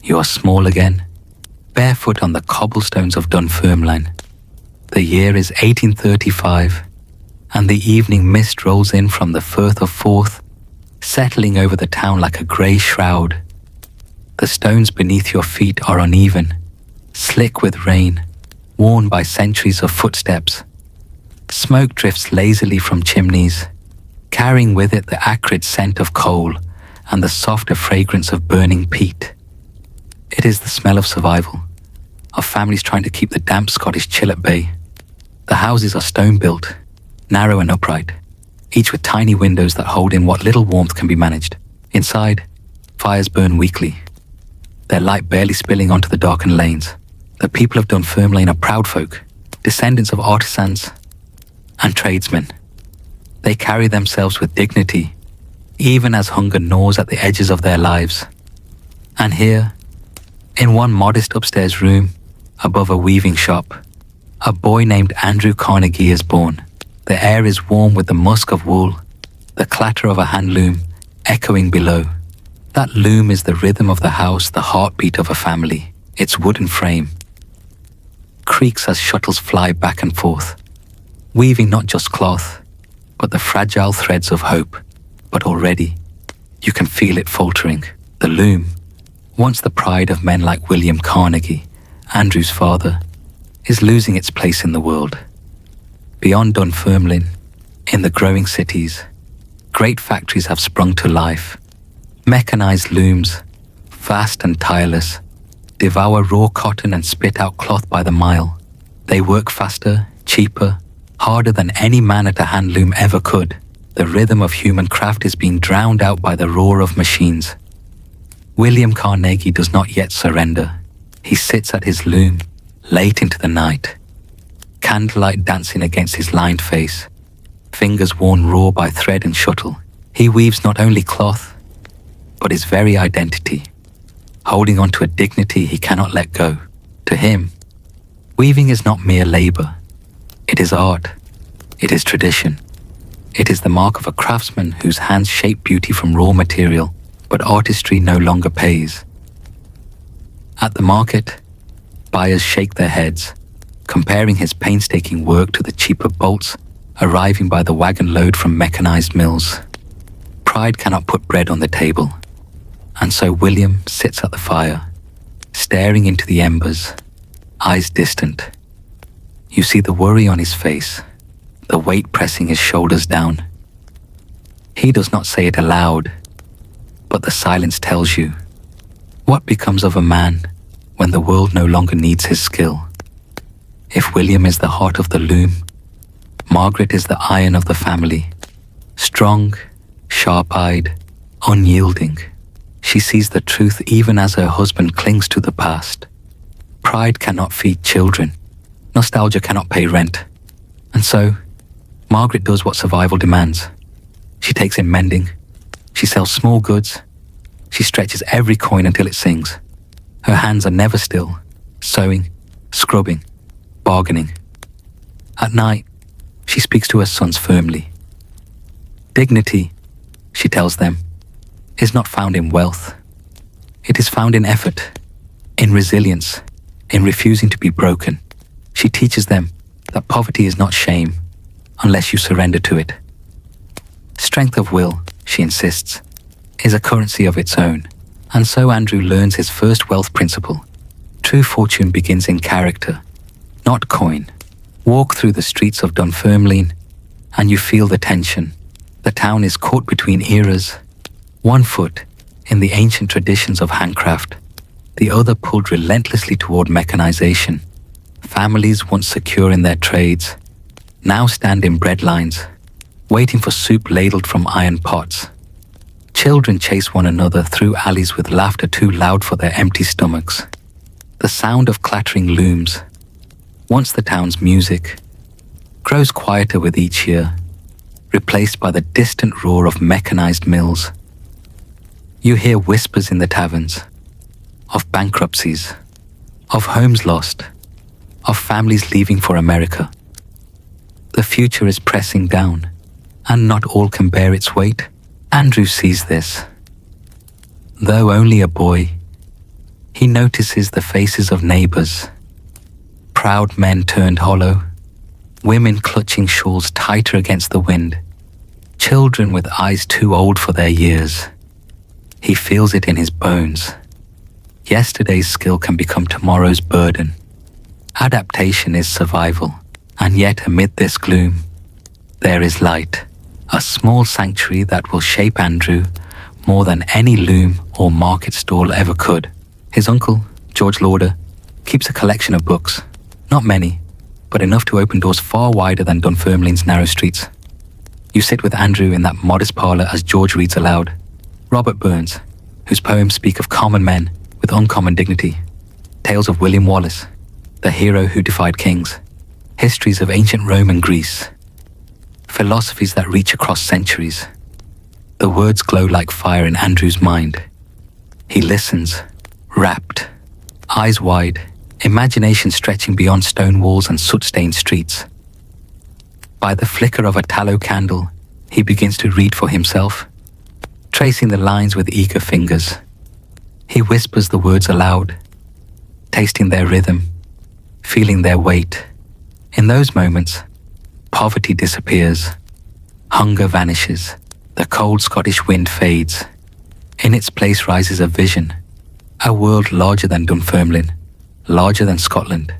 You are small again, barefoot on the cobblestones of Dunfermline. The year is 1835, and the evening mist rolls in from the Firth of Forth, settling over the town like a grey shroud. The stones beneath your feet are uneven, slick with rain, worn by centuries of footsteps. Smoke drifts lazily from chimneys, carrying with it the acrid scent of coal and the softer fragrance of burning peat. It is the smell of survival, of families trying to keep the damp Scottish chill at bay. The houses are stone-built, narrow and upright, each with tiny windows that hold in what little warmth can be managed. Inside, fires burn weakly, their light barely spilling onto the darkened lanes. The people of Dunfermline are proud folk, descendants of artisans and tradesmen. They carry themselves with dignity, even as hunger gnaws at the edges of their lives. And here, in one modest upstairs room, above a weaving shop, a boy named Andrew Carnegie is born. The air is warm with the musk of wool, the clatter of a hand loom echoing below. That loom is the rhythm of the house, the heartbeat of a family, its wooden frame creaks as shuttles fly back and forth, weaving not just cloth, but the fragile threads of hope. But already, you can feel it faltering. The loom, once the pride of men like William Carnegie, Andrew's father, is losing its place in the world. Beyond Dunfermline, in the growing cities, great factories have sprung to life. Mechanized looms, vast and tireless, devour raw cotton and spit out cloth by the mile. They work faster, cheaper, harder than any man at a hand loom ever could. The rhythm of human craft is being drowned out by the roar of machines. William Carnegie does not yet surrender. He sits at his loom, late into the night, candlelight dancing against his lined face, fingers worn raw by thread and shuttle. He weaves not only cloth, but his very identity, holding on to a dignity he cannot let go. To him, weaving is not mere labor. It is art. It is tradition. It is the mark of a craftsman whose hands shape beauty from raw material, but artistry no longer pays. At the market, buyers shake their heads, comparing his painstaking work to the cheaper bolts arriving by the wagon load from mechanized mills. Pride cannot put bread on the table, and so William sits at the fire, staring into the embers, eyes distant. You see the worry on his face, the weight pressing his shoulders down. He does not say it aloud, but the silence tells you. What becomes of a man when the world no longer needs his skill? If William is the heart of the loom, Margaret is the iron of the family, strong, sharp-eyed, unyielding. She sees the truth even as her husband clings to the past. Pride cannot feed children. Nostalgia cannot pay rent. And so, Margaret does what survival demands. She takes in mending. She sells small goods. She stretches every coin until it sings. Her hands are never still, sewing, scrubbing, bargaining. At night, she speaks to her sons firmly. Dignity, she tells them, is not found in wealth. It is found in effort, in resilience, in refusing to be broken. She teaches them that poverty is not shame unless you surrender to it. Strength of will, she insists, is a currency of its own. And so Andrew learns his first wealth principle. True fortune begins in character, not coin. Walk through the streets of Dunfermline and you feel the tension. The town is caught between eras, one foot in the ancient traditions of handcraft, the other pulled relentlessly toward mechanization. Families once secure in their trades now stand in bread lines, waiting for soup ladled from iron pots. Children chase one another through alleys with laughter too loud for their empty stomachs. The sound of clattering looms, once the town's music, grows quieter with each year, replaced by the distant roar of mechanized mills. You hear whispers in the taverns, of bankruptcies, of homes lost, of families leaving for America. The future is pressing down, and not all can bear its weight. Andrew sees this. Though only a boy, He notices the faces of neighbors. Proud men turned hollow, women clutching shawls tighter against the wind, children with eyes too old for their years. He feels it in his bones. Yesterday's skill can become tomorrow's burden. Adaptation is survival, and yet amid this gloom, there is light, a small sanctuary that will shape Andrew more than any loom or market stall ever could. His uncle, George Lauder, keeps a collection of books, not many, but enough to open doors far wider than Dunfermline's narrow streets. You sit with Andrew in that modest parlour as George reads aloud. Robert Burns, whose poems speak of common men with uncommon dignity. Tales of William Wallace, the hero who defied kings. Histories of ancient Rome and Greece. Philosophies that reach across centuries. The words glow like fire in Andrew's mind. He listens, rapt, eyes wide, imagination stretching beyond stone walls and soot-stained streets. By the flicker of a tallow candle, he begins to read for himself, tracing the lines with eager fingers. He whispers the words aloud, tasting their rhythm, feeling their weight. In those moments, poverty disappears, hunger vanishes, the cold Scottish wind fades. In its place rises a vision, a world larger than Dunfermline, larger than Scotland,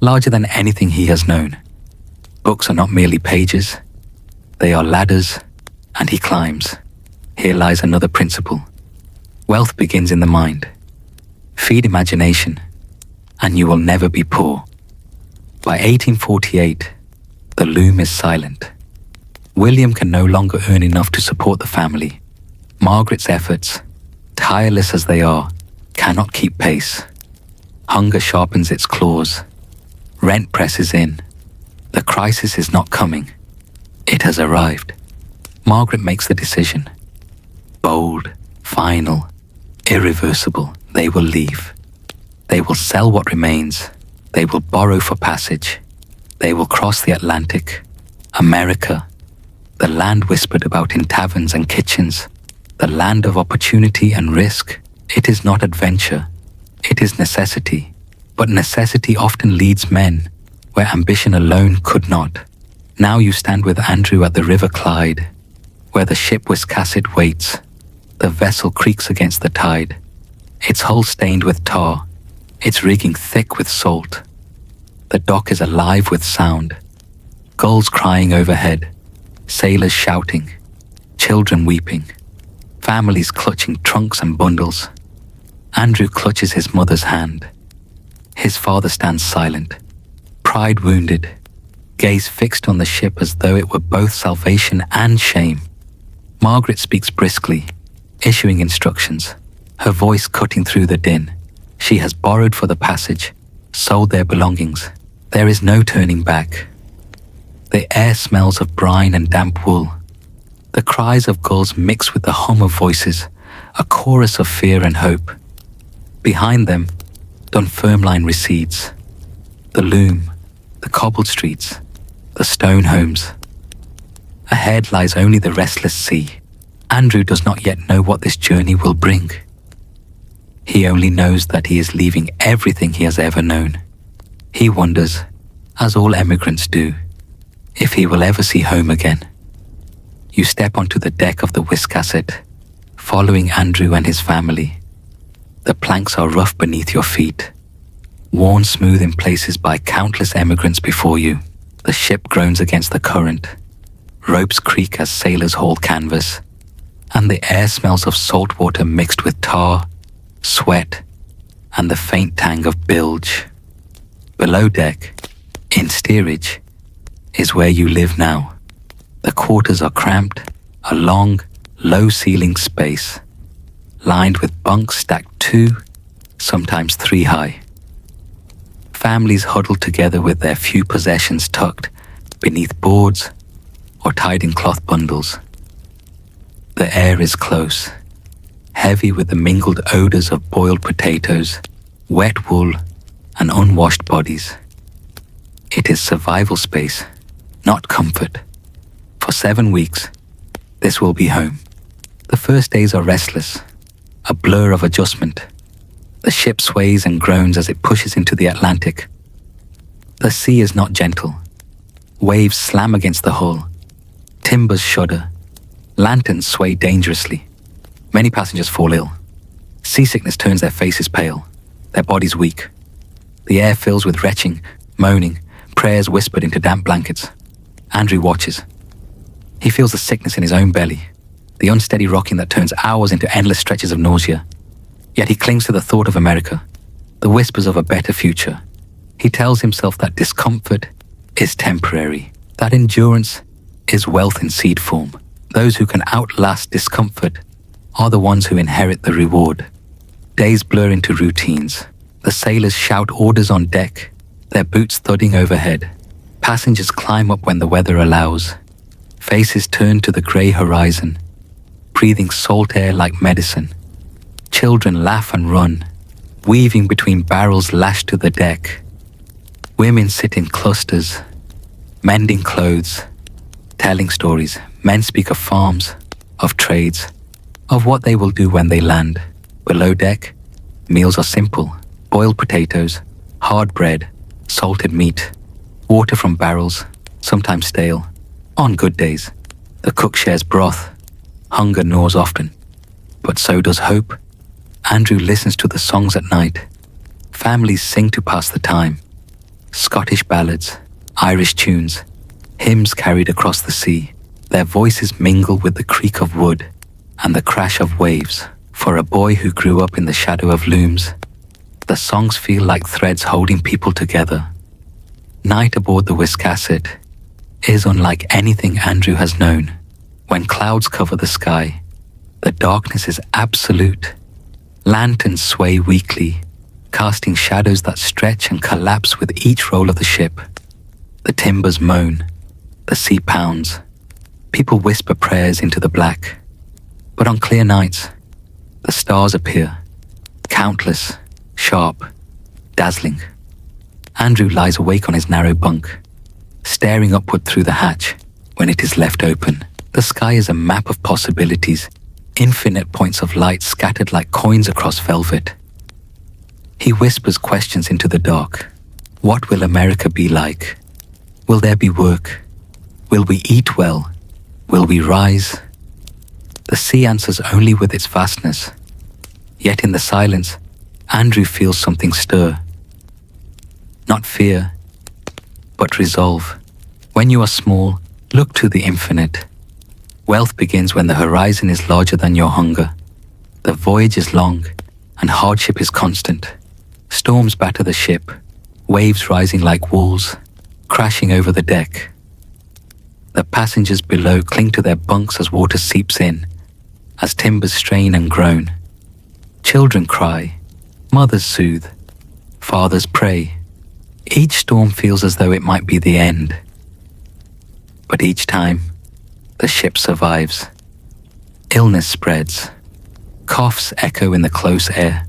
larger than anything he has known. Books are not merely pages, they are ladders, and he climbs. Here lies another principle. Wealth begins in the mind. Feed imagination, and you will never be poor. By 1848, the loom is silent. William can no longer earn enough to support the family. Margaret's efforts, tireless as they are, cannot keep pace. Hunger sharpens its claws. Rent presses in. The crisis is not coming. It has arrived. Margaret makes the decision. Bold, final, irreversible, they will leave. They will sell what remains. They will borrow for passage. They will cross the Atlantic. America, the land whispered about in taverns and kitchens, the land of opportunity and risk. It is not adventure. It is necessity. But necessity often leads men where ambition alone could not. Now you stand with Andrew at the River Clyde, where the ship Wiscasset waits. The vessel creaks against the tide, its hull stained with tar, its rigging thick with salt. The dock is alive with sound. Gulls crying overhead, sailors shouting, children weeping, families clutching trunks and bundles. Andrew clutches his mother's hand. His father stands silent, pride wounded, gaze fixed on the ship as though it were both salvation and shame. Margaret speaks briskly, issuing instructions, her voice cutting through the din. She has borrowed for the passage, sold their belongings. There is no turning back. The air smells of brine and damp wool. The cries of gulls mix with the hum of voices, a chorus of fear and hope. Behind them, Dunfermline recedes. The loom, the cobbled streets, the stone homes. Ahead lies only the restless sea. Andrew does not yet know what this journey will bring. He only knows that he is leaving everything he has ever known. He wonders, as all emigrants do, if he will ever see home again. You step onto the deck of the Wiscasset, following Andrew and his family. The planks are rough beneath your feet, worn smooth in places by countless emigrants before you. The ship groans against the current. Ropes creak as sailors haul canvas, and the air smells of salt water mixed with tar, sweat, and the faint tang of bilge. Below deck, in steerage, is where you live now. The quarters are cramped, a long, low-ceilinged space, lined with bunks stacked 2, sometimes 3 high. Families huddled together with their few possessions tucked beneath boards or tied in cloth bundles. The air is close, heavy with the mingled odors of boiled potatoes, wet wool, and unwashed bodies. It is survival space, not comfort. For 7 weeks, this will be home. The first days are restless, a blur of adjustment. The ship sways and groans as it pushes into the Atlantic. The sea is not gentle. Waves slam against the hull. Timbers shudder. Lanterns sway dangerously. Many passengers fall ill. Seasickness turns their faces pale, their bodies weak. The air fills with retching, moaning, prayers whispered into damp blankets. Andrew watches. He feels the sickness in his own belly, the unsteady rocking that turns hours into endless stretches of nausea. Yet he clings to the thought of America, the whispers of a better future. He tells himself that discomfort is temporary, that endurance is wealth in seed form. Those who can outlast discomfort are the ones who inherit the reward. Days blur into routines. The sailors shout orders on deck, their boots thudding overhead. Passengers climb up when the weather allows. Faces turn to the grey horizon, breathing salt air like medicine. Children laugh and run, weaving between barrels lashed to the deck. Women sit in clusters, mending clothes, telling stories. Men speak of farms, of trades, of what they will do when they land. Below deck, meals are simple: boiled potatoes, hard bread, salted meat, water from barrels, sometimes stale. On good days, the cook shares broth. Hunger gnaws often, but so does hope. Andrew listens to the songs at night. Families sing to pass the time. Scottish ballads, Irish tunes, hymns carried across the sea. Their voices mingle with the creak of wood and the crash of waves. For a boy who grew up in the shadow of looms, the songs feel like threads holding people together. Night aboard the Wiscasset is unlike anything Andrew has known. When clouds cover the sky, the darkness is absolute. Lanterns sway weakly, casting shadows that stretch and collapse with each roll of the ship. The timbers moan, the sea pounds. People whisper prayers into the black. But on clear nights, the stars appear, countless, sharp, dazzling. Andrew lies awake on his narrow bunk, staring upward through the hatch when it is left open. The sky is a map of possibilities, infinite points of light scattered like coins across velvet. He whispers questions into the dark. What will America be like? Will there be work? Will we eat well? Will we rise? The sea answers only with its vastness. Yet in the silence, Andrew feels something stir. Not fear, but resolve. When you are small, look to the infinite. Wealth begins when the horizon is larger than your hunger. The voyage is long, and hardship is constant. Storms batter the ship, waves rising like walls, crashing over the deck. The passengers below cling to their bunks as water seeps in, as timbers strain and groan. Children cry, mothers soothe, fathers pray. Each storm feels as though it might be the end. But each time, the ship survives. Illness spreads. Coughs echo in the close air.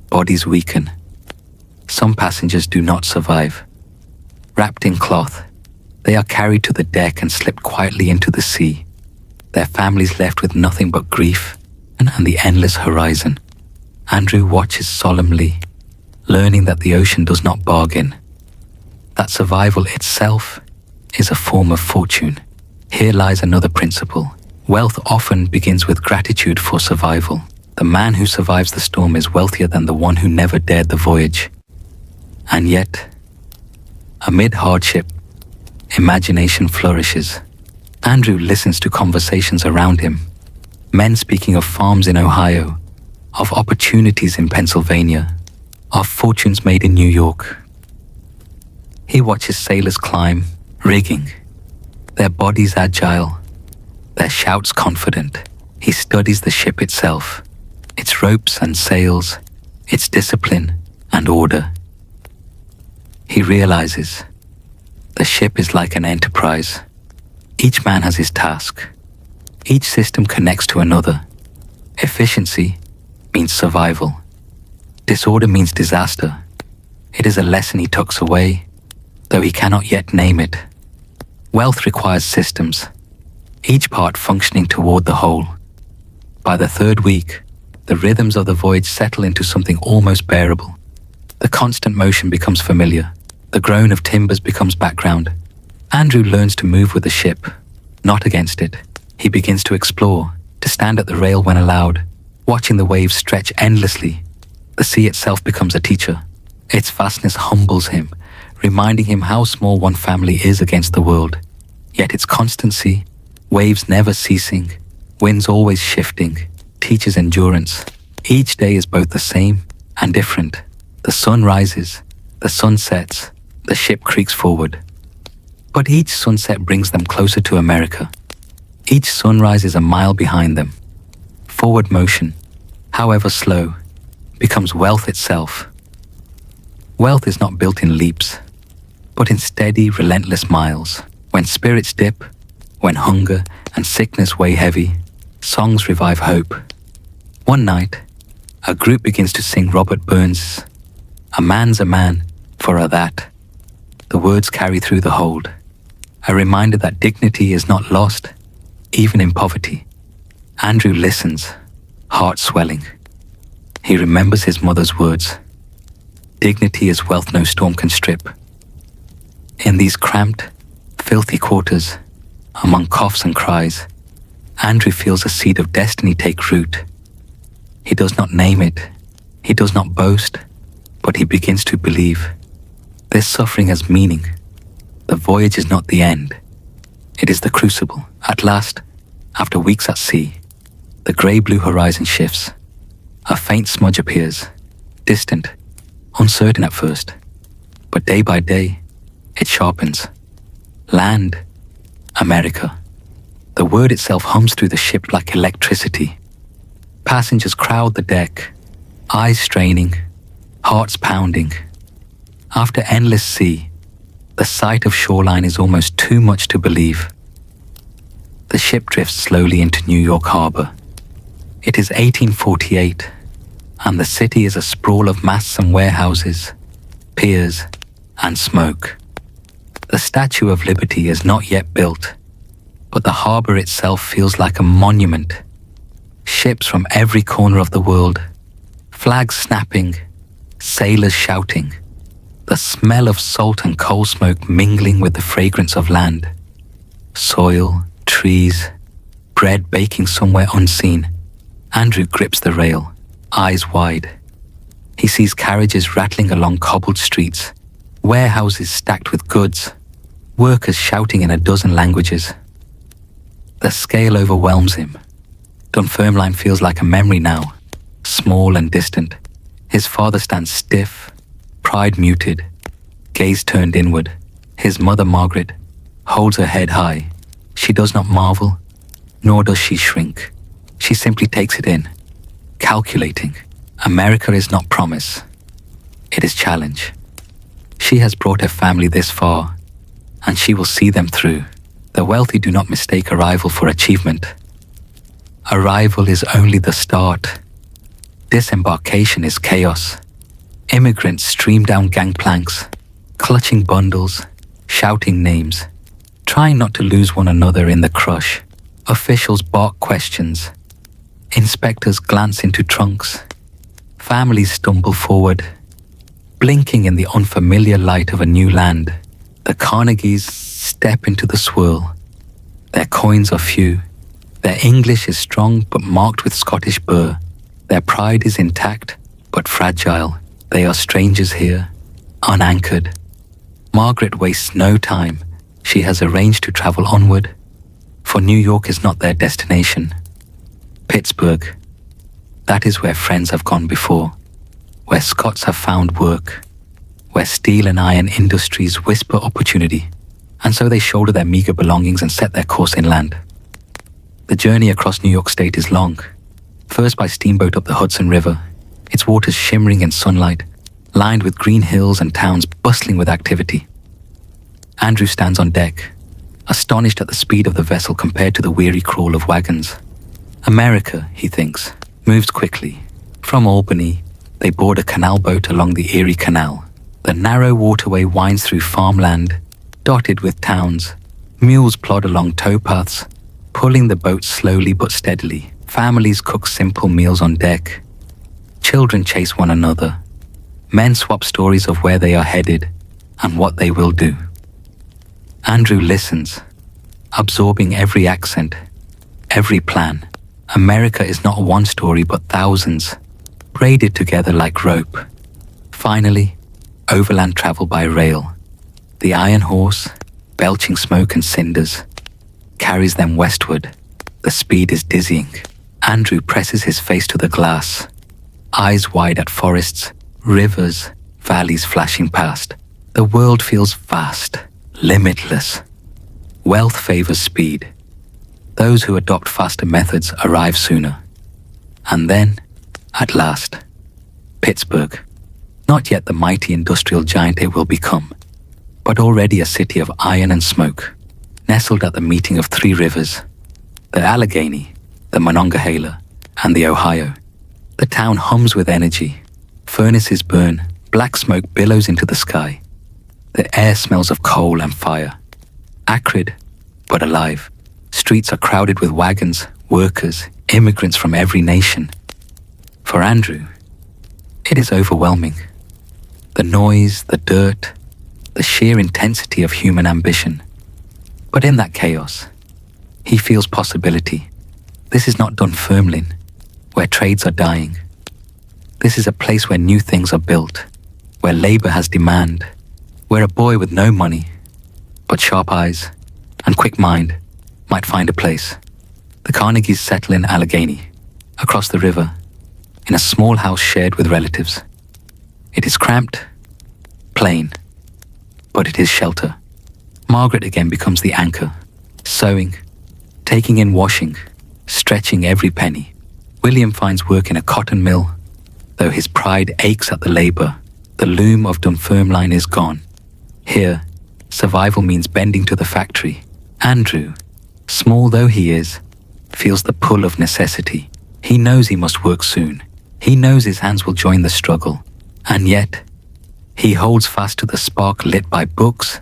Bodies weaken. Some passengers do not survive. Wrapped in cloth, they are carried to the deck and slipped quietly into the sea, their families left with nothing but grief and the endless horizon. Andrew watches solemnly, learning that the ocean does not bargain, that survival itself is a form of fortune. Here lies another principle. Wealth often begins with gratitude for survival. The man who survives the storm is wealthier than the one who never dared the voyage. And yet, amid hardship, imagination flourishes. Andrew listens to conversations around him. Men speaking of farms in Ohio, of opportunities in Pennsylvania, of fortunes made in New York. He watches sailors climb, rigging, their bodies agile, their shouts confident. He studies the ship itself, its ropes and sails, its discipline and order. He realizes the ship is like an enterprise. Each man has his task. Each system connects to another. Efficiency means survival. Disorder means disaster. It is a lesson he tucks away, though he cannot yet name it. Wealth requires systems, each part functioning toward the whole. By the third week, The rhythms of the voyage settle into something almost bearable. The constant motion becomes familiar. The groan of timbers becomes background. Andrew learns to move with the ship, not against it. He begins to explore, to stand at the rail when allowed, watching the waves stretch endlessly. The sea itself becomes a teacher. Its vastness humbles him, reminding him how small one family is against the world. Yet its constancy, waves never ceasing, winds always shifting, teaches endurance. Each day is both the same and different. The sun rises, the sun sets, the ship creaks forward. But each sunset brings them closer to America. Each sunrise is a mile behind them. Forward motion, however slow, becomes wealth itself. Wealth is not built in leaps, but in steady, relentless miles. When spirits dip, when hunger and sickness weigh heavy, songs revive hope. One night, a group begins to sing Robert Burns' "A man's a man, for a' that." The words carry through the hold, a reminder that dignity is not lost, even in poverty. Andrew listens, heart swelling. He remembers his mother's words. Dignity is wealth no storm can strip. In these cramped, filthy quarters, among coughs and cries, Andrew feels a seed of destiny take root. He does not name it, he does not boast, but he begins to believe. This suffering has meaning. The voyage is not the end. It is the crucible. At last, after weeks at sea, the grey-blue horizon shifts. A faint smudge appears, distant, uncertain at first, but day by day, it sharpens. Land, America. The word itself hums through the ship like electricity. Passengers crowd the deck, eyes straining, hearts pounding. After endless sea, the sight of shoreline is almost too much to believe. The ship drifts slowly into New York Harbor. It is 1848, and the city is a sprawl of masts and warehouses, piers, and smoke. The Statue of Liberty is not yet built, but the harbor itself feels like a monument. Ships from every corner of the world, flags snapping, sailors shouting, the smell of salt and coal smoke mingling with the fragrance of land. Soil, trees, bread baking somewhere unseen. Andrew grips the rail, eyes wide. He sees carriages rattling along cobbled streets, warehouses stacked with goods, workers shouting in a dozen languages. The scale overwhelms him. Dunfermline feels like a memory now, small and distant. His father stands stiff, pride muted, gaze turned inward. His mother, Margaret, holds her head high. She does not marvel, nor does she shrink. She simply takes it in, calculating. America is not promise. It is challenge. She has brought her family this far, and she will see them through. The wealthy do not mistake arrival for achievement. Arrival is only the start. Disembarkation is chaos. Immigrants stream down gangplanks, clutching bundles, shouting names, trying not to lose one another in the crush. Officials bark questions. Inspectors glance into trunks. Families stumble forward, blinking in the unfamiliar light of a new land. The Carnegies step into the swirl. Their coins are few. Their English is strong but marked with Scottish burr. Their pride is intact but fragile. They are strangers here, unanchored. Margaret wastes no time. She has arranged to travel onward, for New York is not their destination. Pittsburgh, that is where friends have gone before, where Scots have found work, where steel and iron industries whisper opportunity, and so they shoulder their meager belongings and set their course inland. The journey across New York State is long, first by steamboat up the Hudson River, its waters shimmering in sunlight, lined with green hills and towns bustling with activity. Andrew stands on deck, astonished at the speed of the vessel compared to the weary crawl of wagons. America, he thinks, moves quickly. From Albany, they board a canal boat along the Erie Canal. The narrow waterway winds through farmland, dotted with towns. Mules plod along towpaths, pulling the boat slowly but steadily. Families cook simple meals on deck. Children chase one another. Men swap stories of where they are headed and what they will do. Andrew listens, absorbing every accent, every plan. America is not one story but thousands, braided together like rope. Finally, overland travel by rail. The iron horse, belching smoke and cinders, carries them westward. The speed is dizzying. Andrew presses his face to the glass, eyes wide at forests, rivers, valleys flashing past. The world feels vast, limitless. Wealth favors speed. Those who adopt faster methods arrive sooner. And then, at last, Pittsburgh. Not yet the mighty industrial giant it will become, but already a city of iron and smoke, nestled at the meeting of three rivers, the Allegheny, the Monongahela, and the Ohio. The town hums with energy. Furnaces burn, black smoke billows into the sky. The air smells of coal and fire. Acrid, but alive. Streets are crowded with wagons, workers, immigrants from every nation. For Andrew, it is overwhelming. The noise, the dirt, the sheer intensity of human ambition. But in that chaos, he feels possibility. This is not Dunfermline, where trades are dying. This is a place where new things are built, where labor has demand, where a boy with no money, but sharp eyes and quick mind might find a place. The Carnegies settle in Allegheny, across the river, in a small house shared with relatives. It is cramped, plain, but it is shelter. Margaret again becomes the anchor, sewing, taking in washing, stretching every penny. William finds work in a cotton mill, though his pride aches at the labor. The loom of Dunfermline is gone. Here, survival means bending to the factory. Andrew, small though he is, feels the pull of necessity. He knows he must work soon. He knows his hands will join the struggle. And yet, he holds fast to the spark lit by books,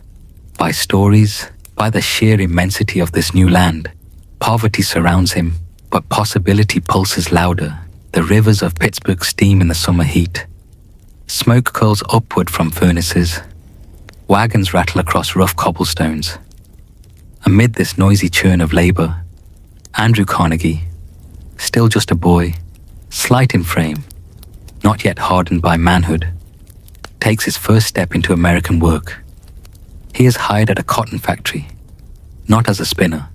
by stories, by the sheer immensity of this new land. Poverty surrounds him, but possibility pulses louder. The rivers of Pittsburgh steam in the summer heat. Smoke curls upward from furnaces. Wagons rattle across rough cobblestones. Amid this noisy churn of labor, Andrew Carnegie, still just a boy, slight in frame, not yet hardened by manhood, takes his first step into American work. He is hired at a cotton factory, not as a spinner,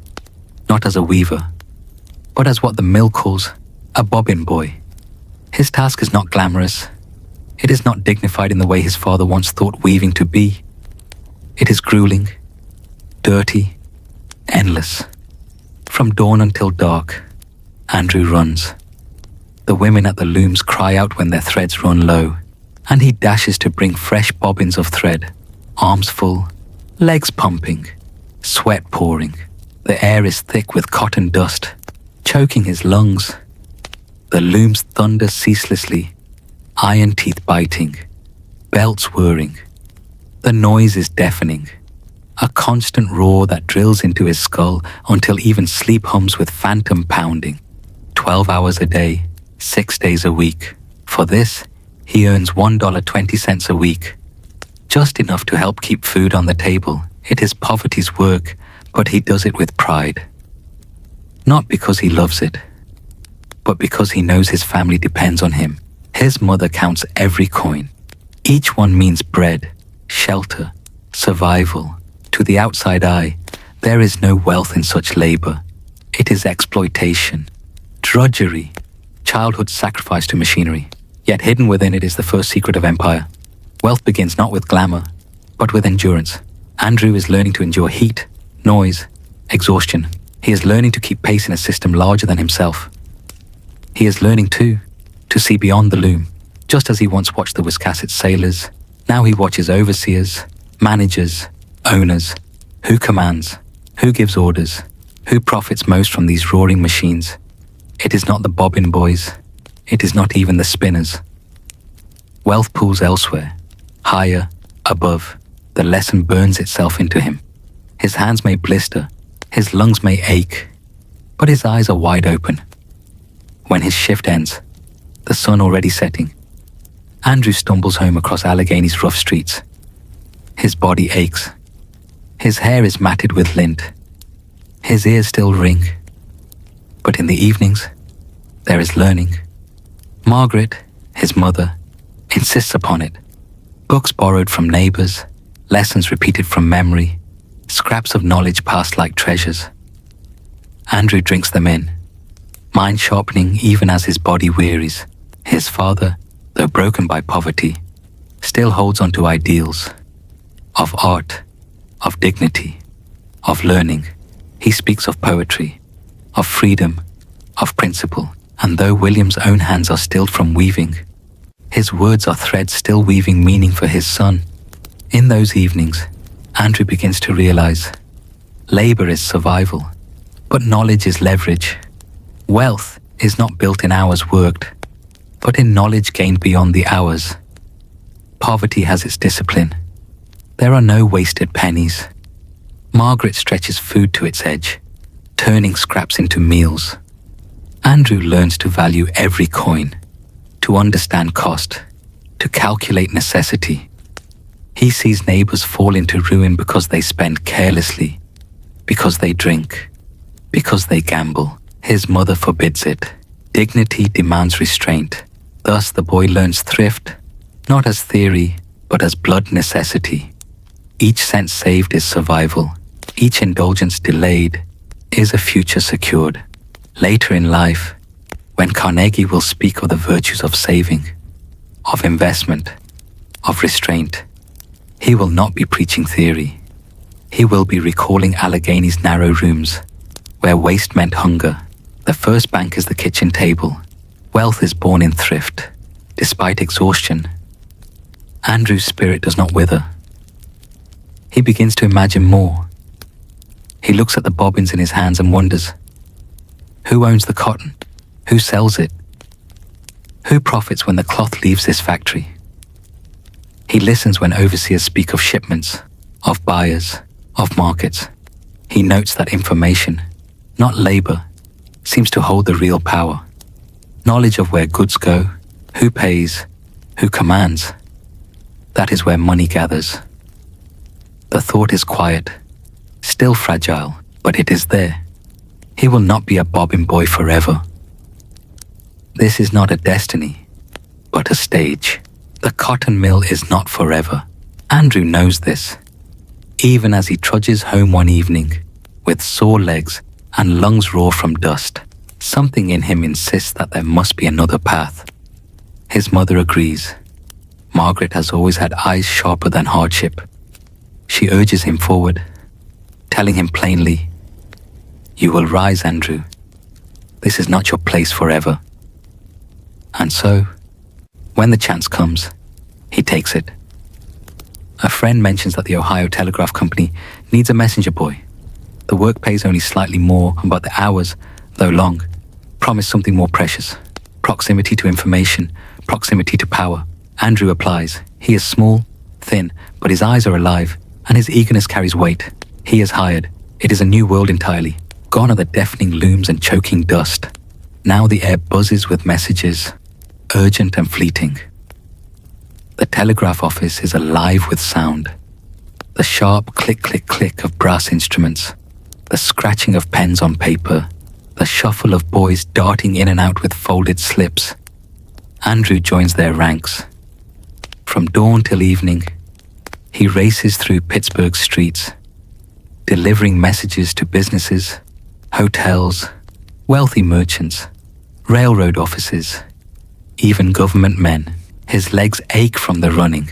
not as a weaver, but as what the mill calls a bobbin boy. His task is not glamorous. It is not dignified in the way his father once thought weaving to be. It is grueling, dirty, endless. From dawn until dark, Andrew runs. The women at the looms cry out when their threads run low, and he dashes to bring fresh bobbins of thread, arms full, legs pumping, sweat pouring. The air is thick with cotton dust, choking his lungs. The looms thunder ceaselessly, iron teeth biting, belts whirring. The noise is deafening, a constant roar that drills into his skull until even sleep hums with phantom pounding. 12 hours a day, 6 days a week. For this, he earns $1.20 a week, just enough to help keep food on the table. It is poverty's work, but he does it with pride. Not because he loves it, but because he knows his family depends on him. His mother counts every coin. Each one means bread, shelter, survival. To the outside eye, there is no wealth in such labor. It is exploitation, drudgery, childhood sacrifice to machinery. Yet hidden within it is the first secret of empire. Wealth begins not with glamour, but with endurance. Andrew is learning to endure heat, noise, exhaustion. He is learning to keep pace in a system larger than himself. He is learning, too, to see beyond the loom. Just as he once watched the Wiscasset sailors, now he watches overseers, managers, owners. Who commands? Who gives orders? Who profits most from these roaring machines? It is not the bobbin boys. It is not even the spinners. Wealth pools elsewhere, higher, above. The lesson burns itself into him. His hands may blister, his lungs may ache, but his eyes are wide open. When his shift ends, the sun already setting, Andrew stumbles home across Allegheny's rough streets. His body aches. His hair is matted with lint. His ears still ring. But in the evenings, there is learning. Margaret, his mother, insists upon it. Books borrowed from neighbours, lessons repeated from memory, scraps of knowledge passed like treasures. Andrew drinks them in, mind sharpening even as his body wearies. His father, though broken by poverty, still holds on to ideals of art, of dignity, of learning. He speaks of poetry, of freedom, of principle. And though William's own hands are stilled from weaving, his words are threads still weaving meaning for his son. In those evenings, Andrew begins to realize labor is survival, but knowledge is leverage. Wealth is not built in hours worked, but in knowledge gained beyond the hours. Poverty has its discipline. There are no wasted pennies. Margaret stretches food to its edge, turning scraps into meals. Andrew learns to value every coin, to understand cost, to calculate necessity. He sees neighbours fall into ruin because they spend carelessly, because they drink, because they gamble. His mother forbids it. Dignity demands restraint. Thus the boy learns thrift, not as theory, but as blood necessity. Each cent saved is survival. Each indulgence delayed is a future secured. Later in life, when Carnegie will speak of the virtues of saving, of investment, of restraint, he will not be preaching theory. He will be recalling Allegheny's narrow rooms, where waste meant hunger. The first bank is the kitchen table. Wealth is born in thrift, despite exhaustion. Andrew's spirit does not wither. He begins to imagine more. He looks at the bobbins in his hands and wonders, who owns the cotton? Who sells it? Who profits when the cloth leaves this factory? He listens when overseers speak of shipments, of buyers, of markets. He notes that information, not labor, seems to hold the real power. Knowledge of where goods go, who pays, who commands. That is where money gathers. The thought is quiet, still fragile, but it is there. He will not be a bobbin boy forever. This is not a destiny, but a stage. The cotton mill is not forever. Andrew knows this. Even as he trudges home one evening, with sore legs and lungs raw from dust, something in him insists that there must be another path. His mother agrees. Margaret has always had eyes sharper than hardship. She urges him forward, telling him plainly, "You will rise, Andrew. This is not your place forever." And so, when the chance comes, he takes it. A friend mentions that the Ohio Telegraph Company needs a messenger boy. The work pays only slightly more, but the hours, though long, promise something more precious. Proximity to information, proximity to power. Andrew applies. He is small, thin, but his eyes are alive, and his eagerness carries weight. He is hired. It is a new world entirely. Gone are the deafening looms and choking dust. Now the air buzzes with messages, urgent and fleeting. The telegraph office is alive with sound. The sharp click, click, click of brass instruments, the scratching of pens on paper, the shuffle of boys darting in and out with folded slips. Andrew joins their ranks. From dawn till evening, he races through Pittsburgh's streets, delivering messages to businesses, hotels, wealthy merchants, railroad offices, even government men. His legs ache from the running,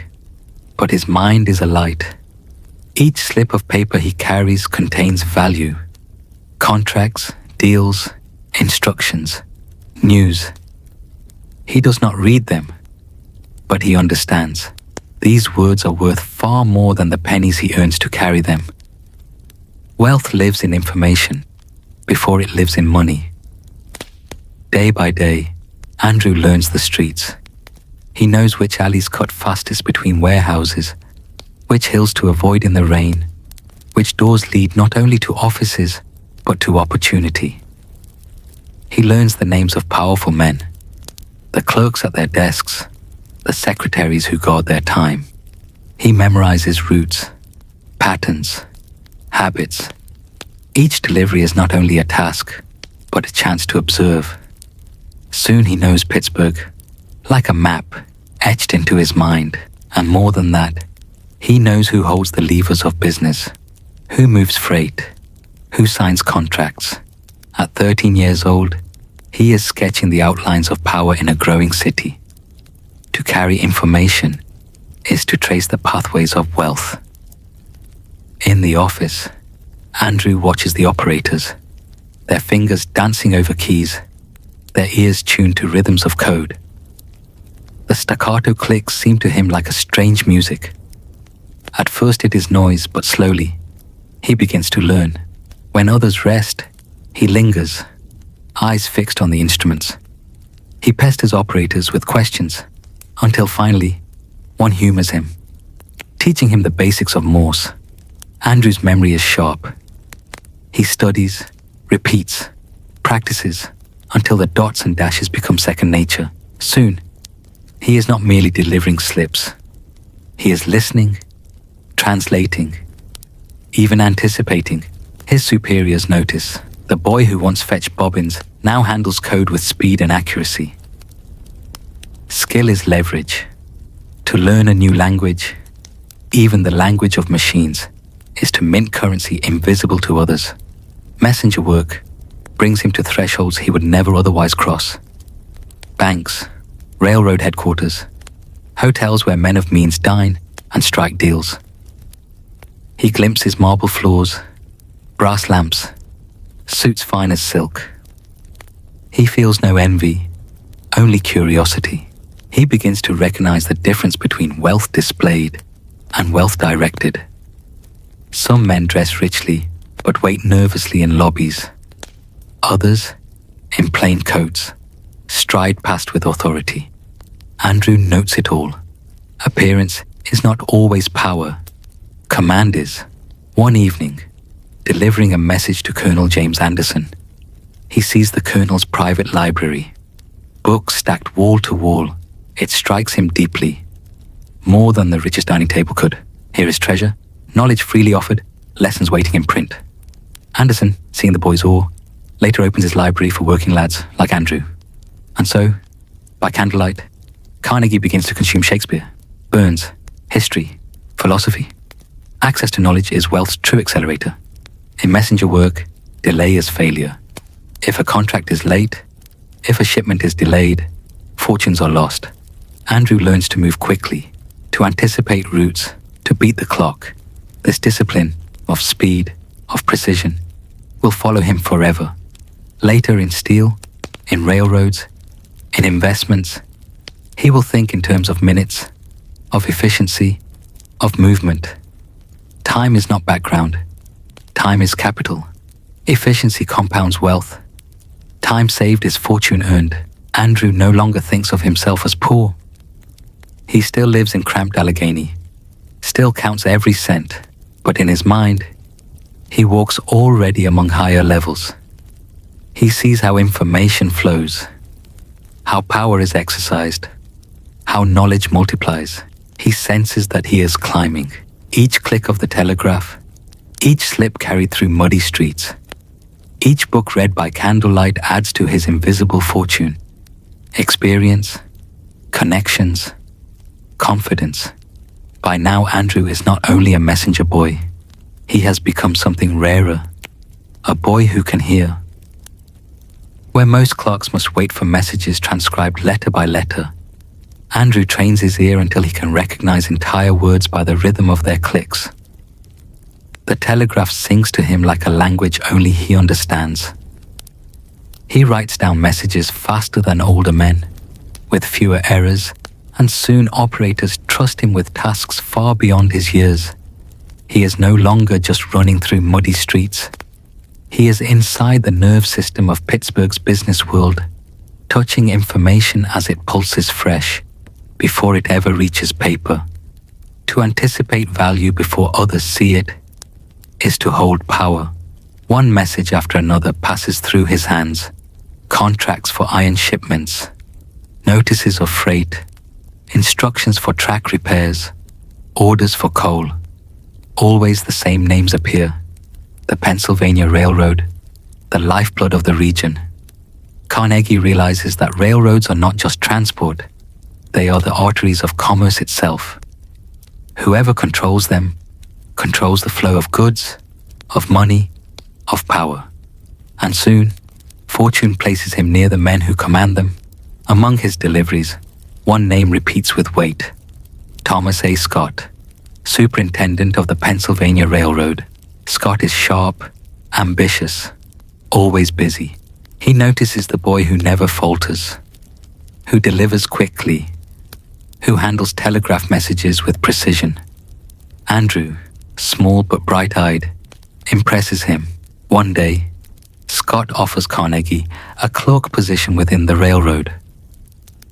but his mind is alight. Each slip of paper he carries contains value. Contracts, deals, instructions, news. He does not read them, but he understands. These words are worth far more than the pennies he earns to carry them. Wealth lives in information before it lives in money. Day by day, Andrew learns the streets. He knows which alleys cut fastest between warehouses, which hills to avoid in the rain, which doors lead not only to offices, but to opportunity. He learns the names of powerful men, the clerks at their desks, the secretaries who guard their time. He memorizes routes, patterns, habits. Each delivery is not only a task, but a chance to observe. Soon he knows Pittsburgh, like a map etched into his mind. And more than that, he knows who holds the levers of business, who moves freight, who signs contracts. At 13 years old, he is sketching the outlines of power in a growing city. To carry information is to trace the pathways of wealth. In the office, Andrew watches the operators, their fingers dancing over keys, their ears tuned to rhythms of code. The staccato clicks seem to him like a strange music. At first it is noise, but slowly, he begins to learn. When others rest, he lingers, eyes fixed on the instruments. He pesters operators with questions, until finally, one humors him, teaching him the basics of Morse. Andrew's memory is sharp. He studies, repeats, practices, until the dots and dashes become second nature. Soon, he is not merely delivering slips. He is listening, translating, even anticipating. His superiors notice. The boy who once fetched bobbins now handles code with speed and accuracy. Skill is leverage. To learn a new language, even the language of machines, is to mint currency invisible to others. Messenger work brings him to thresholds he would never otherwise cross. Banks, railroad headquarters, hotels where men of means dine and strike deals. He glimpses marble floors, brass lamps, suits fine as silk. He feels no envy, only curiosity. He begins to recognize the difference between wealth displayed and wealth directed. Some men dress richly, but wait nervously in lobbies. Others, in plain coats, stride past with authority. Andrew notes it all. Appearance is not always power. Command is. One evening, delivering a message to Colonel James Anderson, he sees the Colonel's private library. Books stacked wall to wall. It strikes him deeply. More than the richest dining table could. Here is treasure, knowledge freely offered, lessons waiting in print. Anderson, seeing the boy's awe, later opens his library for working lads like Andrew. And so, by candlelight, Carnegie begins to consume Shakespeare, Burns, history, philosophy. Access to knowledge is wealth's true accelerator. In messenger work, delay is failure. If a contract is late, if a shipment is delayed, fortunes are lost. Andrew learns to move quickly, to anticipate routes, to beat the clock. This discipline of speed, of precision, will follow him forever. Later in steel, in railroads, in investments, he will think in terms of minutes, of efficiency, of movement. Time is not background. Time is capital. Efficiency compounds wealth. Time saved is fortune earned. Andrew no longer thinks of himself as poor. He still lives in cramped Allegheny, still counts every cent, but in his mind, he walks already among higher levels. He sees how information flows, how power is exercised, how knowledge multiplies. He senses that he is climbing. Each click of the telegraph, each slip carried through muddy streets, each book read by candlelight adds to his invisible fortune. Experience, connections, confidence. By now, Andrew is not only a messenger boy, he has become something rarer, a boy who can hear. Where most clerks must wait for messages transcribed letter by letter, Andrew trains his ear until he can recognize entire words by the rhythm of their clicks. The telegraph sings to him like a language only he understands. He writes down messages faster than older men, with fewer errors, and soon operators trust him with tasks far beyond his years. He is no longer just running through muddy streets. He is inside the nerve system of Pittsburgh's business world, touching information as it pulses fresh, before it ever reaches paper. To anticipate value before others see it is to hold power. One message after another passes through his hands. contracts for iron shipments, notices of freight, instructions for track repairs, orders for coal. Always the same names appear. The Pennsylvania Railroad, the lifeblood of the region. Carnegie realizes that railroads are not just transport, they are the arteries of commerce itself. Whoever controls them controls the flow of goods, of money, of power. And soon, fortune places him near the men who command them. Among his deliveries, one name repeats with weight: Thomas A. Scott, superintendent of the Pennsylvania Railroad. Scott is sharp, ambitious, always busy. He notices the boy who never falters, who delivers quickly, who handles telegraph messages with precision. Andrew, small but bright-eyed, impresses him. One day, Scott offers Carnegie a clerk position within the railroad.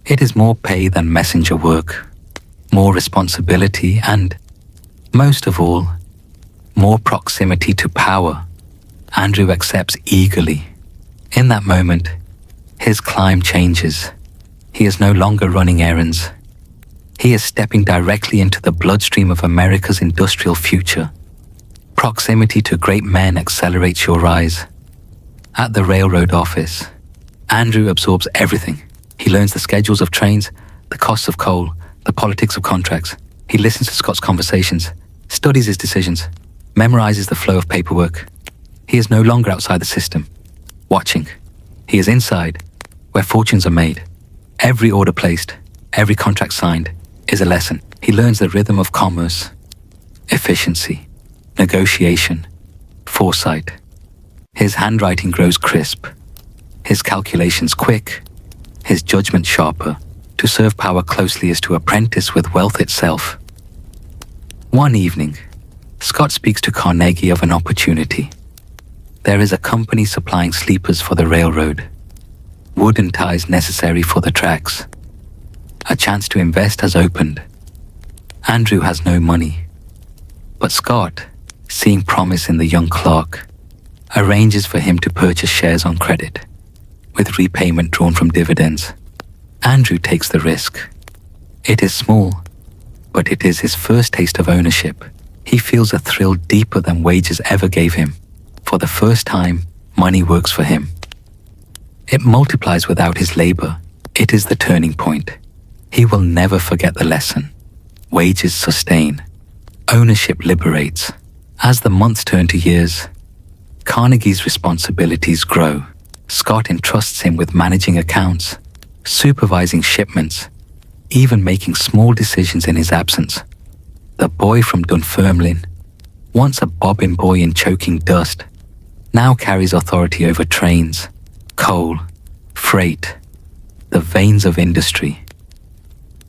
It is more pay than messenger work, more responsibility, and, most of all, more proximity to power. Andrew accepts eagerly. In that moment, his climb changes. He is no longer running errands. He is stepping directly into the bloodstream of America's industrial future. Proximity to great men accelerates your rise. At the railroad office, Andrew absorbs everything. He learns the schedules of trains, the costs of coal, the politics of contracts. He listens to Scott's conversations, studies his decisions, memorizes the flow of paperwork. He is no longer outside the system, watching. He is inside, where fortunes are made. Every order placed, every contract signed, is a lesson. He learns the rhythm of commerce, efficiency, negotiation, foresight. His handwriting grows crisp, his calculations quick, his judgment sharper. To serve power closely is to apprentice with wealth itself. One evening, Scott speaks to Carnegie of an opportunity. There is a company supplying sleepers for the railroad, wooden ties necessary for the tracks. A chance to invest has opened. Andrew has no money, but Scott, seeing promise in the young clerk, arranges for him to purchase shares on credit, with repayment drawn from dividends. Andrew takes the risk. It is small, but it is his first taste of ownership. He feels a thrill deeper than wages ever gave him. For the first time, money works for him. It multiplies without his labor. It is the turning point. He will never forget the lesson. Wages sustain. Ownership liberates. As the months turn to years, Carnegie's responsibilities grow. Scott entrusts him with managing accounts, supervising shipments, even making small decisions in his absence. The boy from Dunfermline, once a bobbin boy in choking dust, now carries authority over trains, coal, freight, the veins of industry.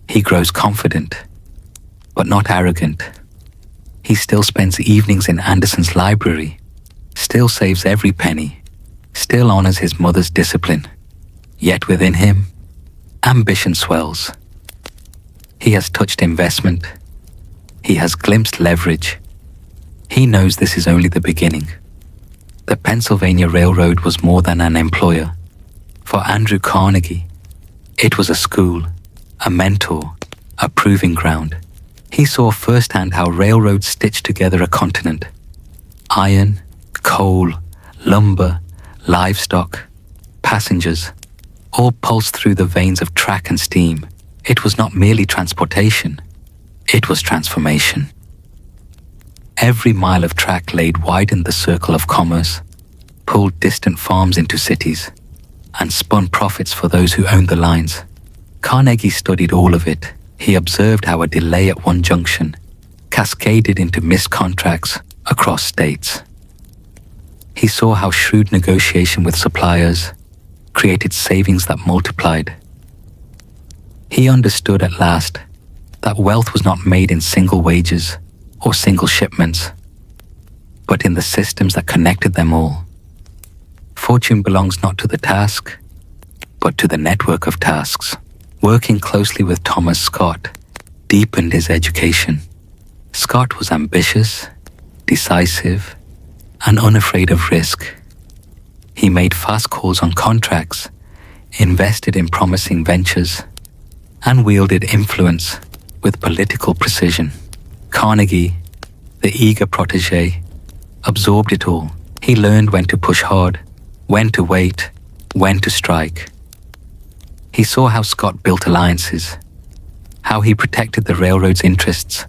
He grows confident, but not arrogant. He still spends evenings in Anderson's library, still saves every penny, still honors his mother's discipline. Yet within him, ambition swells. He has touched investment. He has glimpsed leverage. He knows this is only the beginning. The Pennsylvania Railroad was more than an employer. For Andrew Carnegie, it was a school, a mentor, a proving ground. He saw firsthand how railroads stitched together a continent. Iron, coal, lumber, livestock, passengers, all pulsed through the veins of track and steam. It was not merely transportation, it was transformation. Every mile of track laid widened the circle of commerce, pulled distant farms into cities, and spun profits for those who owned the lines. Carnegie studied all of it. He observed how a delay at one junction cascaded into missed contracts across states. He saw how shrewd negotiation with suppliers created savings that multiplied. He understood at last that wealth was not made in single wages or single shipments, but in the systems that connected them all. Fortune belongs not to the task, but to the network of tasks. Working closely with Thomas Scott deepened his education. Scott was ambitious, decisive, and unafraid of risk. He made fast calls on contracts invested in promising ventures, and wielded influence with political precision. Carnegie, the eager protege, absorbed it all. He learned when to push hard, when to wait, when to strike. He saw how Scott built alliances, how he protected the railroad's interests,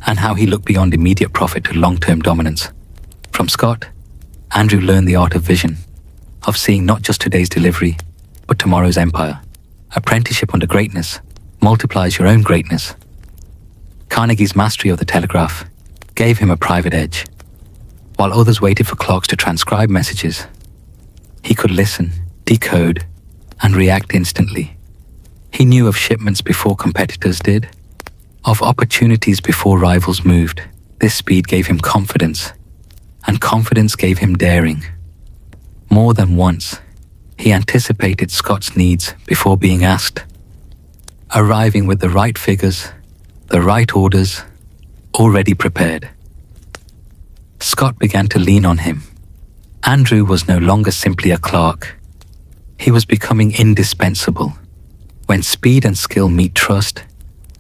and how he looked beyond immediate profit to long-term dominance. From Scott, Andrew learned the art of vision, of seeing not just today's delivery, but tomorrow's empire. Apprenticeship under greatness multiplies your own greatness. Carnegie's mastery of the telegraph gave him a private edge. While others waited for clocks to transcribe messages, he could listen, decode, and react instantly. He knew of shipments before competitors did, of opportunities before rivals moved. This speed gave him confidence, and confidence gave him daring. More than once, he anticipated Scott's needs before being asked, arriving with the right figures, the right orders, already prepared. Scott began to lean on him. Andrew was no longer simply a clerk. He was becoming indispensable. When speed and skill meet trust,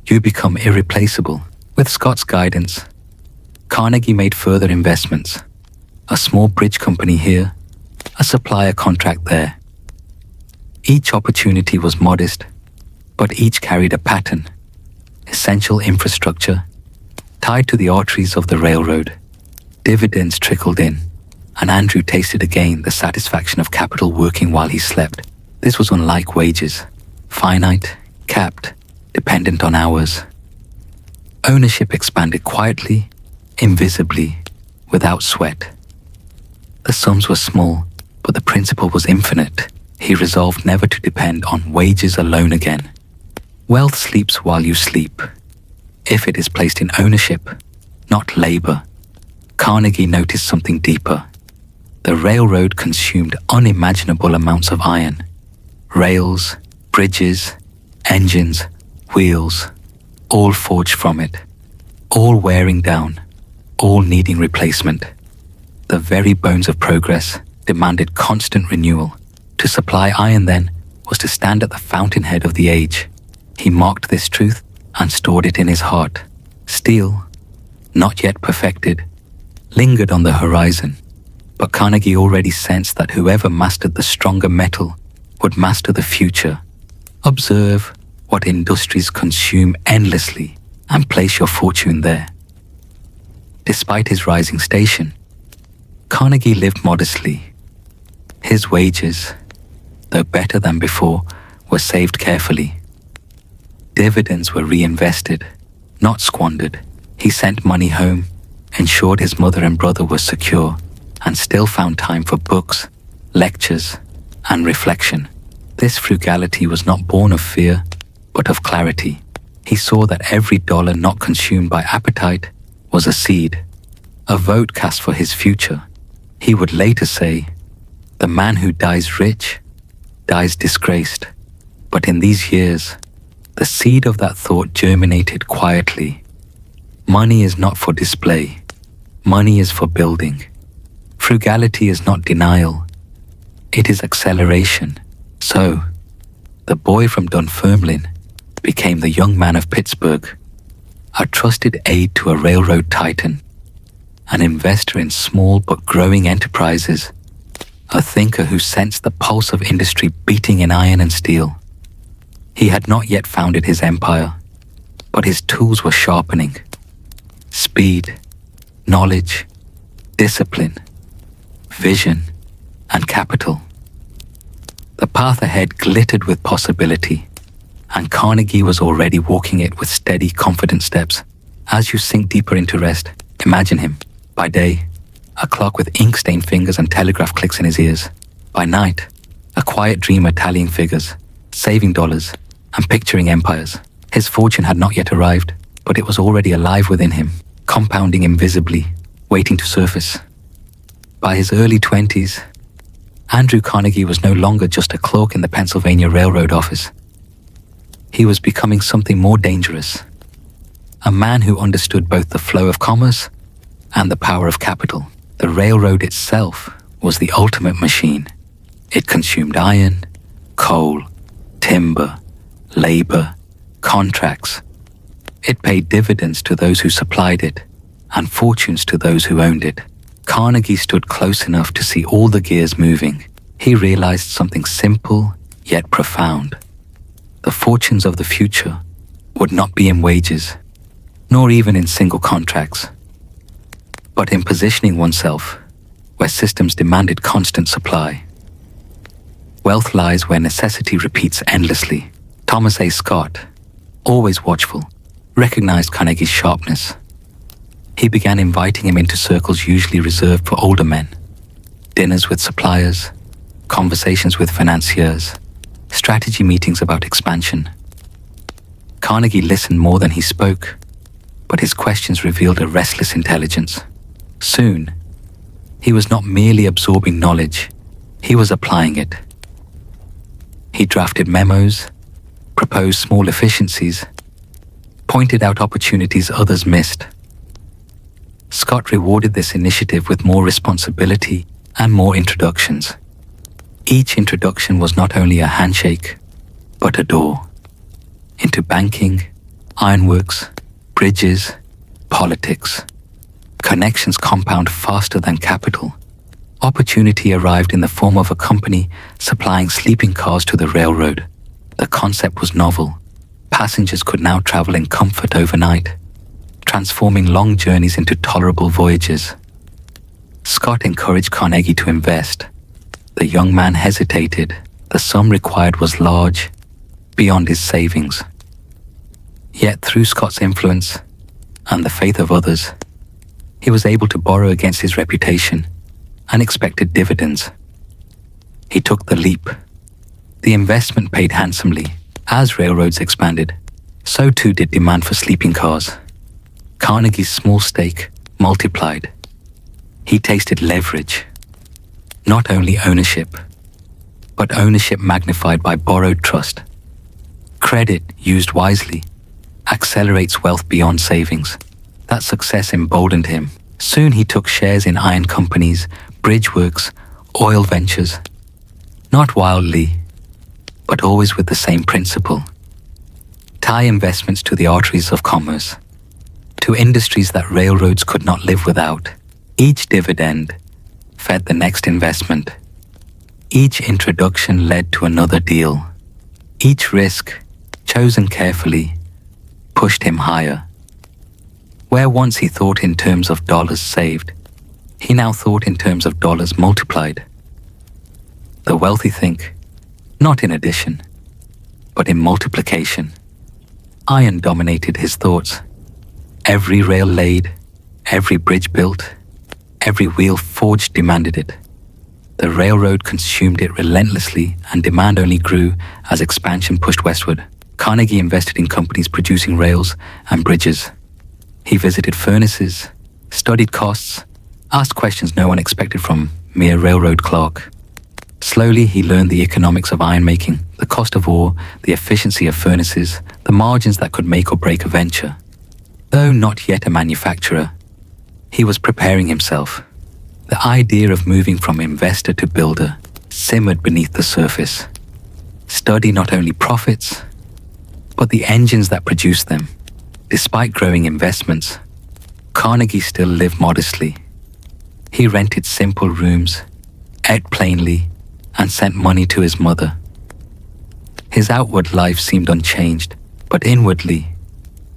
you become irreplaceable. With Scott's guidance, Carnegie made further investments. A small bridge company here, a supplier contract there. Each opportunity was modest, but each carried a pattern, essential infrastructure, tied to the arteries of the railroad. Dividends trickled in, and Andrew tasted again the satisfaction of capital working while he slept. This was unlike wages, finite, capped, dependent on hours. Ownership expanded quietly, invisibly, without sweat. The sums were small, but the principle was infinite. He resolved never to depend on wages alone again. Wealth sleeps while you sleep, if it is placed in ownership, not labor. Carnegie noticed something deeper. The railroad consumed unimaginable amounts of iron. Rails, bridges, engines, wheels, all forged from it, all wearing down, all needing replacement. The very bones of progress demanded constant renewal. To supply iron, then, was to stand at the fountainhead of the age. He marked this truth and stored it in his heart. Steel, not yet perfected, lingered on the horizon, but Carnegie already sensed that whoever mastered the stronger metal would master the future. Observe what industries consume endlessly and place your fortune there. Despite his rising station, Carnegie lived modestly. His wages, though better than before, were saved carefully. Dividends were reinvested, not squandered. He sent money home, ensured his mother and brother were secure, and still found time for books, lectures, and reflection. This frugality was not born of fear, but of clarity. He saw that every dollar not consumed by appetite was a seed, a vote cast for his future. He would later say, "The man who dies rich dies disgraced." But in these years, the seed of that thought germinated quietly. Money is not for display. Money is for building. Frugality is not denial. It is acceleration. So, the boy from Dunfermline became the young man of Pittsburgh, a trusted aide to a railroad titan, an investor in small but growing enterprises, a thinker who sensed the pulse of industry beating in iron and steel. He had not yet founded his empire, but his tools were sharpening. Speed, knowledge, discipline, vision, and capital. The path ahead glittered with possibility, and Carnegie was already walking it with steady, confident steps. As you sink deeper into rest, imagine him. By day, a clock with ink-stained fingers and telegraph clicks in his ears. By night, a quiet dreamer tallying figures, saving dollars, and picturing empires. His fortune had not yet arrived, but it was already alive within him, compounding invisibly, waiting to surface. By his early 20s, Andrew Carnegie was no longer just a clerk in the Pennsylvania Railroad office. He was becoming something more dangerous, a man who understood both the flow of commerce and the power of capital. The railroad itself was the ultimate machine. It consumed iron, coal, timber, labor, contracts. It paid dividends to those who supplied it, and fortunes to those who owned it. Carnegie stood close enough to see all the gears moving. He realized something simple yet profound. The fortunes of the future would not be in wages, nor even in single contracts, but in positioning oneself where systems demanded constant supply. Wealth lies where necessity repeats endlessly. Thomas A. Scott, always watchful, recognized Carnegie's sharpness. He began inviting him into circles usually reserved for older men. Dinners with suppliers, conversations with financiers, strategy meetings about expansion. Carnegie listened more than he spoke, but his questions revealed a restless intelligence. Soon, he was not merely absorbing knowledge, he was applying it. He drafted memos, proposed small efficiencies, pointed out opportunities others missed. Scott rewarded this initiative with more responsibility and more introductions. Each introduction was not only a handshake, but a door into banking, ironworks, bridges, politics. Connections compound faster than capital. Opportunity arrived in the form of a company supplying sleeping cars to the railroad. The concept was novel. Passengers could now travel in comfort overnight, transforming long journeys into tolerable voyages. Scott encouraged Carnegie to invest. The young man hesitated. The sum required was large, beyond his savings. Yet through Scott's influence and the faith of others, he was able to borrow against his reputation and expected dividends. He took the leap. The investment paid handsomely. As railroads expanded, so too did demand for sleeping cars. Carnegie's small stake multiplied. He tasted leverage. Not only ownership, but ownership magnified by borrowed trust. Credit, used wisely, accelerates wealth beyond savings. That success emboldened him. Soon he took shares in iron companies, bridge works, oil ventures. Not wildly, but always with the same principle. Tie investments to the arteries of commerce, to industries that railroads could not live without. Each dividend fed the next investment. Each introduction led to another deal. Each risk, chosen carefully, pushed him higher. Where once he thought in terms of dollars saved, he now thought in terms of dollars multiplied. The wealthy think, not in addition, but in multiplication. Iron dominated his thoughts. Every rail laid, every bridge built, every wheel forged demanded it. The railroad consumed it relentlessly, and demand only grew as expansion pushed westward. Carnegie invested in companies producing rails and bridges. He visited furnaces, studied costs, asked questions no one expected from mere railroad clerk. Slowly he learned the economics of ironmaking, the cost of ore, the efficiency of furnaces, the margins that could make or break a venture. Though not yet a manufacturer, he was preparing himself. The idea of moving from investor to builder simmered beneath the surface. Study not only profits, but the engines that produce them. Despite growing investments, Carnegie still lived modestly. He rented simple rooms, ate plainly, and sent money to his mother. His outward life seemed unchanged, but inwardly,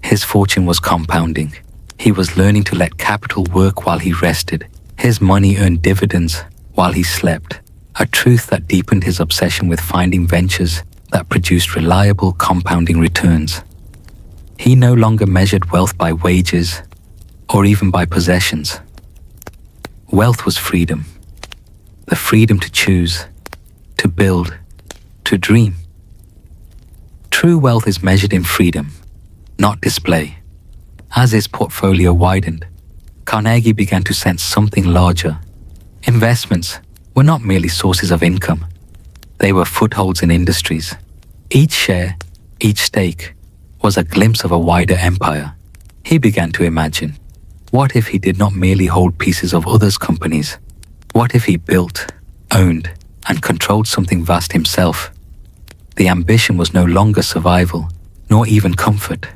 his fortune was compounding. He was learning to let capital work while he rested. His money earned dividends while he slept, a truth that deepened his obsession with finding ventures that produced reliable compounding returns. He no longer measured wealth by wages or even by possessions. Wealth was freedom, the freedom to choose, to build, to dream. True wealth is measured in freedom, not display. As his portfolio widened, Carnegie began to sense something larger. Investments were not merely sources of income. They were footholds in industries. Each share, each stake, was a glimpse of a wider empire. He began to imagine, what if he did not merely hold pieces of others' companies? What if he built, owned, and controlled something vast himself? The ambition was no longer survival, nor even comfort.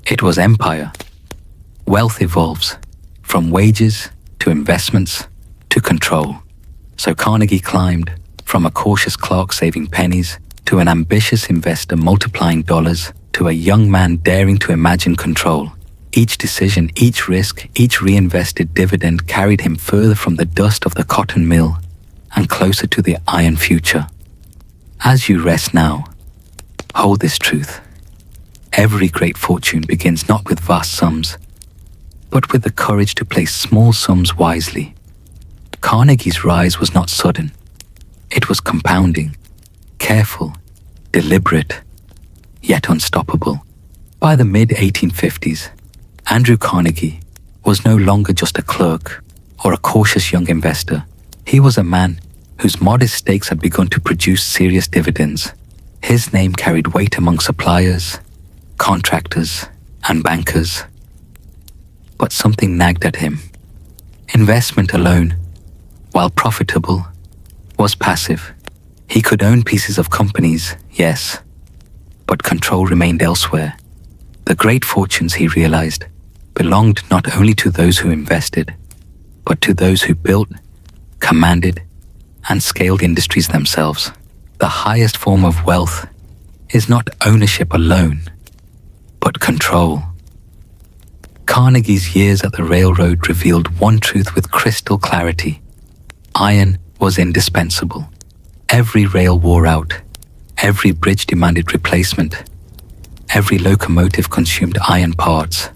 It was empire. Wealth evolves, from wages to investments to control. So Carnegie climbed from a cautious clerk saving pennies to an ambitious investor multiplying dollars to a young man daring to imagine control. Each decision, each risk, each reinvested dividend carried him further from the dust of the cotton mill and closer to the iron future. As you rest now, hold this truth. Every great fortune begins not with vast sums, but with the courage to place small sums wisely. Carnegie's rise was not sudden. It was compounding, careful, deliberate, yet unstoppable. By the mid-1850s, Andrew Carnegie was no longer just a clerk or a cautious young investor. He was a man whose modest stakes had begun to produce serious dividends. His name carried weight among suppliers, contractors, and bankers. But something nagged at him. Investment alone, while profitable, was passive. He could own pieces of companies, yes, but control remained elsewhere. The great fortunes, he realized, belonged not only to those who invested, but to those who built, commanded, and scaled industries themselves. The highest form of wealth is not ownership alone, but control. Carnegie's years at the railroad revealed one truth with crystal clarity. Iron was indispensable. Every rail wore out. Every bridge demanded replacement. Every locomotive consumed iron parts.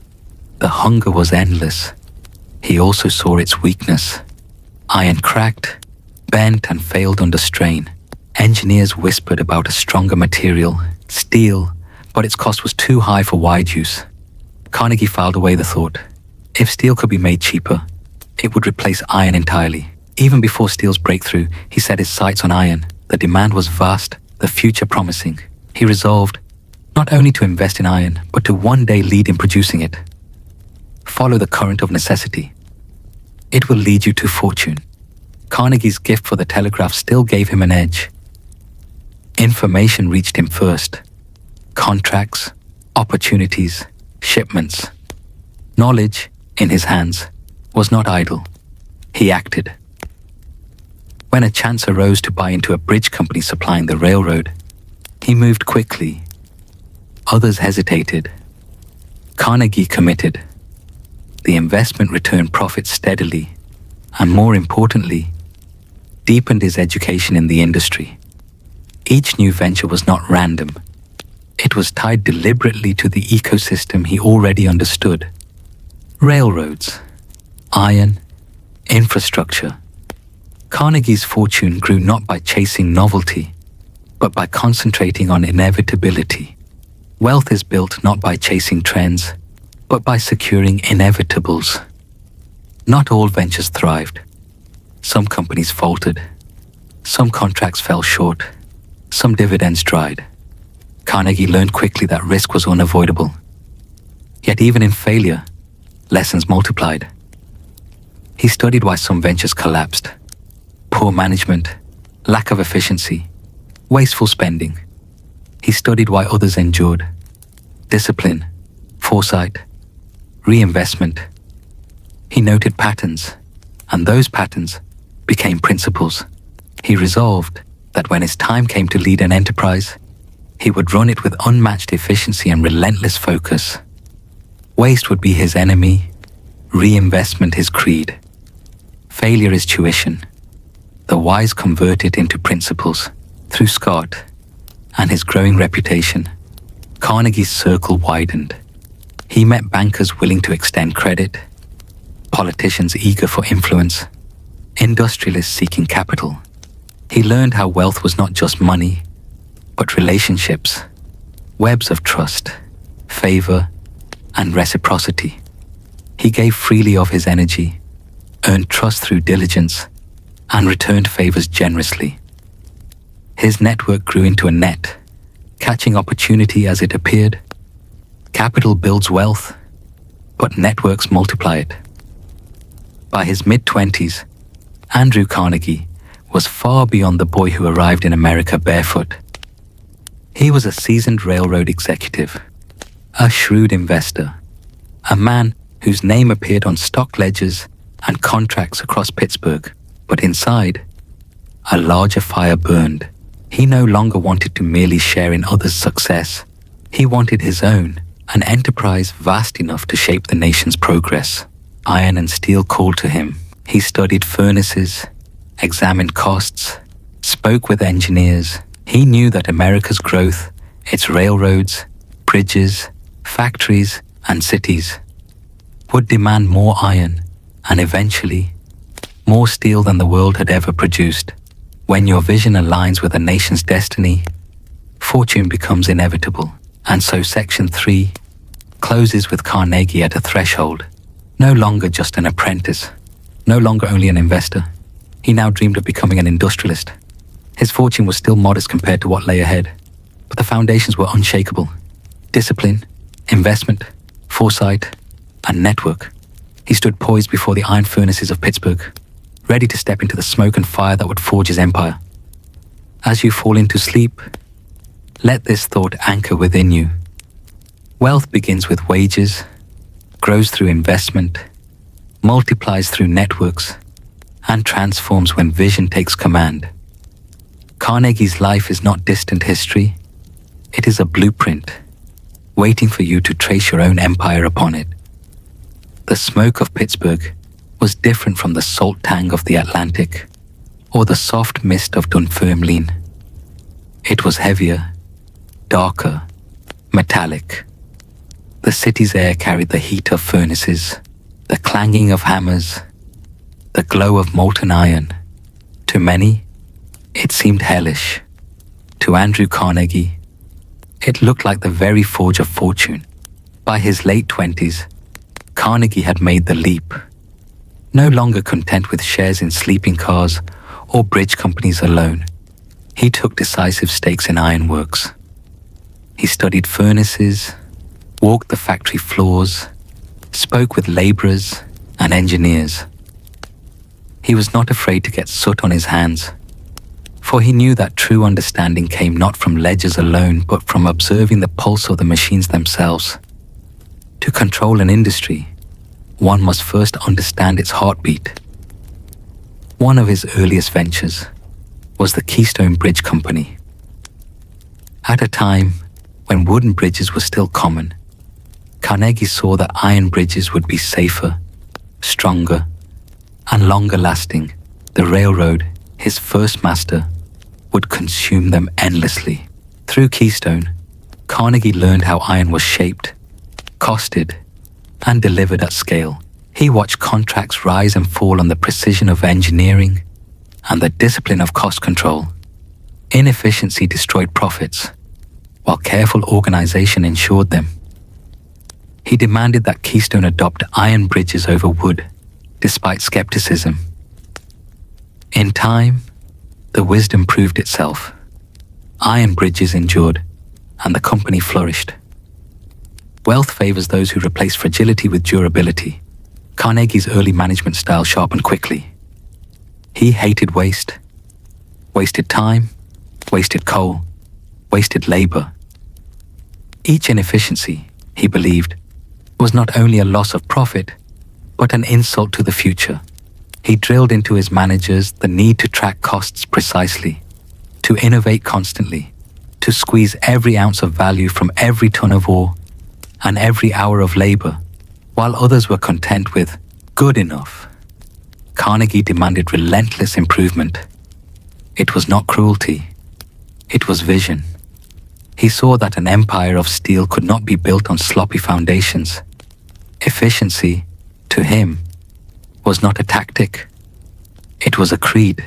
The hunger was endless. He also saw its weakness. Iron cracked, bent, and failed under strain. Engineers whispered about a stronger material, steel, but its cost was too high for wide use. Carnegie filed away the thought. If steel could be made cheaper, it would replace iron entirely. Even before steel's breakthrough, he set his sights on iron. The demand was vast, the future promising. He resolved not only to invest in iron, but to one day lead in producing it. Follow the current of necessity. It will lead you to fortune. Carnegie's gift for the telegraph still gave him an edge. Information reached him first. Contracts, opportunities, shipments. Knowledge, in his hands, was not idle. He acted. When a chance arose to buy into a bridge company supplying the railroad, he moved quickly. Others hesitated. Carnegie committed. The investment returned profits steadily, and more importantly, deepened his education in the industry. Each new venture was not random. It was tied deliberately to the ecosystem he already understood. Railroads, iron, infrastructure. Carnegie's fortune grew not by chasing novelty, but by concentrating on inevitability. Wealth is built not by chasing trends, but by securing inevitables. Not all ventures thrived. Some companies faltered. Some contracts fell short. Some dividends dried. Carnegie learned quickly that risk was unavoidable. Yet even in failure, lessons multiplied. He studied why some ventures collapsed. Poor management, lack of efficiency, wasteful spending. He studied why others endured. Discipline, foresight, reinvestment. He noted patterns, and those patterns became principles. He resolved that when his time came to lead an enterprise, he would run it with unmatched efficiency and relentless focus. Waste would be his enemy, reinvestment his creed. Failure is tuition. The wise convert it into principles. Through Scott and his growing reputation, Carnegie's circle widened. He met bankers willing to extend credit, politicians eager for influence, industrialists seeking capital. He learned how wealth was not just money, but relationships, webs of trust, favor, and reciprocity. He gave freely of his energy, earned trust through diligence, and returned favors generously. His network grew into a net, catching opportunity as it appeared. Capital builds wealth, but networks multiply it. By his mid-20s, Andrew Carnegie was far beyond the boy who arrived in America barefoot. He was a seasoned railroad executive, a shrewd investor, a man whose name appeared on stock ledgers and contracts across Pittsburgh. But inside, a larger fire burned. He no longer wanted to merely share in others' success. He wanted his own, an enterprise vast enough to shape the nation's progress. Iron and steel called to him. He studied furnaces, examined costs, spoke with engineers. He knew that America's growth, its railroads, bridges, factories, and cities, would demand more iron and eventually more steel than the world had ever produced. When your vision aligns with a nation's destiny, fortune becomes inevitable. And so Section 3 closes with Carnegie at a threshold. No longer just an apprentice, no longer only an investor. He now dreamed of becoming an industrialist. His fortune was still modest compared to what lay ahead, but the foundations were unshakable. Discipline, investment, foresight, and network. He stood poised before the iron furnaces of Pittsburgh, ready to step into the smoke and fire that would forge his empire. As you fall into sleep, let this thought anchor within you. Wealth begins with wages, grows through investment, multiplies through networks, and transforms when vision takes command. Carnegie's life is not distant history. It is a blueprint, waiting for you to trace your own empire upon it. The smoke of Pittsburgh was different from the salt tang of the Atlantic or the soft mist of Dunfermline. It was heavier, darker, metallic. The city's air carried the heat of furnaces, the clanging of hammers, the glow of molten iron. To many, it seemed hellish. To Andrew Carnegie, it looked like the very forge of fortune. By his late 20s, Carnegie had made the leap. No longer content with shares in sleeping cars or bridge companies alone, he took decisive stakes in ironworks. He studied furnaces, walked the factory floors, spoke with laborers and engineers. He was not afraid to get soot on his hands, for he knew that true understanding came not from ledgers alone, but from observing the pulse of the machines themselves. To control an industry, one must first understand its heartbeat. One of his earliest ventures was the Keystone Bridge Company. At a time when wooden bridges were still common, Carnegie saw that iron bridges would be safer, stronger, and longer lasting. The railroad, his first master, would consume them endlessly. Through Keystone, Carnegie learned how iron was shaped, costed, and delivered at scale. He watched contracts rise and fall on the precision of engineering and the discipline of cost control. Inefficiency destroyed profits, while careful organization ensured them. He demanded that Keystone adopt iron bridges over wood, despite skepticism. In time, the wisdom proved itself. Iron bridges endured, and the company flourished. Wealth favors those who replace fragility with durability. Carnegie's early management style sharpened quickly. He hated waste. Wasted time, wasted coal, wasted labor. Each inefficiency, he believed, was not only a loss of profit, but an insult to the future. He drilled into his managers the need to track costs precisely, to innovate constantly, to squeeze every ounce of value from every ton of ore and every hour of labor, while others were content with good enough. Carnegie demanded relentless improvement. It was not cruelty, it was vision. He saw that an empire of steel could not be built on sloppy foundations. Efficiency, to him, was not a tactic, it was a creed.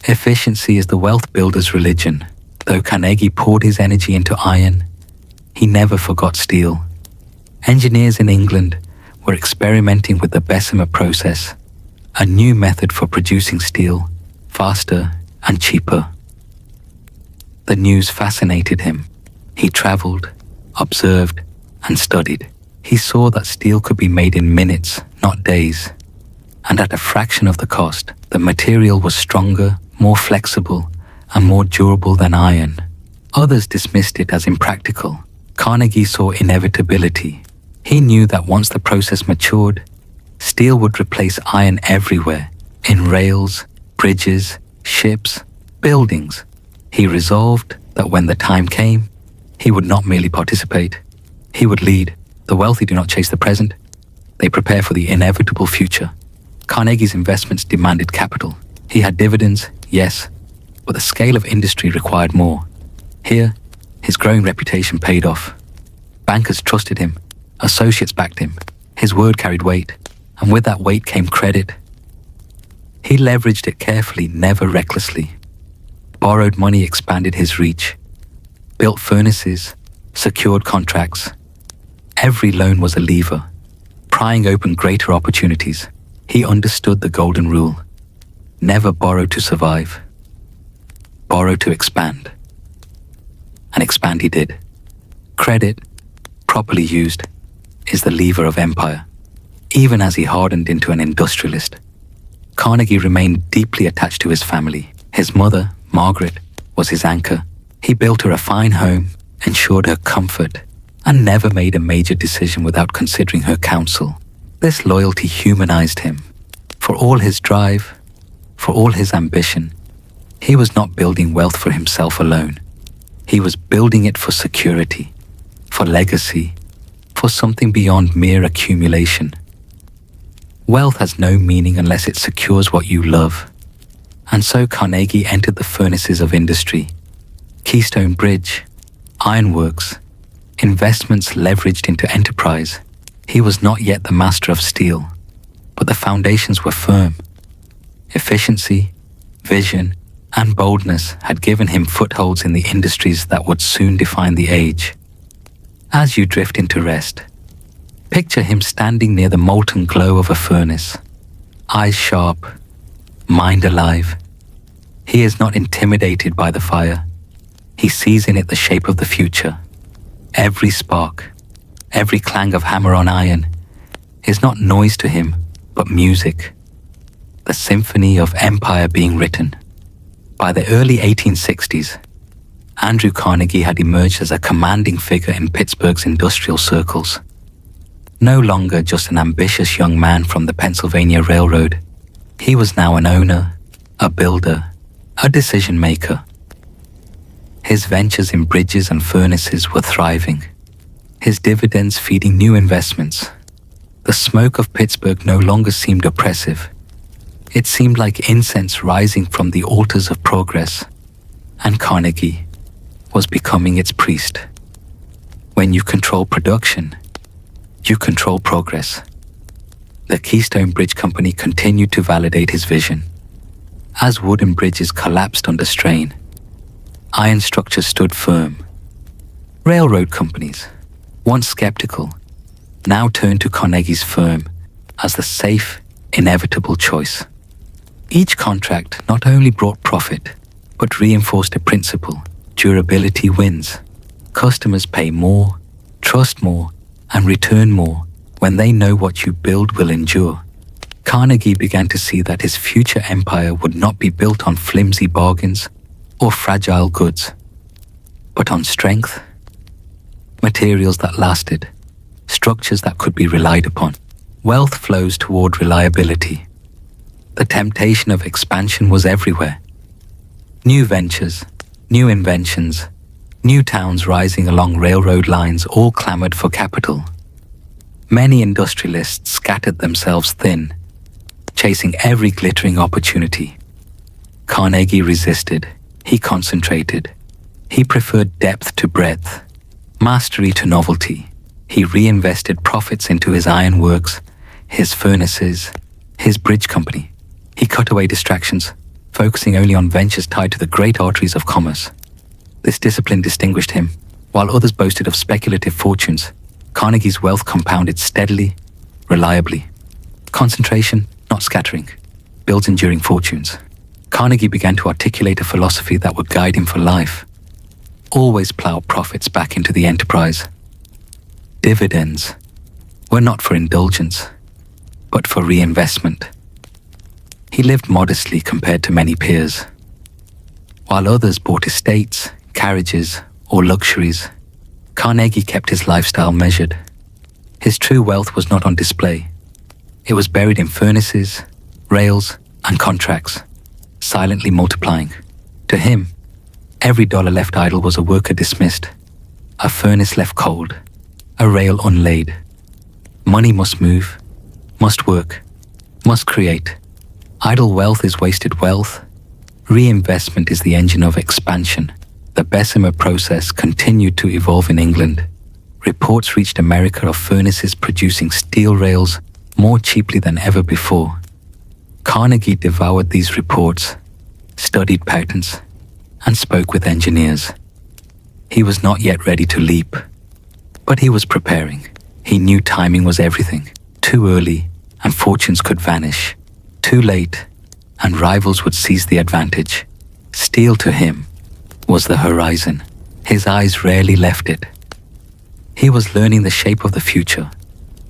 Efficiency is the wealth builder's religion. Though Carnegie poured his energy into iron, he never forgot steel. Engineers in England were experimenting with the Bessemer process, a new method for producing steel, faster and cheaper. The news fascinated him. He traveled, observed, and studied. He saw that steel could be made in minutes, not days, and at a fraction of the cost. The material was stronger, more flexible, and more durable than iron. Others dismissed it as impractical. Carnegie saw inevitability. He knew that once the process matured, steel would replace iron everywhere, in rails, bridges, ships, buildings. He resolved that when the time came, he would not merely participate, he would lead. The wealthy do not chase the present, they prepare for the inevitable future. Carnegie's investments demanded capital. He had dividends, yes, but the scale of industry required more. Here, his growing reputation paid off. Bankers trusted him, associates backed him, his word carried weight, and with that weight came credit. He leveraged it carefully, never recklessly. Borrowed money expanded his reach, built furnaces, secured contracts. Every loan was a lever, prying open greater opportunities. He understood the golden rule. Never borrow to survive. Borrow to expand. And expand he did. Credit, properly used, is the lever of empire. Even as he hardened into an industrialist, Carnegie remained deeply attached to his family. His mother, Margaret, was his anchor. He built her a fine home, ensured her comfort, and never made a major decision without considering her counsel. This loyalty humanized him. For all his drive, for all his ambition, he was not building wealth for himself alone. He was building it for security, for legacy, for something beyond mere accumulation. Wealth has no meaning unless it secures what you love. And so Carnegie entered the furnaces of industry. Keystone Bridge, ironworks, investments leveraged into enterprise. He was not yet the master of steel, but the foundations were firm. Efficiency, vision, and boldness had given him footholds in the industries that would soon define the age. As you drift into rest, picture him standing near the molten glow of a furnace, eyes sharp, mind alive. He is not intimidated by the fire. He sees in it the shape of the future. Every spark, every clang of hammer on iron is not noise to him, but music. The symphony of empire being written. By the early 1860s, Andrew Carnegie had emerged as a commanding figure in Pittsburgh's industrial circles. No longer just an ambitious young man from the Pennsylvania Railroad, he was now an owner, a builder, a decision maker. His ventures in bridges and furnaces were thriving, his dividends feeding new investments. The smoke of Pittsburgh no longer seemed oppressive. It seemed like incense rising from the altars of progress, and Carnegie was becoming its priest. When you control production, you control progress. The Keystone Bridge Company continued to validate his vision. As wooden bridges collapsed under strain, iron structures stood firm. Railroad companies, once skeptical, now turned to Carnegie's firm as the safe, inevitable choice. Each contract not only brought profit, but reinforced a principle: durability wins. Customers pay more, trust more, and return more when they know what you build will endure. Carnegie began to see that his future empire would not be built on flimsy bargains or fragile goods, but on strength, materials that lasted, structures that could be relied upon. Wealth flows toward reliability. The temptation of expansion was everywhere. New ventures, new inventions, new towns rising along railroad lines all clamored for capital. Many industrialists scattered themselves thin, chasing every glittering opportunity. Carnegie resisted. He concentrated. He preferred depth to breadth, mastery to novelty. He reinvested profits into his ironworks, his furnaces, his bridge company. He cut away distractions, focusing only on ventures tied to the great arteries of commerce. This discipline distinguished him. While others boasted of speculative fortunes, Carnegie's wealth compounded steadily, reliably. Concentration, not scattering, builds enduring fortunes. Carnegie began to articulate a philosophy that would guide him for life. Always plow profits back into the enterprise. Dividends were not for indulgence, but for reinvestment. He lived modestly compared to many peers. While others bought estates, carriages, or luxuries. Carnegie kept his lifestyle measured. His true wealth was not on display. It was buried in furnaces, rails, and contracts, silently multiplying. To him, every dollar left idle was a worker dismissed, a furnace left cold, a rail unlaid. Money must move, must work, must create. Idle wealth is wasted wealth. Reinvestment is the engine of expansion. The Bessemer process continued to evolve in England. Reports reached America of furnaces producing steel rails more cheaply than ever before. Carnegie devoured these reports, studied patents, and spoke with engineers. He was not yet ready to leap, but he was preparing. He knew timing was everything. Too early, and fortunes could vanish. Too late, and rivals would seize the advantage. Steel to him was the horizon. His eyes rarely left it. He was learning the shape of the future,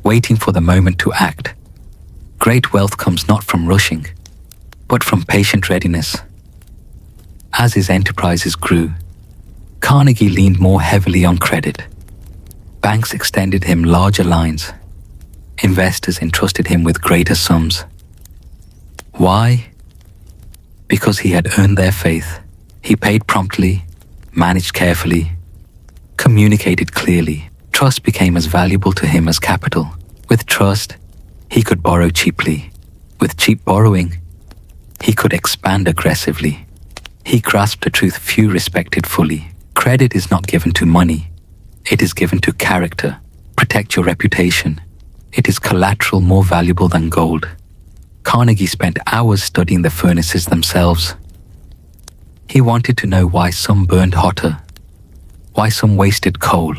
waiting for the moment to act. Great wealth comes not from rushing, but from patient readiness. As his enterprises grew, Carnegie leaned more heavily on credit. Banks extended him larger lines. Investors entrusted him with greater sums. Why? Because he had earned their faith. He paid promptly, managed carefully, communicated clearly. Trust became as valuable to him as capital. With trust, he could borrow cheaply. With cheap borrowing, he could expand aggressively. He grasped a truth few respected fully. Credit is not given to money. It is given to character. Protect your reputation. It is collateral more valuable than gold. Carnegie spent hours studying the furnaces themselves. He wanted to know why some burned hotter, why some wasted coal,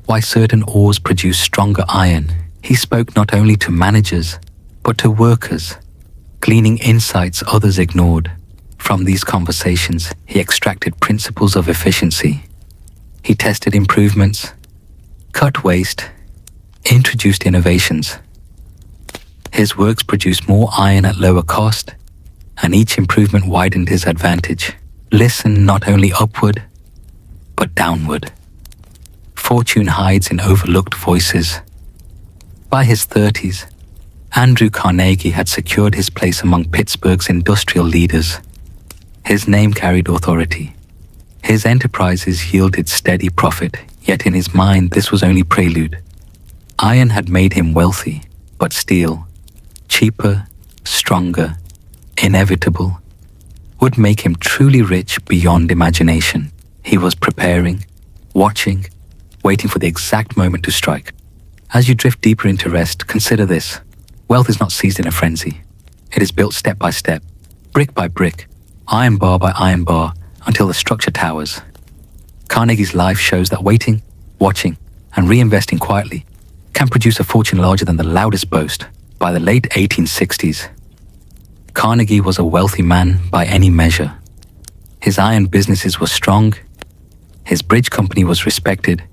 why certain ores produced stronger iron. He spoke not only to managers, but to workers, gleaning insights others ignored. From these conversations, he extracted principles of efficiency. He tested improvements, cut waste, introduced innovations. His works produced more iron at lower cost, and each improvement widened his advantage. Listen not only upward, but downward. Fortune hides in overlooked voices. By his 30s, Andrew Carnegie had secured his place among Pittsburgh's industrial leaders. His name carried authority. His enterprises yielded steady profit, yet in his mind this was only prelude. Iron had made him wealthy, but steel, cheaper, stronger, inevitable, would make him truly rich beyond imagination. He was preparing, watching, waiting for the exact moment to strike. As you drift deeper into rest, consider this. Wealth is not seized in a frenzy. It is built step by step, brick by brick, iron bar by iron bar, until the structure towers. Carnegie's life shows that waiting, watching, and reinvesting quietly can produce a fortune larger than the loudest boast. By the late 1860s, Carnegie was a wealthy man by any measure. His iron businesses were strong, his bridge company was respected,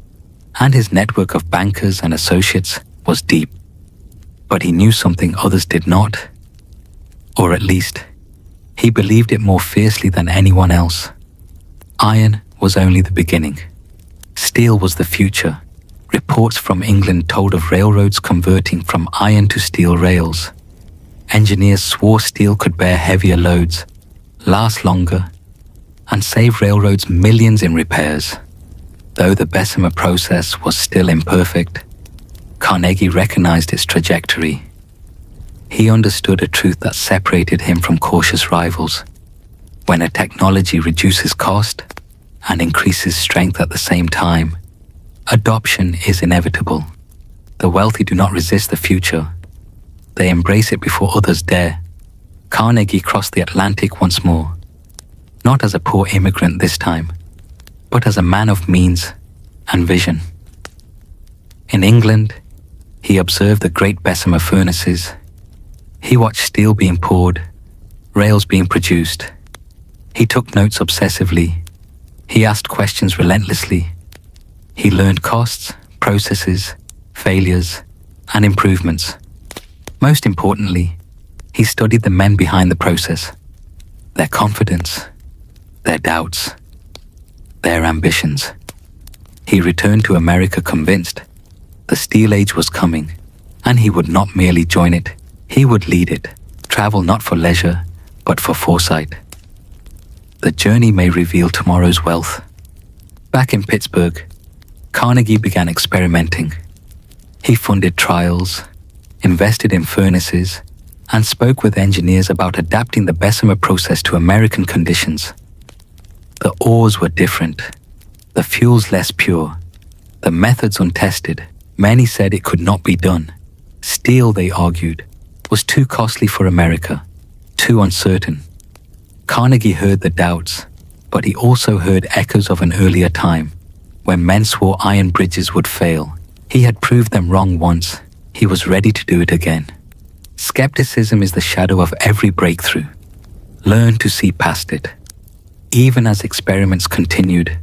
and his network of bankers and associates was deep. But he knew something others did not, or at least, he believed it more fiercely than anyone else. Iron was only the beginning. Steel was the future. Reports from England told of railroads converting from iron to steel rails. Engineers swore steel could bear heavier loads, last longer, and save railroads millions in repairs. Though the Bessemer process was still imperfect, Carnegie recognized its trajectory. He understood a truth that separated him from cautious rivals. When a technology reduces cost and increases strength at the same time, adoption is inevitable. The wealthy do not resist the future. They embrace it before others dare. Carnegie crossed the Atlantic once more, not as a poor immigrant this time, but as a man of means and vision. In England, he observed the great Bessemer furnaces. He watched steel being poured, rails being produced. He took notes obsessively. He asked questions relentlessly. He learned costs, processes, failures, and improvements. Most importantly, he studied the men behind the process, their confidence, their doubts, their ambitions. He returned to America convinced the Steel Age was coming, and he would not merely join it, he would lead it, travel not for leisure, but for foresight. The journey may reveal tomorrow's wealth. Back in Pittsburgh, Carnegie began experimenting. He funded trials, invested in furnaces, and spoke with engineers about adapting the Bessemer process to American conditions. The ores were different, the fuels less pure, the methods untested. Many said it could not be done. Steel, they argued, was too costly for America, too uncertain. Carnegie heard the doubts, but he also heard echoes of an earlier time, when men swore iron bridges would fail. He had proved them wrong once. He was ready to do it again. Skepticism is the shadow of every breakthrough. Learn to see past it. Even as experiments continued,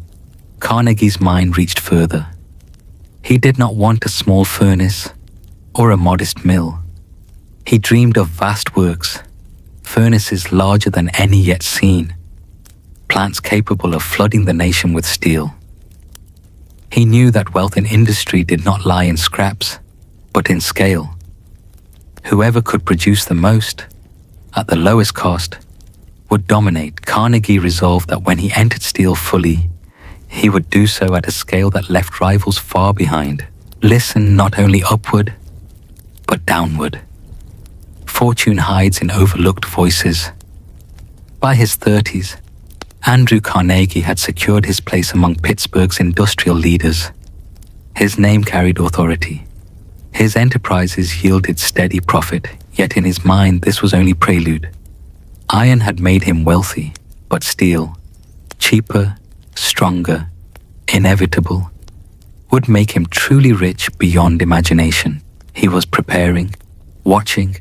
Carnegie's mind reached further. He did not want a small furnace or a modest mill. He dreamed of vast works, furnaces larger than any yet seen, plants capable of flooding the nation with steel. He knew that wealth in industry did not lie in scraps, but in scale. Whoever could produce the most, at the lowest cost, would dominate. Carnegie resolved that when he entered steel fully, he would do so at a scale that left rivals far behind. Listen not only upward, but downward. Fortune hides in overlooked voices. By his 30s, Andrew Carnegie had secured his place among Pittsburgh's industrial leaders. His name carried authority. His enterprises yielded steady profit, yet in his mind this was only prelude. Iron had made him wealthy, but steel, cheaper, stronger, inevitable, would make him truly rich beyond imagination. He was preparing, watching,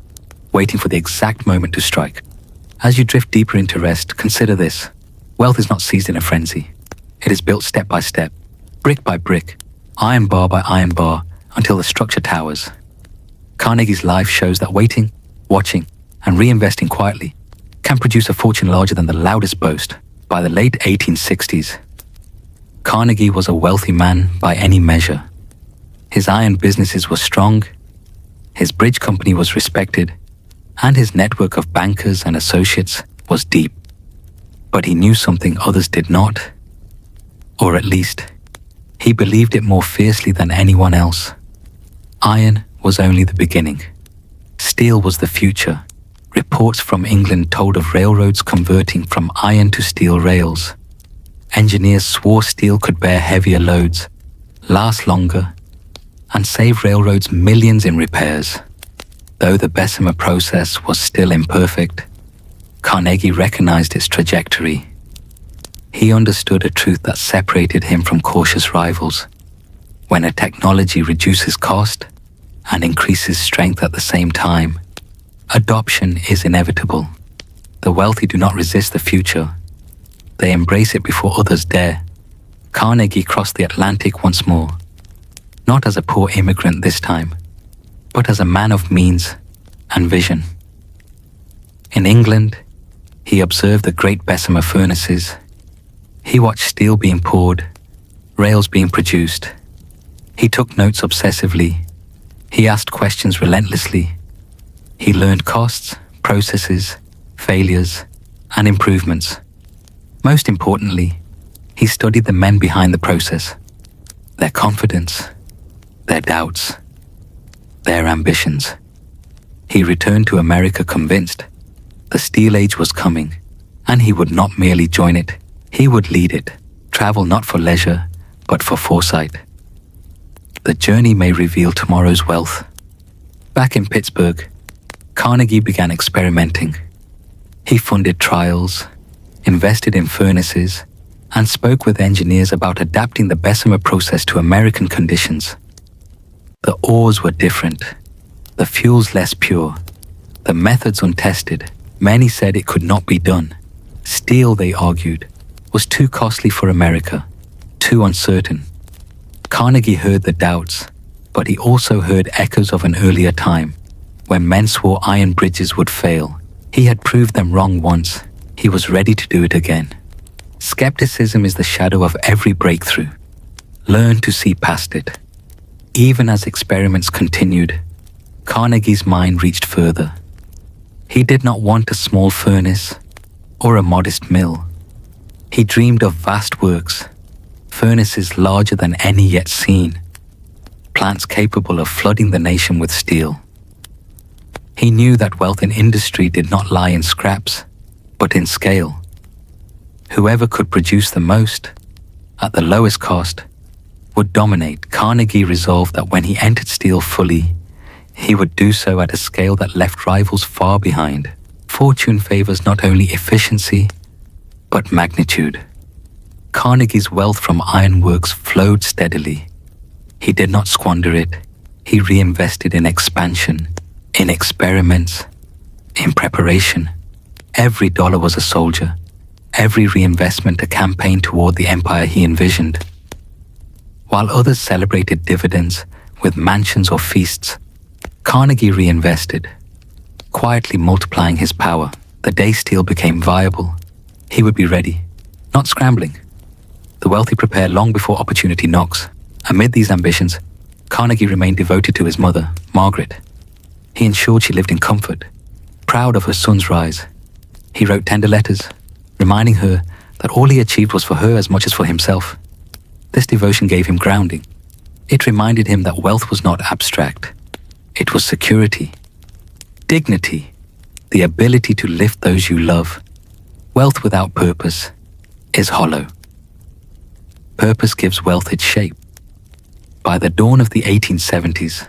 waiting for the exact moment to strike. As you drift deeper into rest, consider this. Wealth is not seized in a frenzy. It is built step by step, brick by brick, iron bar by iron bar, until the structure towers. Carnegie's life shows that waiting, watching, and reinvesting quietly can produce a fortune larger than the loudest boast. By the late 1860s, Carnegie was a wealthy man by any measure. His iron businesses were strong, his bridge company was respected, and his network of bankers and associates was deep. But he knew something others did not, or at least, he believed it more fiercely than anyone else. Iron was only the beginning. Steel was the future. Reports from England told of railroads converting from iron to steel rails. Engineers swore steel could bear heavier loads, last longer, and save railroads millions in repairs. Though the Bessemer process was still imperfect, Carnegie recognized its trajectory. He understood a truth that separated him from cautious rivals. When a technology reduces cost and increases strength at the same time, adoption is inevitable. The wealthy do not resist the future. They embrace it before others dare. Carnegie crossed the Atlantic once more, not as a poor immigrant this time, but as a man of means and vision. In England, he observed the great Bessemer furnaces. He watched steel being poured, rails being produced. He took notes obsessively. He asked questions relentlessly. He learned costs, processes, failures, and improvements. Most importantly, he studied the men behind the process, their confidence, their doubts, their ambitions. He returned to America convinced the Steel Age was coming, and he would not merely join it, he would lead it, travel not for leisure, but for foresight. The journey may reveal tomorrow's wealth. Back in Pittsburgh, Carnegie began experimenting. He funded trials, invested in furnaces, and spoke with engineers about adapting the Bessemer process to American conditions. The ores were different, the fuels less pure, the methods untested. Many said it could not be done. Steel, they argued, was too costly for America, too uncertain. Carnegie heard the doubts, but he also heard echoes of an earlier time, when men swore iron bridges would fail. He had proved them wrong once. He was ready to do it again. Skepticism is the shadow of every breakthrough. Learn to see past it. Even as experiments continued, Carnegie's mind reached further. He did not want a small furnace or a modest mill. He dreamed of vast works, furnaces larger than any yet seen, plants capable of flooding the nation with steel. He knew that wealth in industry did not lie in scraps, but in scale. Whoever could produce the most, at the lowest cost, would dominate. Carnegie resolved that when he entered steel fully, he would do so at a scale that left rivals far behind. Fortune favors not only efficiency, but magnitude. Carnegie's wealth from ironworks flowed steadily. He did not squander it. He reinvested in expansion, in experiments, in preparation. Every dollar was a soldier, every reinvestment a campaign toward the empire he envisioned. While others celebrated dividends with mansions or feasts, Carnegie reinvested, quietly multiplying his power. The day steel became viable, he would be ready, not scrambling. The wealthy prepare long before opportunity knocks. Amid these ambitions, Carnegie remained devoted to his mother, Margaret. He ensured she lived in comfort, proud of her son's rise. He wrote tender letters, reminding her that all he achieved was for her as much as for himself. This devotion gave him grounding. It reminded him that wealth was not abstract. It was security, dignity, the ability to lift those you love. Wealth without purpose is hollow. Purpose gives wealth its shape. By the dawn of the 1870s,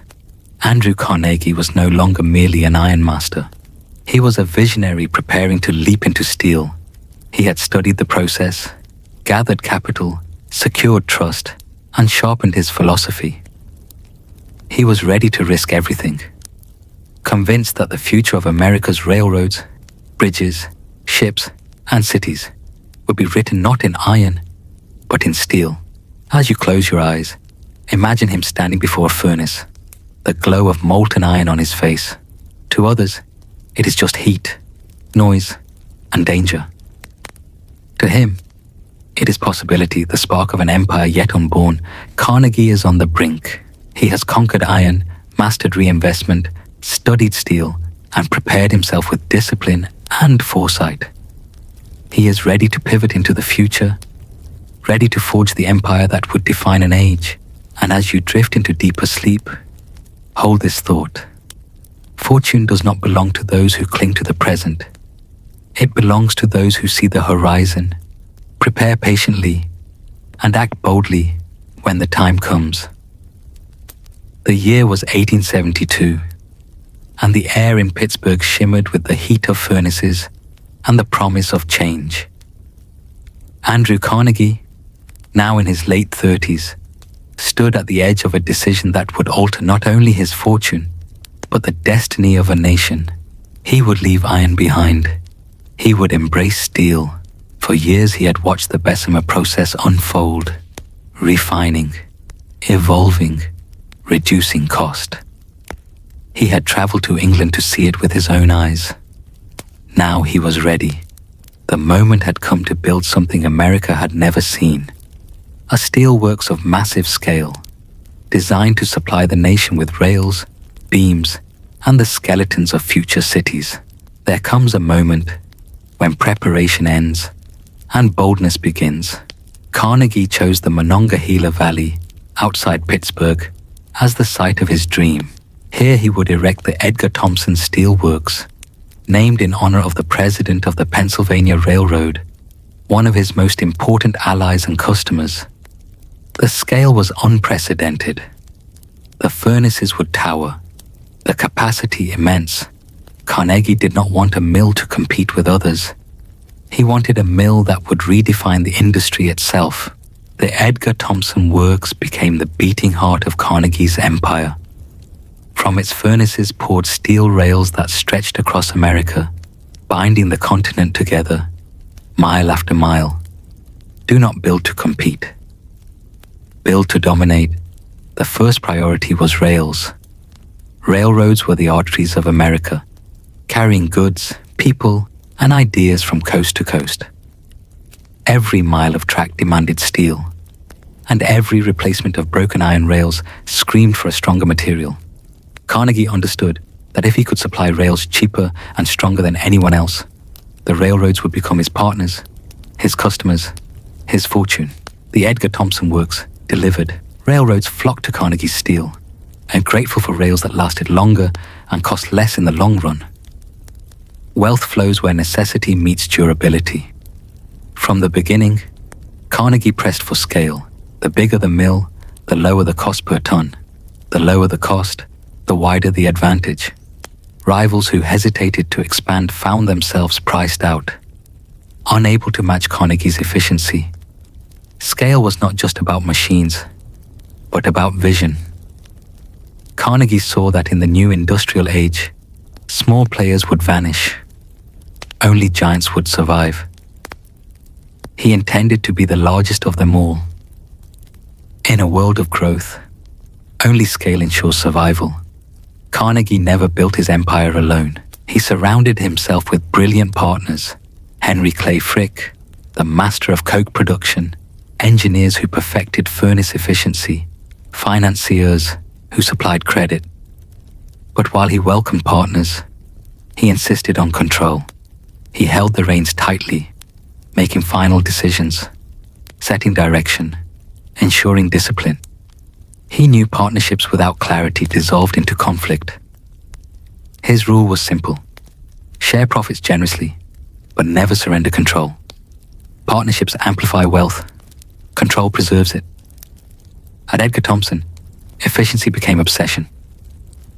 Andrew Carnegie was no longer merely an ironmaster. He was a visionary preparing to leap into steel. He had studied the process, gathered capital, secured trust, and sharpened his philosophy. He was ready to risk everything, convinced that the future of America's railroads, bridges, ships, and cities would be written not in iron, but in steel. As you close your eyes, imagine him standing before a furnace, the glow of molten iron on his face. To others, it is just heat, noise, and danger. To him, it is possibility, the spark of an empire yet unborn. Carnegie is on the brink. He has conquered iron, mastered reinvestment, studied steel, and prepared himself with discipline and foresight. He is ready to pivot into the future, ready to forge the empire that would define an age. And as you drift into deeper sleep, hold this thought. Fortune does not belong to those who cling to the present. It belongs to those who see the horizon, prepare patiently, and act boldly when the time comes. The year was 1872, and the air in Pittsburgh shimmered with the heat of furnaces and the promise of change. Andrew Carnegie, now in his late 30s, stood at the edge of a decision that would alter not only his fortune, but the destiny of a nation. He would leave iron behind. He would embrace steel. For years he had watched the Bessemer process unfold, refining, evolving, reducing cost. He had traveled to England to see it with his own eyes. Now he was ready. The moment had come to build something America had never seen. A steelworks of massive scale, designed to supply the nation with rails, beams, and the skeletons of future cities. There comes a moment when preparation ends and boldness begins. Carnegie chose the Monongahela Valley, outside Pittsburgh, as the site of his dream. Here he would erect the Edgar Thomson Steel Works, named in honor of the president of the Pennsylvania Railroad, one of his most important allies and customers. The scale was unprecedented. The furnaces would tower, the capacity immense. Carnegie did not want a mill to compete with others. He wanted a mill that would redefine the industry itself. The Edgar Thomson Works became the beating heart of Carnegie's empire. From its furnaces poured steel rails that stretched across America, binding the continent together, mile after mile. Do not build to compete. Build to dominate. The first priority was rails. Railroads were the arteries of America, carrying goods, people, and ideas from coast to coast. Every mile of track demanded steel, and every replacement of broken iron rails screamed for a stronger material. Carnegie understood that if he could supply rails cheaper and stronger than anyone else, the railroads would become his partners, his customers, his fortune. The Edgar Thomson Works delivered. Railroads flocked to Carnegie's steel, and grateful for rails that lasted longer and cost less in the long run. Wealth flows where necessity meets durability. From the beginning, Carnegie pressed for scale. The bigger the mill, the lower the cost per ton. The lower the cost, the wider the advantage. Rivals who hesitated to expand found themselves priced out, unable to match Carnegie's efficiency. Scale was not just about machines, but about vision. Carnegie saw that in the new industrial age, small players would vanish. Only giants would survive. He intended to be the largest of them all. In a world of growth, only scale ensures survival. Carnegie never built his empire alone. He surrounded himself with brilliant partners. Henry Clay Frick, the master of coke production, engineers who perfected furnace efficiency, financiers who supplied credit. But while he welcomed partners, he insisted on control. He held the reins tightly, making final decisions, setting direction, ensuring discipline. He knew partnerships without clarity dissolved into conflict. His rule was simple: share profits generously, but never surrender control. Partnerships amplify wealth, control preserves it. At Edgar Thomson, efficiency became obsession.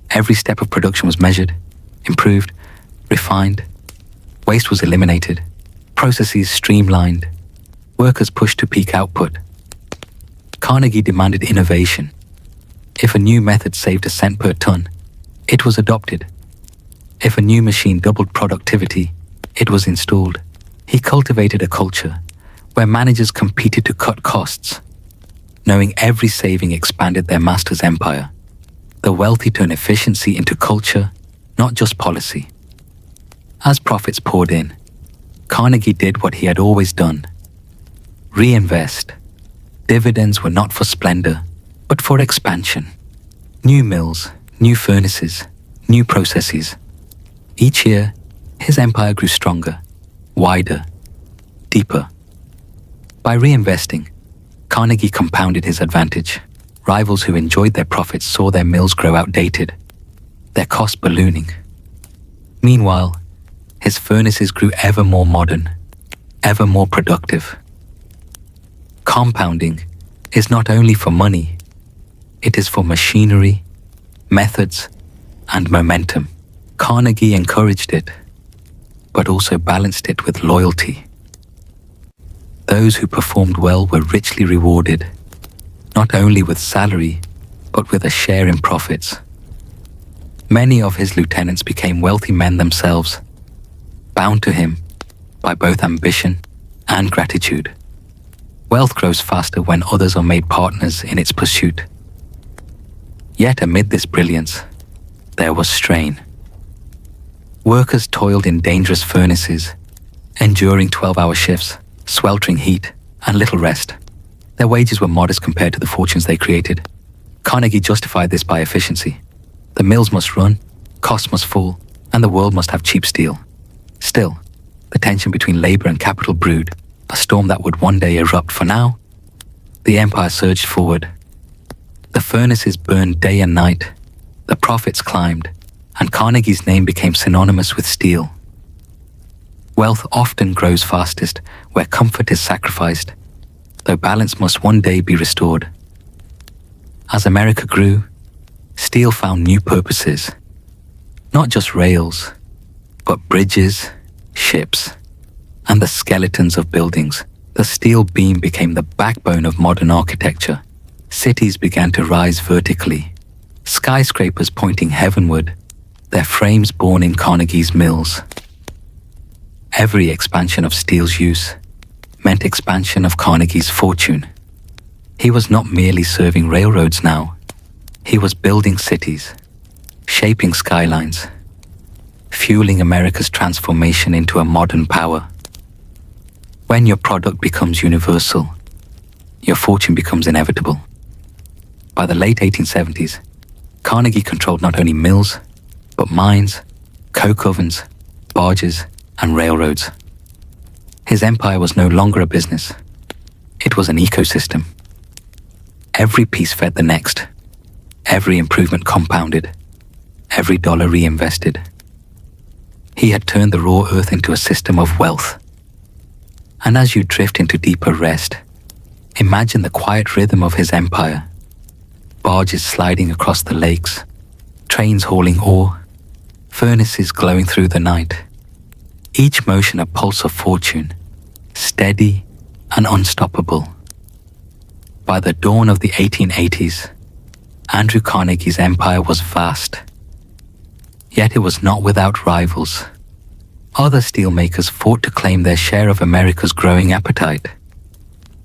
Every step of production was measured, improved, refined. Waste was eliminated, processes streamlined, workers pushed to peak output. Carnegie demanded innovation. If a new method saved a cent per ton, it was adopted. If a new machine doubled productivity, it was installed. He cultivated a culture where managers competed to cut costs, knowing every saving expanded their master's empire. The wealthy turned efficiency into culture, not just policy. As profits poured in, Carnegie did what he had always done: reinvest. Dividends were not for splendor, but for expansion. New mills, new furnaces, new processes. Each year, his empire grew stronger, wider, deeper. By reinvesting, Carnegie compounded his advantage. Rivals who enjoyed their profits saw their mills grow outdated, their costs ballooning. Meanwhile, his furnaces grew ever more modern, ever more productive. Compounding is not only for money, it is for machinery, methods, and momentum. Carnegie encouraged it, but also balanced it with loyalty. Those who performed well were richly rewarded, not only with salary, but with a share in profits. Many of his lieutenants became wealthy men themselves, bound to him by both ambition and gratitude. Wealth grows faster when others are made partners in its pursuit. Yet amid this brilliance, there was strain. Workers toiled in dangerous furnaces, enduring 12-hour shifts, sweltering heat, and little rest. Their wages were modest compared to the fortunes they created. Carnegie justified this by efficiency. The mills must run, costs must fall, and the world must have cheap steel. Still, the tension between labor and capital brewed, a storm that would one day erupt. For now, the empire surged forward. The furnaces burned day and night, the profits climbed, and Carnegie's name became synonymous with steel. Wealth often grows fastest where comfort is sacrificed, though balance must one day be restored. As America grew, steel found new purposes. Not just rails, but bridges, ships, and the skeletons of buildings. The steel beam became the backbone of modern architecture. Cities began to rise vertically, skyscrapers pointing heavenward, their frames born in Carnegie's mills. Every expansion of steel's use meant expansion of Carnegie's fortune. He was not merely serving railroads now. He was building cities, shaping skylines, fueling America's transformation into a modern power. When your product becomes universal, your fortune becomes inevitable. By the late 1870s, Carnegie controlled not only mills, but mines, coke ovens, barges, and railroads. His empire was no longer a business. It was an ecosystem. Every piece fed the next. Every improvement compounded. Every dollar reinvested. He had turned the raw earth into a system of wealth. And as you drift into deeper rest, imagine the quiet rhythm of his empire. Barges sliding across the lakes, trains hauling ore, furnaces glowing through the night. Each motion a pulse of fortune, steady and unstoppable. By the dawn of the 1880s, Andrew Carnegie's empire was vast. Yet it was not without rivals. Other steelmakers fought to claim their share of America's growing appetite.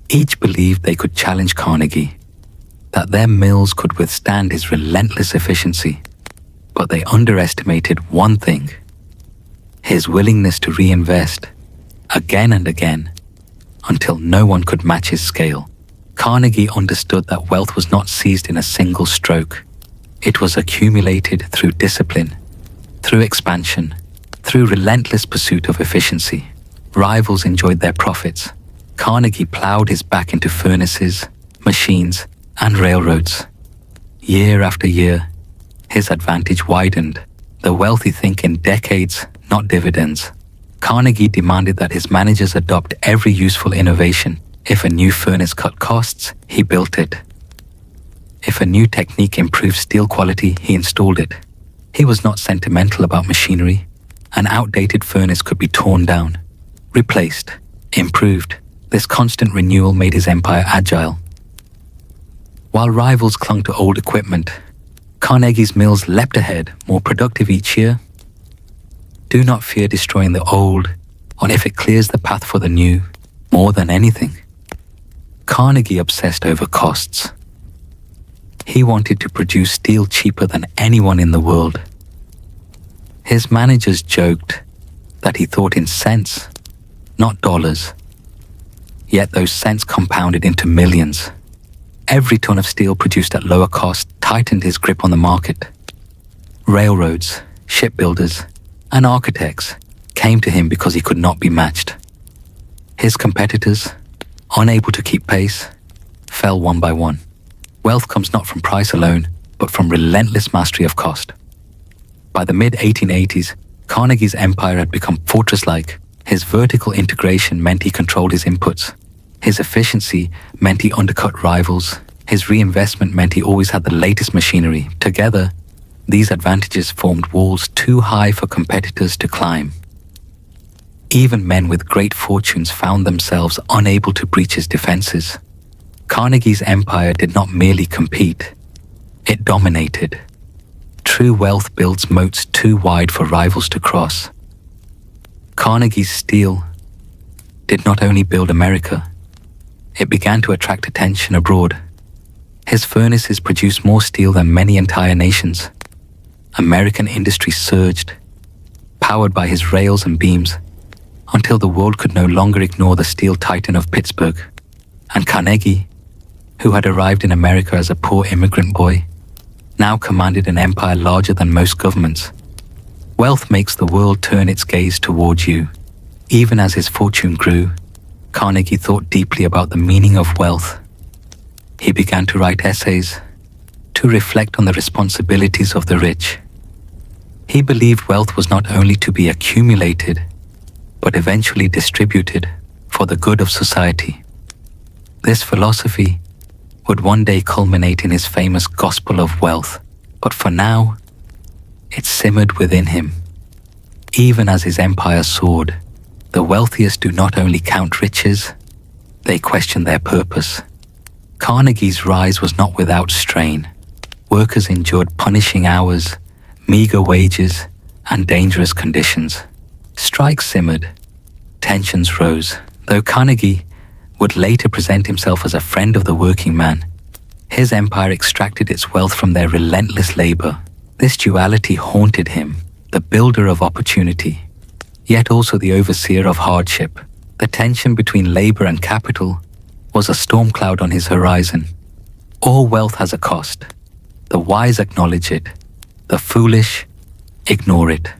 Each believed they could challenge Carnegie, that their mills could withstand his relentless efficiency. But they underestimated one thing: his willingness to reinvest, again and again, until no one could match his scale. Carnegie understood that wealth was not seized in a single stroke. It was accumulated through discipline, through expansion, through relentless pursuit of efficiency. Rivals enjoyed their profits. Carnegie plowed his back into furnaces, machines, and railroads. Year after year, his advantage widened. The wealthy think in decades, not dividends. Carnegie demanded that his managers adopt every useful innovation. If a new furnace cut costs, he built it. If a new technique improved steel quality, he installed it. He was not sentimental about machinery. An outdated furnace could be torn down, replaced, improved. This constant renewal made his empire agile. While rivals clung to old equipment, Carnegie's mills leapt ahead, more productive each year. Do not fear destroying the old, or if it clears the path for the new, more than anything. Carnegie obsessed over costs. He wanted to produce steel cheaper than anyone in the world. His managers joked that he thought in cents, not dollars. Yet those cents compounded into millions. Every ton of steel produced at lower cost tightened his grip on the market. Railroads, shipbuilders, and architects came to him because he could not be matched. His competitors, unable to keep pace, fell one by one. Wealth comes not from price alone, but from relentless mastery of cost. By the mid-1880s, Carnegie's empire had become fortress-like. His vertical integration meant he controlled his inputs. His efficiency meant he undercut rivals. His reinvestment meant he always had the latest machinery. Together, these advantages formed walls too high for competitors to climb. Even men with great fortunes found themselves unable to breach his defenses. Carnegie's empire did not merely compete, it dominated. True wealth builds moats too wide for rivals to cross. Carnegie's steel did not only build America, it began to attract attention abroad. His furnaces produced more steel than many entire nations. American industry surged, powered by his rails and beams, until the world could no longer ignore the steel titan of Pittsburgh. And Carnegie, who had arrived in America as a poor immigrant boy, now commanded an empire larger than most governments. Wealth makes the world turn its gaze towards you. Even as his fortune grew, Carnegie thought deeply about the meaning of wealth. He began to write essays, to reflect on the responsibilities of the rich. He believed wealth was not only to be accumulated, but eventually distributed for the good of society. This philosophy would one day culminate in his famous Gospel of Wealth, but for now, it simmered within him. Even as his empire soared, the wealthiest do not only count riches, they question their purpose. Carnegie's rise was not without strain. Workers endured punishing hours, meager wages, and dangerous conditions. Strikes simmered, tensions rose. Though Carnegie would later present himself as a friend of the working man, his empire extracted its wealth from their relentless labor. This duality haunted him, the builder of opportunity, yet also the overseer of hardship. The tension between labor and capital was a storm cloud on his horizon. All wealth has a cost. The wise acknowledge it. The foolish ignore it.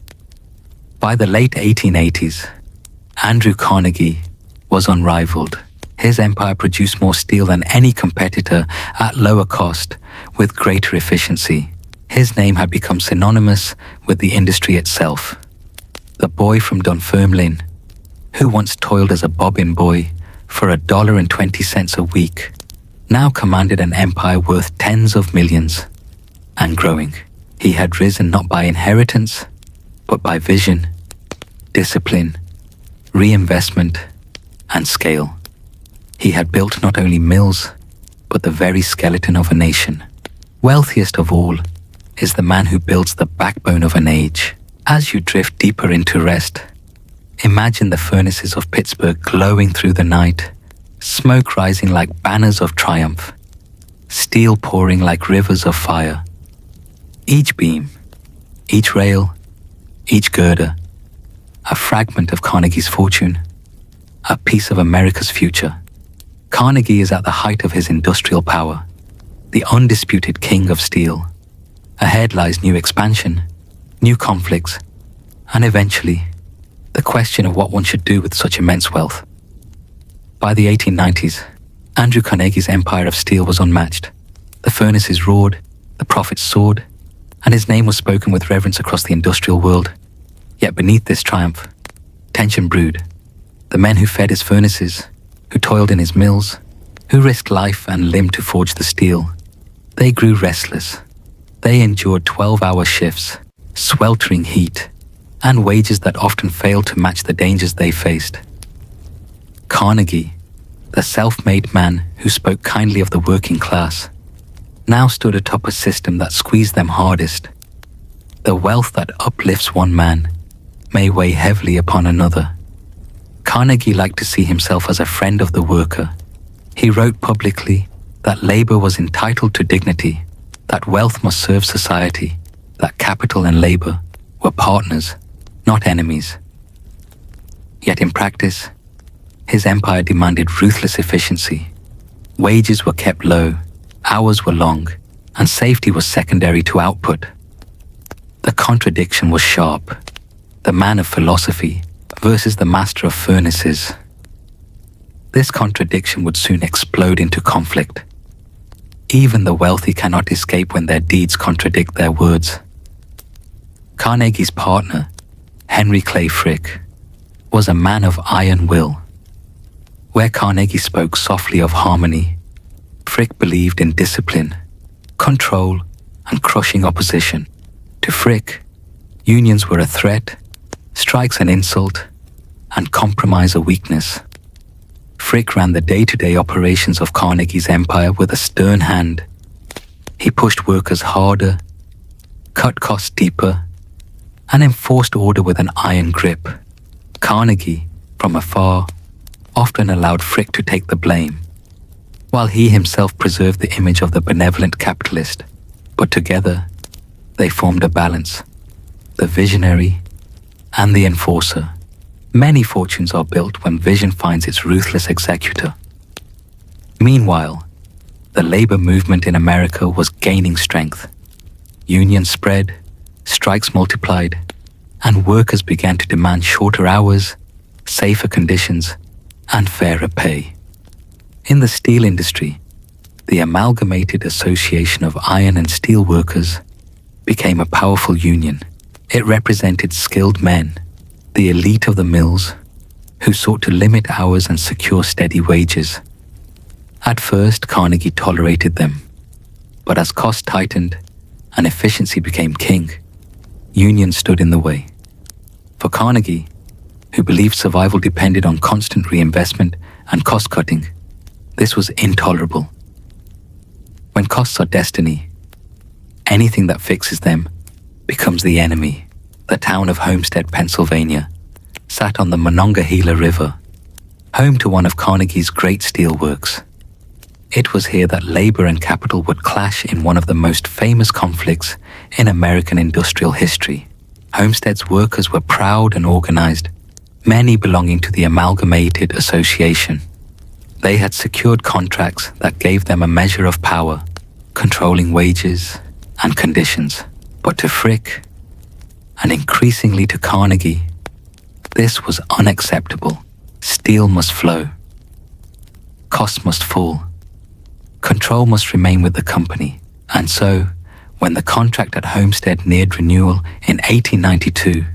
By the late 1880s, Andrew Carnegie was unrivaled. His empire produced more steel than any competitor at lower cost with greater efficiency. His name had become synonymous with the industry itself. The boy from Dunfermline, who once toiled as a bobbin boy for $1.20 a week, now commanded an empire worth tens of millions and growing. He had risen not by inheritance, but by vision, discipline, reinvestment, and scale. He had built not only mills, but the very skeleton of a nation. Wealthiest of all is the man who builds the backbone of an age. As you drift deeper into rest, imagine the furnaces of Pittsburgh glowing through the night, smoke rising like banners of triumph, steel pouring like rivers of fire. Each beam, each rail, each girder, a fragment of Carnegie's fortune, a piece of America's future. Carnegie is at the height of his industrial power, the undisputed king of steel. Ahead lies new expansion, new conflicts, and eventually, the question of what one should do with such immense wealth. By the 1890s, Andrew Carnegie's empire of steel was unmatched. The furnaces roared, the profits soared, and his name was spoken with reverence across the industrial world. Yet beneath this triumph, tension brewed. The men who fed his furnaces, who toiled in his mills, who risked life and limb to forge the steel, they grew restless. They endured 12-hour shifts, sweltering heat, and wages that often failed to match the dangers they faced. Carnegie, the self-made man who spoke kindly of the working class, now stood atop a system that squeezed them hardest. The wealth that uplifts one man may weigh heavily upon another. Carnegie liked to see himself as a friend of the worker. He wrote publicly that labor was entitled to dignity, that wealth must serve society, that capital and labor were partners, not enemies. Yet in practice, his empire demanded ruthless efficiency. Wages were kept low, hours were long, and safety was secondary to output. The contradiction was sharp. The man of philosophy versus the master of furnaces. This contradiction would soon explode into conflict. Even the wealthy cannot escape when their deeds contradict their words. Carnegie's partner, Henry Clay Frick, was a man of iron will. Where Carnegie spoke softly of harmony, Frick believed in discipline, control, and crushing opposition. To Frick, unions were a threat, strikes an insult, and compromise a weakness. Frick ran the day-to-day operations of Carnegie's empire with a stern hand. He pushed workers harder, cut costs deeper, and enforced order with an iron grip. Carnegie, from afar, often allowed Frick to take the blame, while he himself preserved the image of the benevolent capitalist. But together, they formed a balance, the visionary and the enforcer. Many fortunes are built when vision finds its ruthless executor. Meanwhile, the labor movement in America was gaining strength. Unions spread, strikes multiplied, and workers began to demand shorter hours, safer conditions, and fairer pay. In the steel industry, the Amalgamated Association of Iron and Steel Workers became a powerful union. It represented skilled men, the elite of the mills, who sought to limit hours and secure steady wages. At first, Carnegie tolerated them, but as costs tightened and efficiency became king, unions stood in the way. For Carnegie, who believed survival depended on constant reinvestment and cost-cutting, this was intolerable. When costs are destiny, anything that fixes them becomes the enemy. The town of Homestead, Pennsylvania, sat on the Monongahela River, home to one of Carnegie's great steelworks. It was here that labor and capital would clash in one of the most famous conflicts in American industrial history. Homestead's workers were proud and organized, many belonging to the Amalgamated Association. They had secured contracts that gave them a measure of power, controlling wages and conditions. But to Frick, and increasingly to Carnegie, this was unacceptable. Steel must flow. Costs must fall. Control must remain with the company. And so, when the contract at Homestead neared renewal in 1892,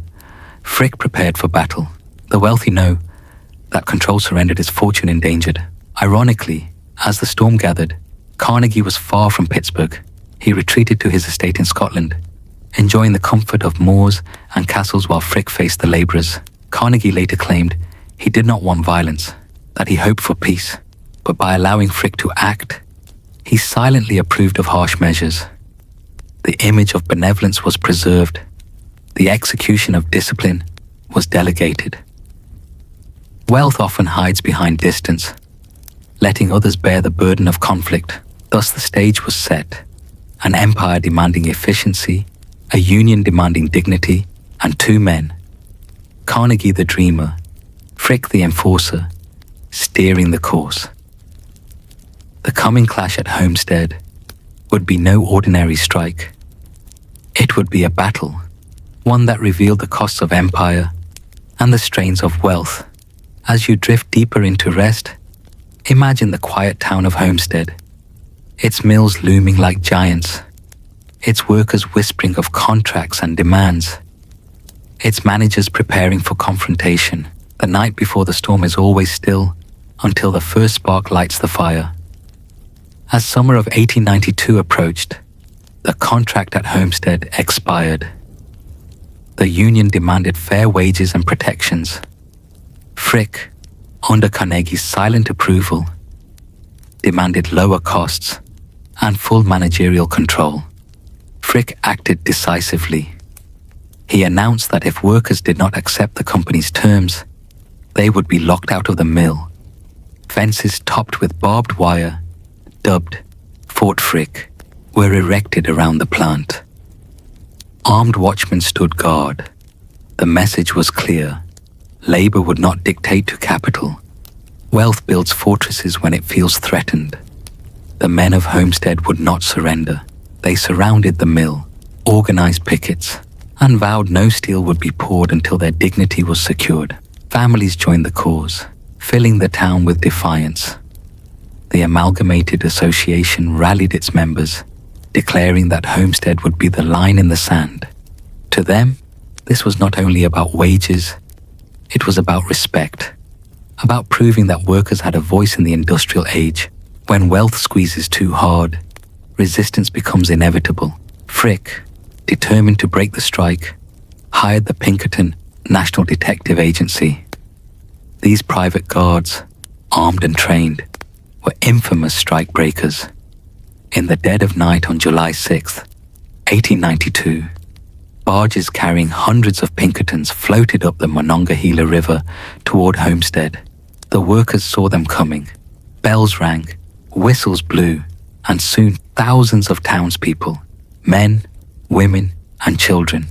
Frick prepared for battle. The wealthy know that control surrendered is fortune endangered. Ironically, as the storm gathered, Carnegie was far from Pittsburgh. He retreated to his estate in Scotland, enjoying the comfort of moors and castles while Frick faced the labourers. Carnegie later claimed he did not want violence, that he hoped for peace. But by allowing Frick to act, he silently approved of harsh measures. The image of benevolence was preserved. The execution of discipline was delegated. Wealth often hides behind distance, letting others bear the burden of conflict. Thus the stage was set, an empire demanding efficiency, a union demanding dignity, and two men, Carnegie the dreamer, Frick the enforcer, steering the course. The coming clash at Homestead would be no ordinary strike. It would be a battle, one that revealed the costs of empire and the strains of wealth. As you drift deeper into rest, imagine the quiet town of Homestead, its mills looming like giants, its workers whispering of contracts and demands, its managers preparing for confrontation. The night before the storm is always still until the first spark lights the fire. As summer of 1892 approached, the contract at Homestead expired. The union demanded fair wages and protections. Frick, under Carnegie's silent approval, demanded lower costs and full managerial control. Frick acted decisively. He announced that if workers did not accept the company's terms, they would be locked out of the mill. Fences topped with barbed wire, dubbed Fort Frick, were erected around the plant. Armed watchmen stood guard. The message was clear. Labor would not dictate to capital. Wealth builds fortresses when it feels threatened. The men of Homestead would not surrender. They surrounded the mill, organized pickets, and vowed no steel would be poured until their dignity was secured. Families joined the cause, filling the town with defiance. The Amalgamated Association rallied its members, declaring that Homestead would be the line in the sand. To them, this was not only about wages, it was about respect, about proving that workers had a voice in the industrial age. When wealth squeezes too hard, resistance becomes inevitable. Frick, determined to break the strike, hired the Pinkerton National Detective Agency. These private guards, armed and trained, were infamous strike breakers. In the dead of night on July 6, 1892, barges carrying hundreds of Pinkertons floated up the Monongahela River toward Homestead. The workers saw them coming. Bells rang, whistles blew, and soon thousands of townspeople, men, women, and children,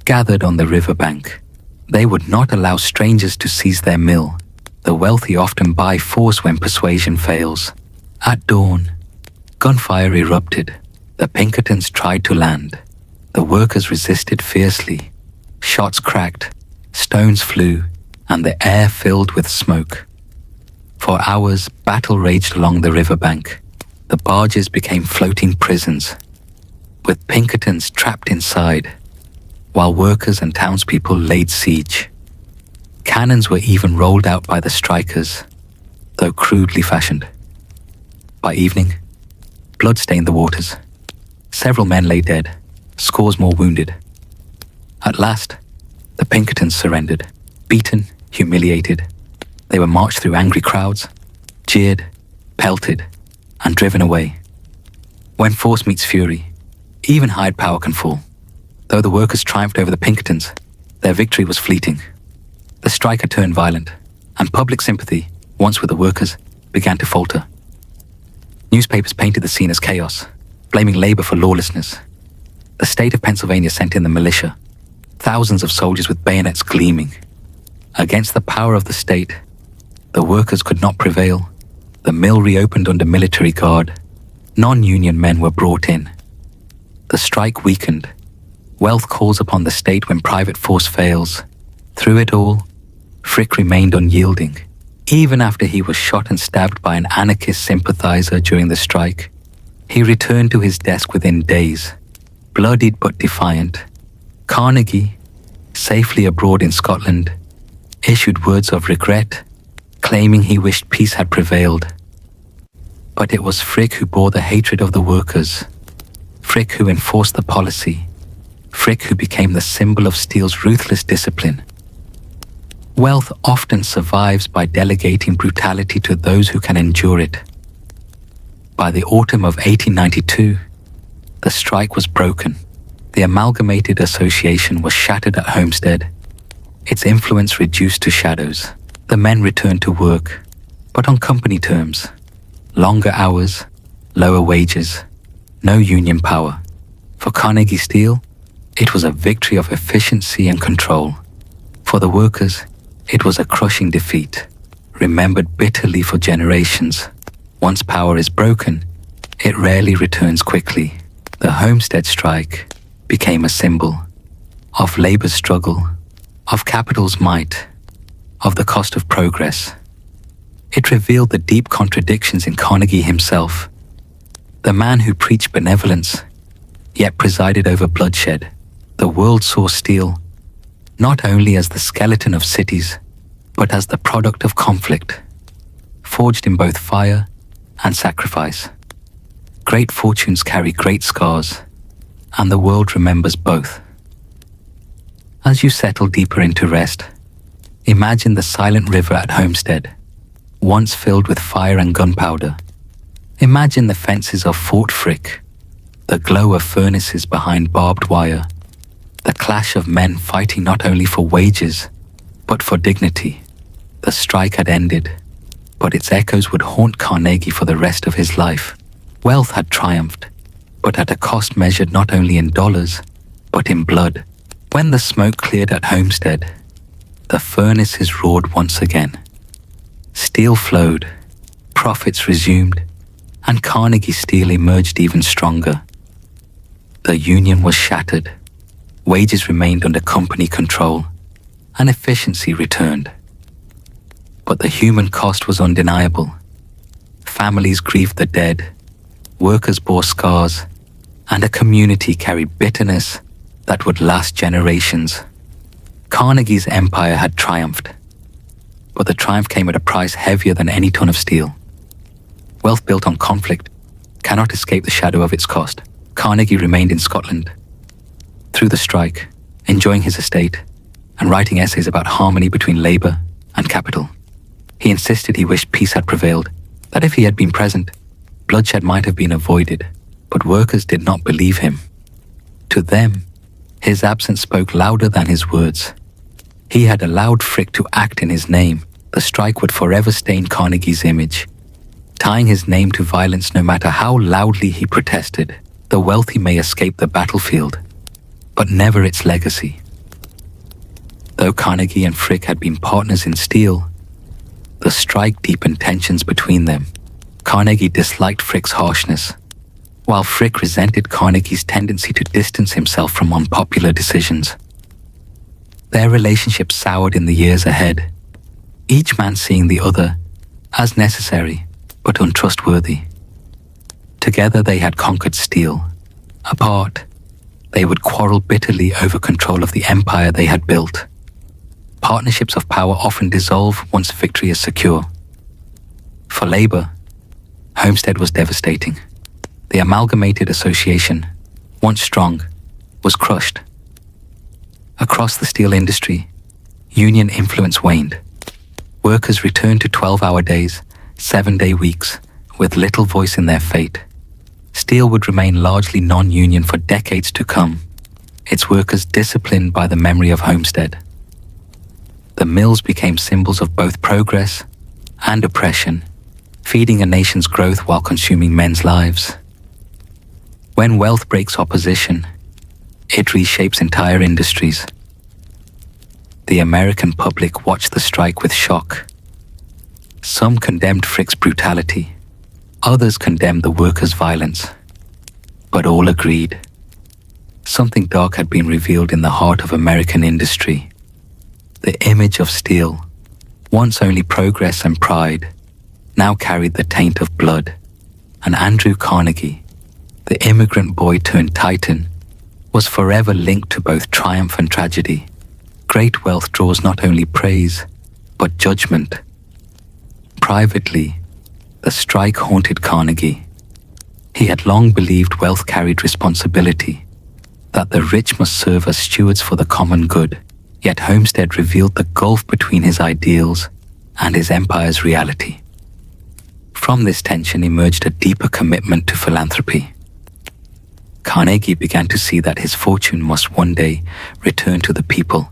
gathered on the riverbank. They would not allow strangers to seize their mill. The wealthy often buy force when persuasion fails. At dawn, gunfire erupted. The Pinkertons tried to land. The workers resisted fiercely. Shots cracked, stones flew, and the air filled with smoke. For hours, battle raged along the riverbank. The barges became floating prisons, with Pinkertons trapped inside, while workers and townspeople laid siege. Cannons were even rolled out by the strikers, though crudely fashioned. By evening, blood stained the waters. Several men lay dead, scores more wounded. At last, the Pinkertons surrendered. Beaten, humiliated, they were marched through angry crowds, jeered, pelted, and driven away. When force meets fury, even hired power can fall. Though the workers triumphed over the Pinkertons, their victory was fleeting. The strike had turned violent, and public sympathy, once with the workers, began to falter. Newspapers painted the scene as chaos, blaming labor for lawlessness. The state of Pennsylvania sent in the militia, thousands of soldiers with bayonets gleaming. Against the power of the state, the workers could not prevail. The mill reopened under military guard. Non-union men were brought in. The strike weakened. Wealth calls upon the state when private force fails. Through it all, Frick remained unyielding. Even after he was shot and stabbed by an anarchist sympathizer during the strike, he returned to his desk within days, bloodied but defiant. Carnegie, safely abroad in Scotland, issued words of regret, claiming he wished peace had prevailed. But it was Frick who bore the hatred of the workers, Frick who enforced the policy, Frick who became the symbol of steel's ruthless discipline. Wealth often survives by delegating brutality to those who can endure it. By the autumn of 1892, the strike was broken. The Amalgamated Association was shattered at Homestead, its influence reduced to shadows. The men returned to work, but on company terms. Longer hours, lower wages, no union power. For Carnegie Steel, it was a victory of efficiency and control. For the workers, it was a crushing defeat, remembered bitterly for generations. Once power is broken, it rarely returns quickly. The Homestead strike became a symbol of labor's struggle, of capital's might, of the cost of progress. It revealed the deep contradictions in Carnegie himself, the man who preached benevolence, yet presided over bloodshed. The world saw steel not only as the skeleton of cities, but as the product of conflict, forged in both fire and sacrifice. Great fortunes carry great scars, and the world remembers both. As you settle deeper into rest, imagine the silent river at Homestead, once filled with fire and gunpowder. Imagine the fences of Fort Frick, the glow of furnaces behind barbed wire, the clash of men fighting not only for wages, but for dignity. The strike had ended, but its echoes would haunt Carnegie for the rest of his life. Wealth had triumphed, but at a cost measured not only in dollars, but in blood. When the smoke cleared at Homestead, the furnaces roared once again. Steel flowed, profits resumed, and Carnegie Steel emerged even stronger. The union was shattered, wages remained under company control, and efficiency returned. But the human cost was undeniable. Families grieved the dead, workers bore scars, and a community carried bitterness that would last generations. Carnegie's empire had triumphed, but the triumph came at a price heavier than any ton of steel. Wealth built on conflict cannot escape the shadow of its cost. Carnegie remained in Scotland through the strike, enjoying his estate and writing essays about harmony between labour and capital. He insisted he wished peace had prevailed, that if he had been present, bloodshed might have been avoided, but workers did not believe him. To them, his absence spoke louder than his words. He had allowed Frick to act in his name. The strike would forever stain Carnegie's image, tying his name to violence no matter how loudly he protested. The wealthy may escape the battlefield, but never its legacy. Though Carnegie and Frick had been partners in steel, the strike deepened tensions between them. Carnegie disliked Frick's harshness, while Frick resented Carnegie's tendency to distance himself from unpopular decisions. Their relationship soured in the years ahead, each man seeing the other as necessary but untrustworthy. Together they had conquered steel. Apart, they would quarrel bitterly over control of the empire they had built. Partnerships of power often dissolve once victory is secure. For labor, Homestead was devastating. The Amalgamated Association, once strong, was crushed. Across the steel industry, union influence waned. Workers returned to 12-hour days, 7-day weeks, with little voice in their fate. Steel would remain largely non-union for decades to come, its workers disciplined by the memory of Homestead. The mills became symbols of both progress and oppression, feeding a nation's growth while consuming men's lives. When wealth breaks opposition, it reshapes entire industries. The the American public watched the strike with shock. Some condemned Frick's brutality, others condemned the workers' violence, but all agreed. Something dark had been revealed in the heart of American industry. The image of steel, once only progress and pride, now carried the taint of blood, and Andrew Carnegie, the immigrant boy turned titan, was forever linked to both triumph and tragedy. Great wealth draws not only praise, but judgment. Privately, the strike haunted Carnegie. He had long believed wealth carried responsibility, that the rich must serve as stewards for the common good, yet Homestead revealed the gulf between his ideals and his empire's reality. From this tension emerged a deeper commitment to philanthropy. Carnegie began to see that his fortune must one day return to the people,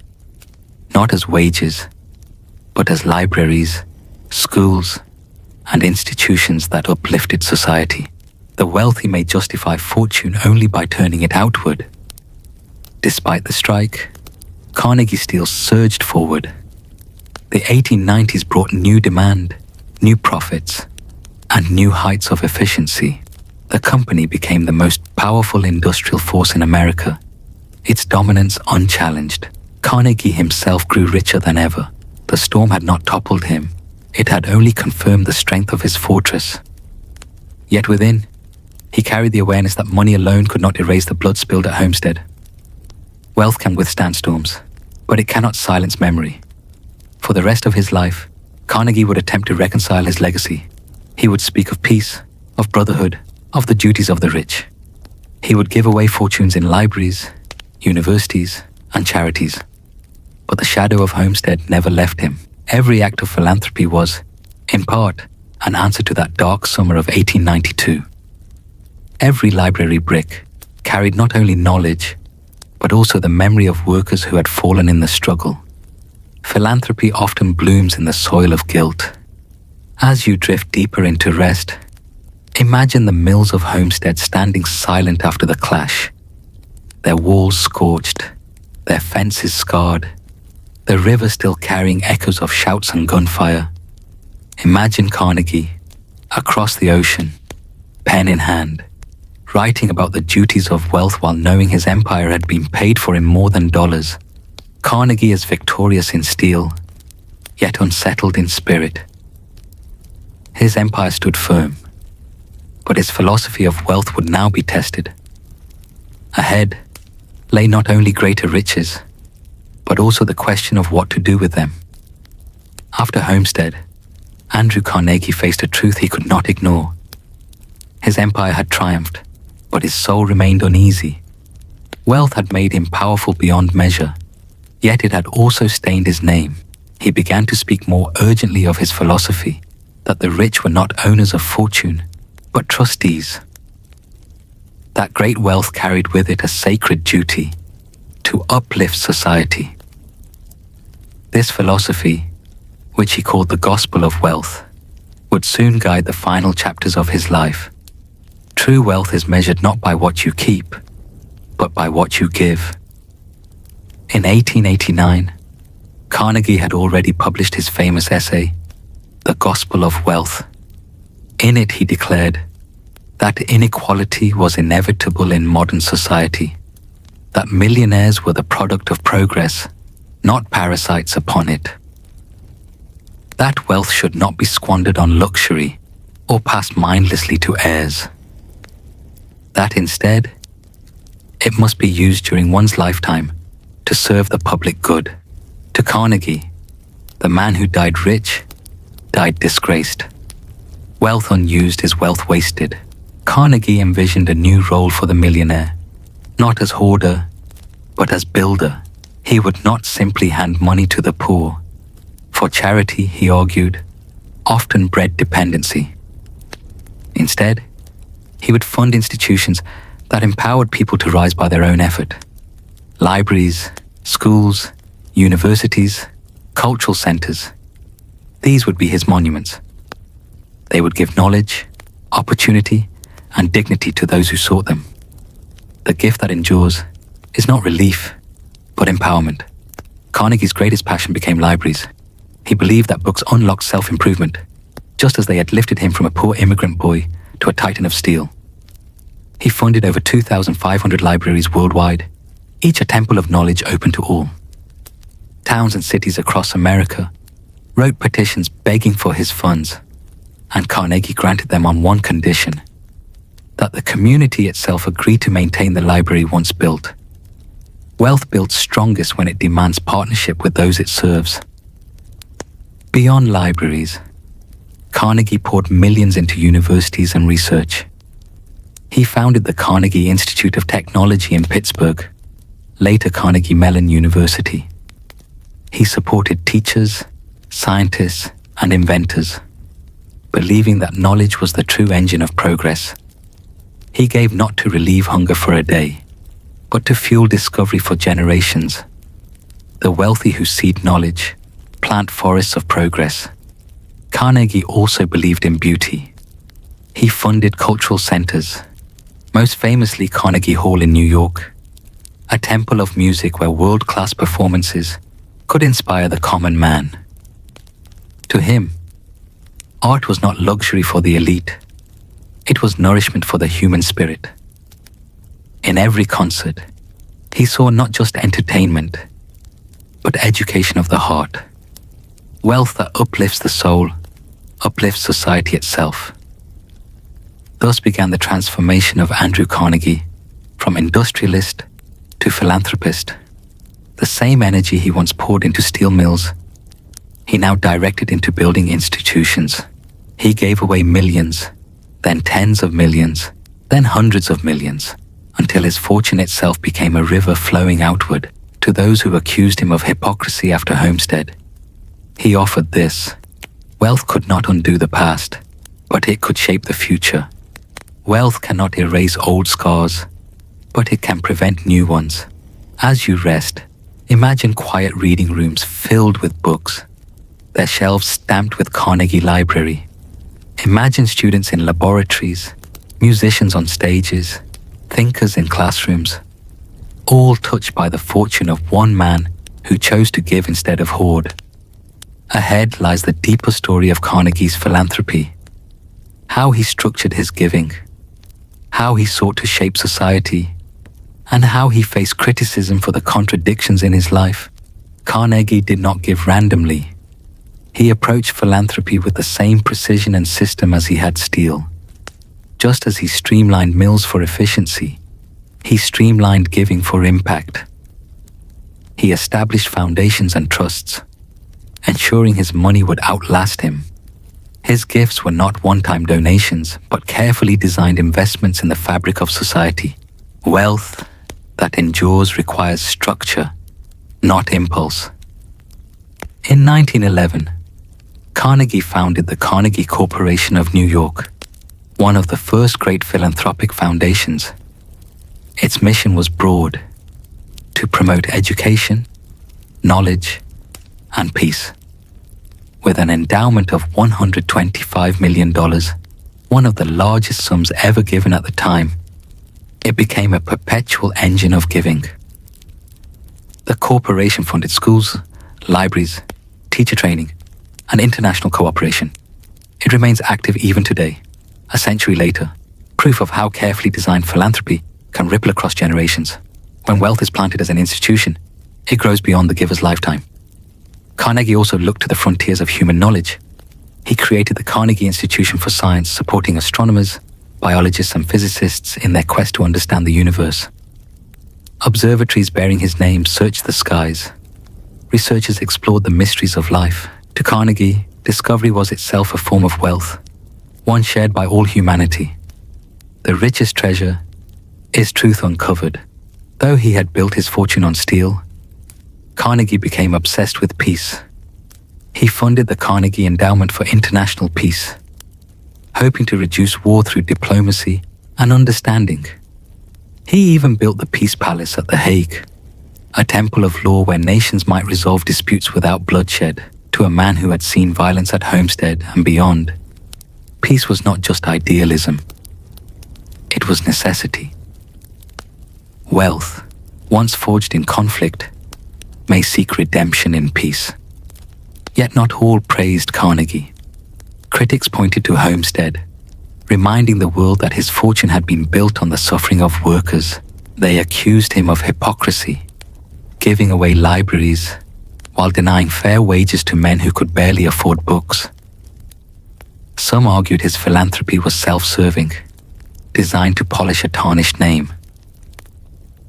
not as wages, but as libraries, schools, and institutions that uplifted society. The wealthy may justify fortune only by turning it outward. Despite the strike, Carnegie Steel surged forward. The 1890s brought new demand, new profits, and new heights of efficiency. The company became the most powerful industrial force in America, its dominance unchallenged. Carnegie himself grew richer than ever. The storm had not toppled him. It had only confirmed the strength of his fortress. Yet within, he carried the awareness that money alone could not erase the blood spilled at Homestead. Wealth can withstand storms, but it cannot silence memory. For the rest of his life, Carnegie would attempt to reconcile his legacy. He would speak of peace, of brotherhood, of the duties of the rich. He would give away fortunes in libraries, universities, and charities. But the shadow of Homestead never left him. Every act of philanthropy was, in part, an answer to that dark summer of 1892. Every library brick carried not only knowledge, but also the memory of workers who had fallen in the struggle. Philanthropy often blooms in the soil of guilt. As you drift deeper into rest, imagine the mills of Homestead standing silent after the clash, their walls scorched, their fences scarred, the river still carrying echoes of shouts and gunfire. Imagine Carnegie, across the ocean, pen in hand, writing about the duties of wealth while knowing his empire had been paid for in more than dollars. Carnegie is victorious in steel, yet unsettled in spirit. His empire stood firm, but his philosophy of wealth would now be tested. Ahead lay not only greater riches, but also the question of what to do with them. After Homestead, Andrew Carnegie faced a truth he could not ignore. His empire had triumphed, but his soul remained uneasy. Wealth had made him powerful beyond measure, yet it had also stained his name. He began to speak more urgently of his philosophy, that the rich were not owners of fortune, but trustees. That great wealth carried with it a sacred duty to uplift society. This philosophy, which he called the gospel of wealth, would soon guide the final chapters of his life. True wealth is measured not by what you keep, but by what you give. In 1889, Carnegie had already published his famous essay, The Gospel of Wealth. In it he declared that inequality was inevitable in modern society, that millionaires were the product of progress, not parasites upon it. That wealth should not be squandered on luxury or passed mindlessly to heirs. That instead, it must be used during one's lifetime to serve the public good. To Carnegie, the man who died rich, died disgraced. Wealth unused is wealth wasted. Carnegie envisioned a new role for the millionaire, not as hoarder, but as builder. He would not simply hand money to the poor, for charity, he argued, often bred dependency. Instead, he would fund institutions that empowered people to rise by their own effort. Libraries, schools, universities, cultural centers. These would be his monuments. They would give knowledge, opportunity, and dignity to those who sought them. The gift that endures is not relief, but empowerment. Carnegie's greatest passion became libraries. He believed that books unlocked self-improvement, just as they had lifted him from a poor immigrant boy to a titan of steel. He funded over 2,500 libraries worldwide, each a temple of knowledge open to all. Towns and cities across America wrote petitions begging for his funds, and Carnegie granted them on one condition: that the community itself agreed to maintain the library once built. Wealth builds strongest when it demands partnership with those it serves. Beyond libraries, Carnegie poured millions into universities and research. He founded the Carnegie Institute of Technology in Pittsburgh, later Carnegie Mellon University. He supported teachers, scientists, and inventors, believing that knowledge was the true engine of progress. He gave not to relieve hunger for a day, but to fuel discovery for generations. The wealthy who seed knowledge plant forests of progress. Carnegie also believed in beauty. He funded cultural centers, most famously Carnegie Hall in New York, a temple of music where world-class performances could inspire the common man. To him, art was not luxury for the elite. It was nourishment for the human spirit. In every concert, he saw not just entertainment, but education of the heart. Wealth that uplifts the soul, uplifts society itself. Thus began the transformation of Andrew Carnegie, from industrialist to philanthropist. The same energy he once poured into steel mills, he now directed into building institutions. He gave away millions, then tens of millions, then hundreds of millions, until his fortune itself became a river flowing outward to those who accused him of hypocrisy after Homestead. He offered this: wealth could not undo the past, but it could shape the future. Wealth cannot erase old scars, but it can prevent new ones. As you rest, imagine quiet reading rooms filled with books, their shelves stamped with Carnegie Library. Imagine students in laboratories, musicians on stages, thinkers in classrooms, all touched by the fortune of one man who chose to give instead of hoard. Ahead lies the deeper story of Carnegie's philanthropy, how he structured his giving, how he sought to shape society, and how he faced criticism for the contradictions in his life. Carnegie did not give randomly. He approached philanthropy with the same precision and system as he had steel. Just as he streamlined mills for efficiency, he streamlined giving for impact. He established foundations and trusts, ensuring his money would outlast him. His gifts were not one-time donations, but carefully designed investments in the fabric of society. Wealth that endures requires structure, not impulse. In 1911, Carnegie founded the Carnegie Corporation of New York, one of the first great philanthropic foundations. Its mission was broad: to promote education, knowledge, and peace. With an endowment of $125 million, one of the largest sums ever given at the time, it became a perpetual engine of giving. The corporation funded schools, libraries, teacher training, and international cooperation. It remains active even today, a century later, proof of how carefully designed philanthropy can ripple across generations. When wealth is planted as an institution, it grows beyond the giver's lifetime. Carnegie also looked to the frontiers of human knowledge. He created the Carnegie Institution for Science, supporting astronomers, biologists, and physicists in their quest to understand the universe. Observatories bearing his name searched the skies. Researchers explored the mysteries of life. To Carnegie, discovery was itself a form of wealth, one shared by all humanity. The richest treasure is truth uncovered. Though he had built his fortune on steel, Carnegie became obsessed with peace. He funded the Carnegie Endowment for International Peace, hoping to reduce war through diplomacy and understanding. He even built the Peace Palace at The Hague, a temple of law where nations might resolve disputes without bloodshed. To a man who had seen violence at Homestead and beyond, peace was not just idealism, it was necessity. Wealth, once forged in conflict, may seek redemption in peace. Yet not all praised Carnegie. Critics pointed to Homestead, reminding the world that his fortune had been built on the suffering of workers. They accused him of hypocrisy, giving away libraries while denying fair wages to men who could barely afford books. Some argued his philanthropy was self-serving, designed to polish a tarnished name.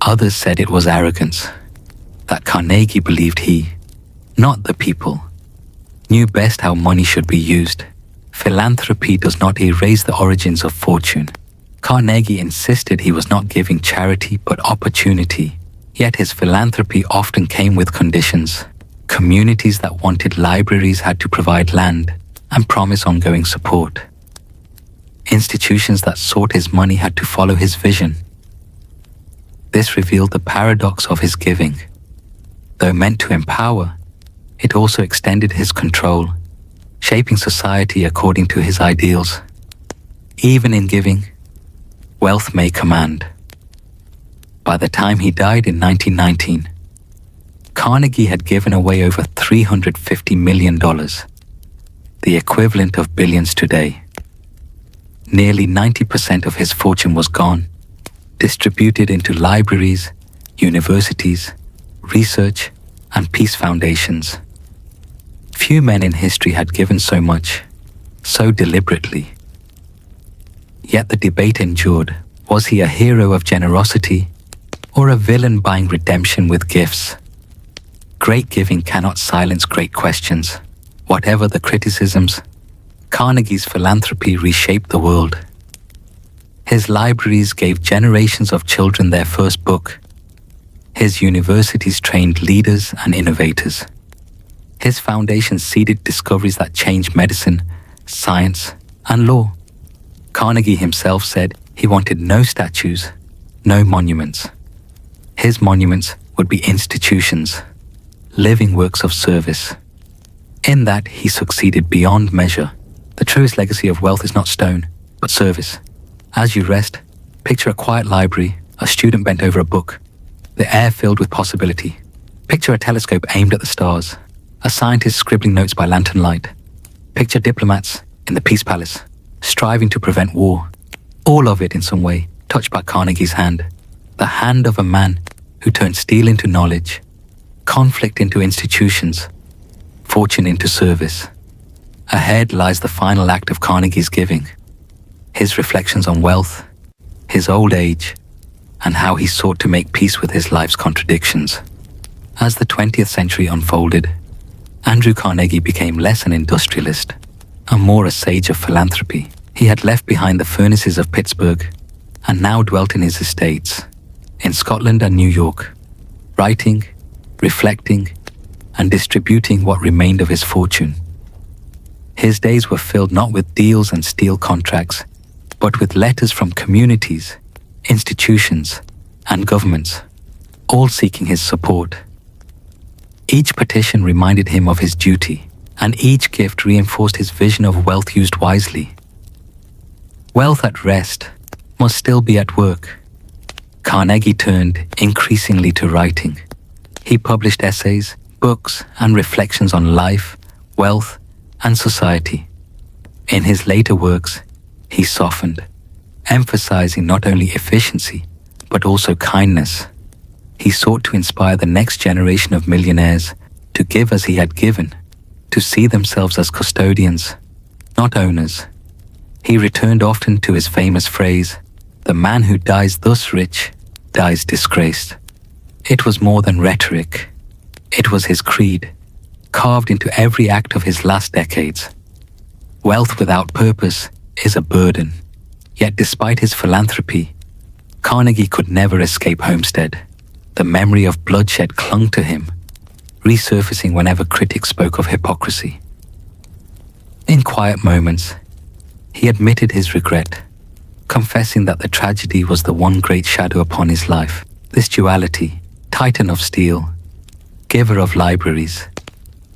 Others said it was arrogance, that Carnegie believed he, not the people, knew best how money should be used. Philanthropy does not erase the origins of fortune. Carnegie insisted he was not giving charity but opportunity, yet his philanthropy often came with conditions. Communities that wanted libraries had to provide land and promise ongoing support. Institutions that sought his money had to follow his vision. This revealed the paradox of his giving. Though meant to empower, it also extended his control, shaping society according to his ideals. Even in giving, wealth may command. By the time he died in 1919, Carnegie had given away over $350 million, the equivalent of billions today. Nearly 90% of his fortune was gone, distributed into libraries, universities, research, and peace foundations. Few men in history had given so much, so deliberately. Yet the debate endured. Was he a hero of generosity or a villain buying redemption with gifts? Great giving cannot silence great questions. Whatever the criticisms, Carnegie's philanthropy reshaped the world. His libraries gave generations of children their first book. His universities trained leaders and innovators. His foundation seeded discoveries that changed medicine, science, and law. Carnegie himself said he wanted no statues, no monuments. His monuments would be institutions, living works of service. In that, he succeeded beyond measure. The truest legacy of wealth is not stone, but service. As you rest, picture a quiet library, a student bent over a book, the air filled with possibility. Picture a telescope aimed at the stars, a scientist scribbling notes by lantern light. Picture diplomats in the Peace Palace, striving to prevent war. All of it in some way touched by Carnegie's hand, the hand of a man who turned steel into knowledge, conflict into institutions, fortune into service. Ahead lies the final act of Carnegie's giving, his reflections on wealth, his old age, and how he sought to make peace with his life's contradictions. As the 20th century unfolded, Andrew Carnegie became less an industrialist and more a sage of philanthropy. He had left behind the furnaces of Pittsburgh and now dwelt in his estates in Scotland and New York, writing, reflecting, and distributing what remained of his fortune. His days were filled not with deals and steel contracts, but with letters from communities, institutions, and governments, all seeking his support. Each petition reminded him of his duty, and each gift reinforced his vision of wealth used wisely. Wealth at rest must still be at work. Carnegie turned increasingly to writing. He published essays, books, and reflections on life, wealth, and society. In his later works, he softened, emphasizing not only efficiency, but also kindness. He sought to inspire the next generation of millionaires to give as he had given, to see themselves as custodians, not owners. He returned often to his famous phrase, "The man who dies thus rich, dies disgraced." It was more than rhetoric. It was his creed, carved into every act of his last decades. Wealth without purpose is a burden. Yet despite his philanthropy, Carnegie could never escape Homestead. The memory of bloodshed clung to him, resurfacing whenever critics spoke of hypocrisy. In quiet moments, he admitted his regret, confessing that the tragedy was the one great shadow upon his life. This duality, titan of steel, giver of libraries,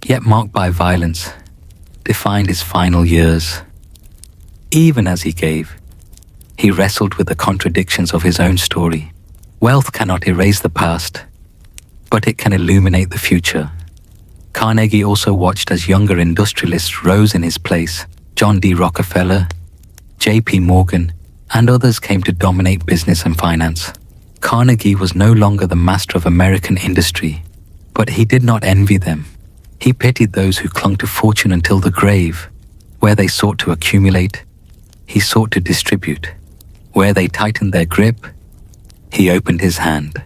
yet marked by violence, defined his final years. Even as he gave, he wrestled with the contradictions of his own story. Wealth cannot erase the past, but it can illuminate the future. Carnegie also watched as younger industrialists rose in his place. John D. Rockefeller, J.P. Morgan, and others came to dominate business and finance. Carnegie was no longer the master of American industry, but he did not envy them. He pitied those who clung to fortune until the grave. Where they sought to accumulate, he sought to distribute. Where they tightened their grip, he opened his hand.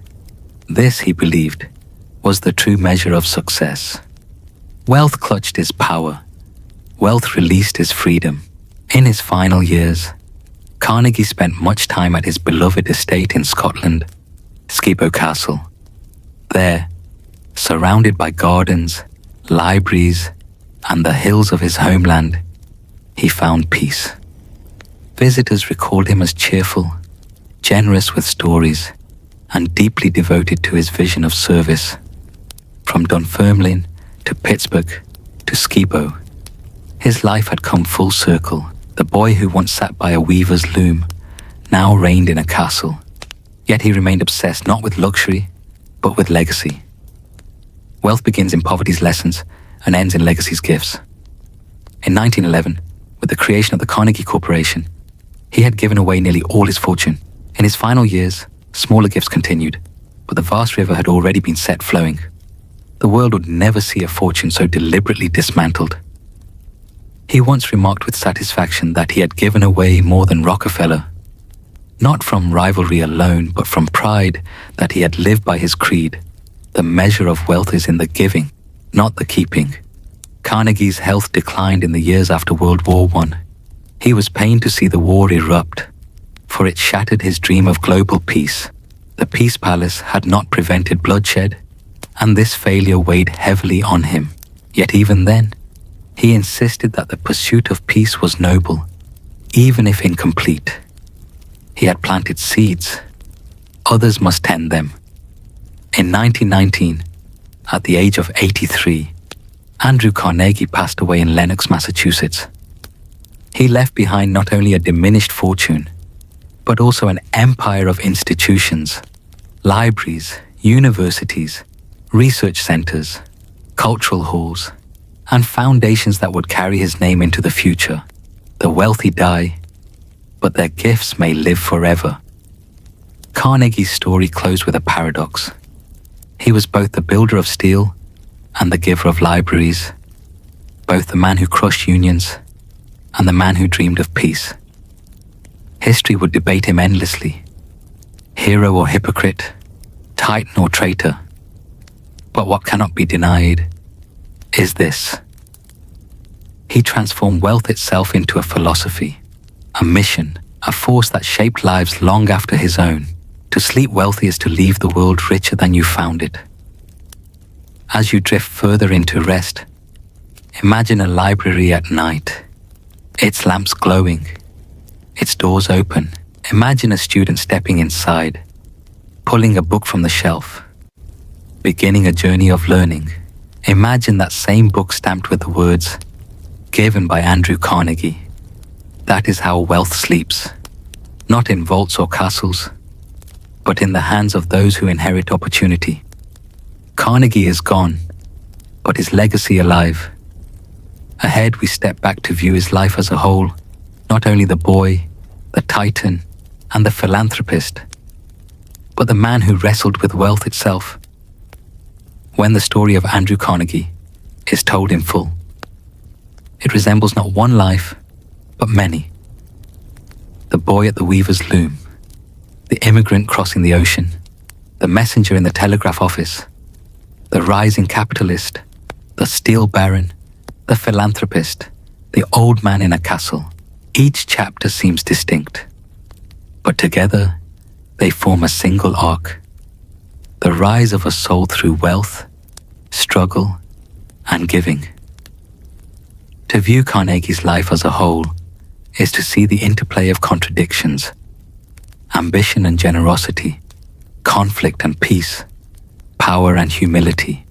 This, he believed, was the true measure of success. Wealth clutched his power. Wealth released his freedom. In his final years, Carnegie spent much time at his beloved estate in Scotland, Skibo Castle. There, surrounded by gardens, libraries, and the hills of his homeland, he found peace. Visitors recalled him as cheerful, generous with stories, and deeply devoted to his vision of service. From Dunfermline to Pittsburgh to Skibo, his life had come full circle. The boy who once sat by a weaver's loom now reigned in a castle. Yet he remained obsessed not with luxury, but with legacy. Wealth begins in poverty's lessons and ends in legacy's gifts. In 1911, with the creation of the Carnegie Corporation, he had given away nearly all his fortune. In his final years, smaller gifts continued, but the vast river had already been set flowing. The world would never see a fortune so deliberately dismantled. He once remarked with satisfaction that he had given away more than Rockefeller, not from rivalry alone, but from pride that he had lived by his creed. The measure of wealth is in the giving, not the keeping. Carnegie's health declined in the years after World War I. He was pained to see the war erupt, for it shattered his dream of global peace. The Peace Palace had not prevented bloodshed, and this failure weighed heavily on him. Yet even then, he insisted that the pursuit of peace was noble, even if incomplete. He had planted seeds. Others must tend them. In 1919, at the age of 83, Andrew Carnegie passed away in Lenox, Massachusetts. He left behind not only a diminished fortune, but also an empire of institutions, libraries, universities, research centers, cultural halls, and foundations that would carry his name into the future. The wealthy die, but their gifts may live forever. Carnegie's story closed with a paradox. He was both the builder of steel and the giver of libraries, both the man who crushed unions and the man who dreamed of peace. History would debate him endlessly, hero or hypocrite, titan or traitor. But what cannot be denied is this: he transformed wealth itself into a philosophy, a mission, a force that shaped lives long after his own. To sleep wealthy is to leave the world richer than you found it. As you drift further into rest, imagine a library at night, its lamps glowing, its doors open. Imagine a student stepping inside, pulling a book from the shelf, beginning a journey of learning. Imagine that same book stamped with the words, "Given by Andrew Carnegie." That is how wealth sleeps, not in vaults or castles, but in the hands of those who inherit opportunity. Carnegie is gone, but his legacy alive. Ahead, we step back to view his life as a whole, not only the boy, the titan, and the philanthropist, but the man who wrestled with wealth itself. When the story of Andrew Carnegie is told in full, it resembles not one life, but many. The boy at the weaver's loom, the immigrant crossing the ocean, the messenger in the telegraph office, the rising capitalist, the steel baron, the philanthropist, the old man in a castle. Each chapter seems distinct, but together they form a single arc. The rise of a soul through wealth, struggle, and giving. To view Carnegie's life as a whole is to see the interplay of contradictions, ambition and generosity, conflict and peace, power and humility.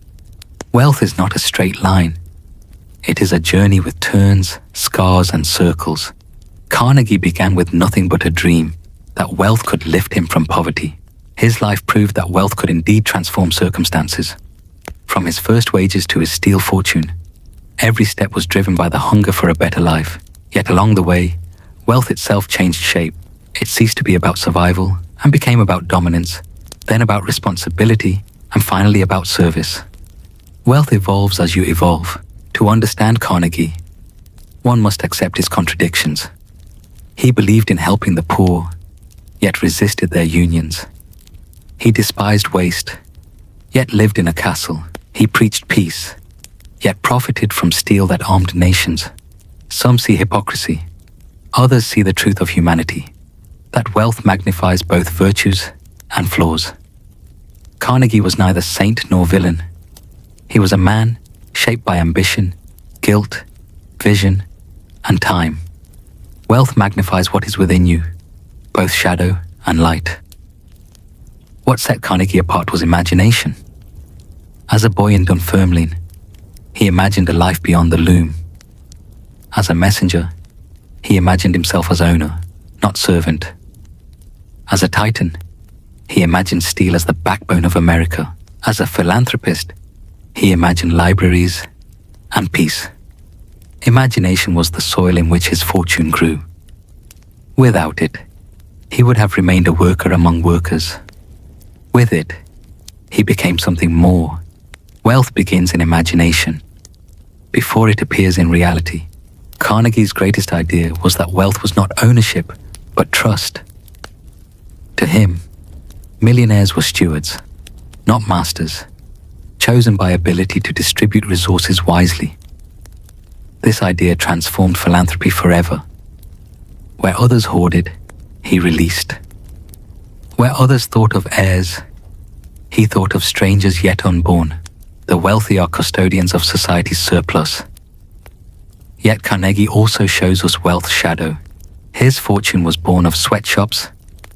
Wealth is not a straight line. It is a journey with turns, scars, and circles. Carnegie began with nothing but a dream that wealth could lift him from poverty. His life proved that wealth could indeed transform circumstances. From his first wages to his steel fortune, every step was driven by the hunger for a better life. Yet along the way, wealth itself changed shape. It ceased to be about survival and became about dominance, then about responsibility, and finally about service. Wealth evolves as you evolve. To understand Carnegie, one must accept his contradictions. He believed in helping the poor, yet resisted their unions. He despised waste, yet lived in a castle. He preached peace, yet profited from steel that armed nations. Some see hypocrisy, others see the truth of humanity, that wealth magnifies both virtues and flaws. Carnegie was neither saint nor villain. He was a man shaped by ambition, guilt, vision, and time. Wealth magnifies what is within you, both shadow and light. What set Carnegie apart was imagination. As a boy in Dunfermline, he imagined a life beyond the loom. As a messenger, he imagined himself as owner, not servant. As a titan, he imagined steel as the backbone of America. As a philanthropist, he imagined libraries and peace. Imagination was the soil in which his fortune grew. Without it, he would have remained a worker among workers. With it, he became something more. Wealth begins in imagination, before it appears in reality. Carnegie's greatest idea was that wealth was not ownership, but trust. To him, millionaires were stewards, not masters, chosen by ability to distribute resources wisely. This idea transformed philanthropy forever. Where others hoarded, he released. Where others thought of heirs, he thought of strangers yet unborn. The wealthy are custodians of society's surplus. Yet Carnegie also shows us wealth's shadow. His fortune was born of sweatshops,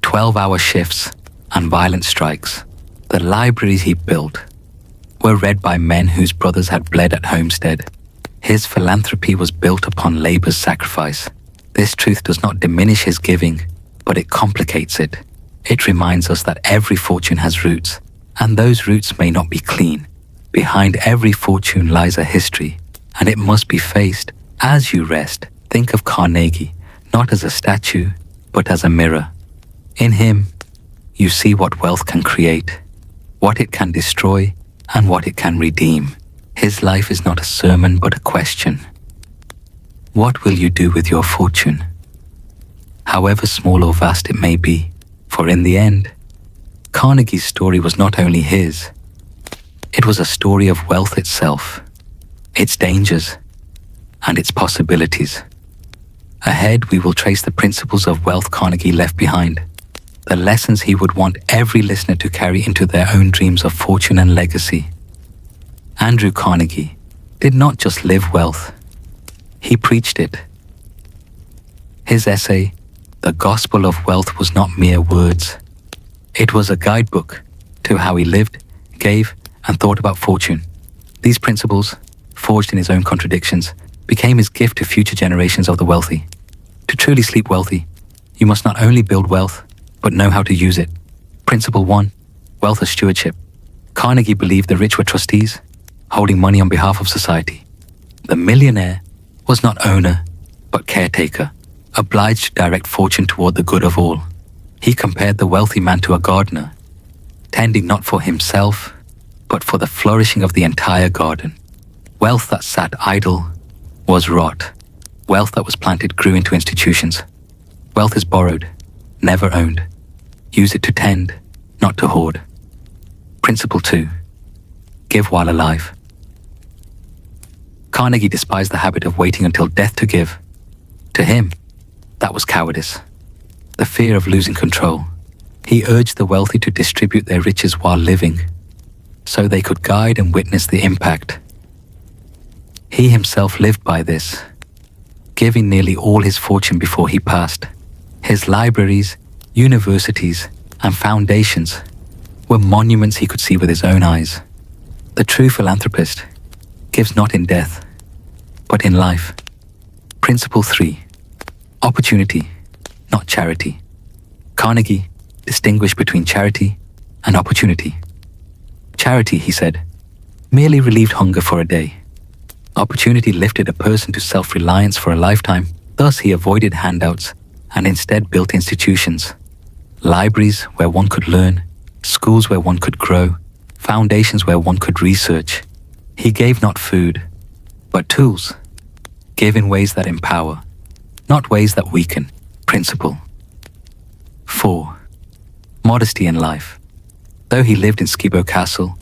12-hour shifts, and violent strikes. The libraries he built were read by men whose brothers had bled at Homestead. His philanthropy was built upon labor's sacrifice. This truth does not diminish his giving, but it complicates it. It reminds us that every fortune has roots, and those roots may not be clean. Behind every fortune lies a history, and it must be faced. As you rest, think of Carnegie, not as a statue, but as a mirror. In him, you see what wealth can create, what it can destroy, and what it can redeem. His life is not a sermon, but a question. What will you do with your fortune? However small or vast it may be, for in the end, Carnegie's story was not only his, it was a story of wealth itself, its dangers, and its possibilities. Ahead, we will trace the principles of wealth Carnegie left behind, the lessons he would want every listener to carry into their own dreams of fortune and legacy. Andrew Carnegie did not just live wealth, he preached it. His essay, The Gospel of Wealth, was not mere words. It was a guidebook to how he lived, gave, and thought about fortune. These principles, forged in his own contradictions, became his gift to future generations of the wealthy. To truly sleep wealthy, you must not only build wealth, but know how to use it. Principle 1, wealth as stewardship. Carnegie believed the rich were trustees, holding money on behalf of society. The millionaire was not owner, but caretaker, obliged to direct fortune toward the good of all. He compared the wealthy man to a gardener, tending not for himself, but for the flourishing of the entire garden. Wealth that sat idle was rot. Wealth that was planted grew into institutions. Wealth is borrowed, never owned. Use it to tend, not to hoard. Principle 2, give while alive. Carnegie despised the habit of waiting until death to give. To him, that was cowardice, the fear of losing control. He urged the wealthy to distribute their riches while living, so they could guide and witness the impact. He himself lived by this, giving nearly all his fortune before he passed. His libraries, universities, and foundations were monuments he could see with his own eyes. The true philanthropist gives not in death, but in life. Principle 3, opportunity, not charity. Carnegie distinguished between charity and opportunity. Charity, he said, merely relieved hunger for a day. Opportunity lifted a person to self-reliance for a lifetime. Thus, he avoided handouts and instead built institutions. Libraries where one could learn, schools where one could grow, foundations where one could research. He gave not food, but tools. Give in ways that empower, not ways that weaken. Principle. 4. Modesty in life. Though he lived in Skibo Castle,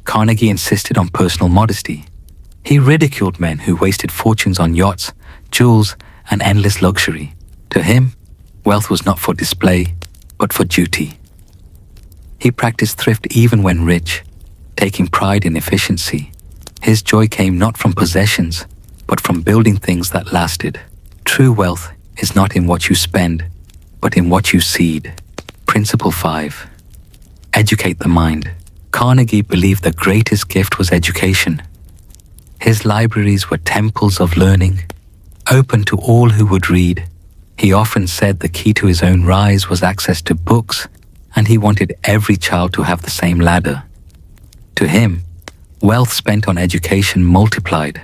Carnegie insisted on personal modesty. He ridiculed men who wasted fortunes on yachts, jewels, and endless luxury. To him, wealth was not for display, but for duty. He practiced thrift even when rich, taking pride in efficiency. His joy came not from possessions, but from building things that lasted. True wealth is not in what you spend, but in what you seed. Principle 5. Educate the mind. Carnegie believed the greatest gift was education. His libraries were temples of learning, open to all who would read. He often said the key to his own rise was access to books, and he wanted every child to have the same ladder. To him, wealth spent on education multiplied.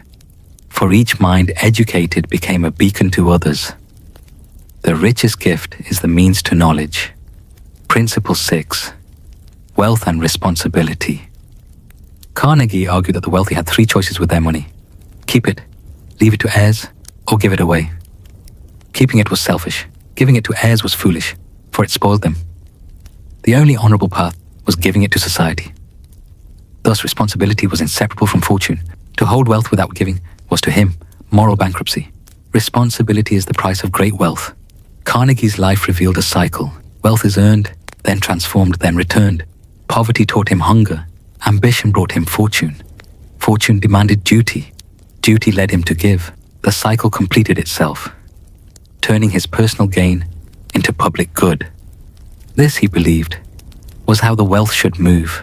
For each mind educated became a beacon to others. The richest gift is the means to knowledge. Principle 6. Wealth and responsibility. Carnegie argued that the wealthy had 3 choices with their money: keep it, leave it to heirs, or give it away. Keeping it was selfish. Giving it to heirs was foolish, for it spoiled them. The only honorable path was giving it to society. Thus, responsibility was inseparable from fortune. To hold wealth without giving was to him moral bankruptcy. Responsibility is the price of great wealth. Carnegie's life revealed a cycle. Wealth is earned, then transformed, then returned. Poverty taught him hunger. Ambition brought him fortune. Fortune demanded duty. Duty led him to give. The cycle completed itself, turning his personal gain into public good. This, he believed, was how the wealth should move.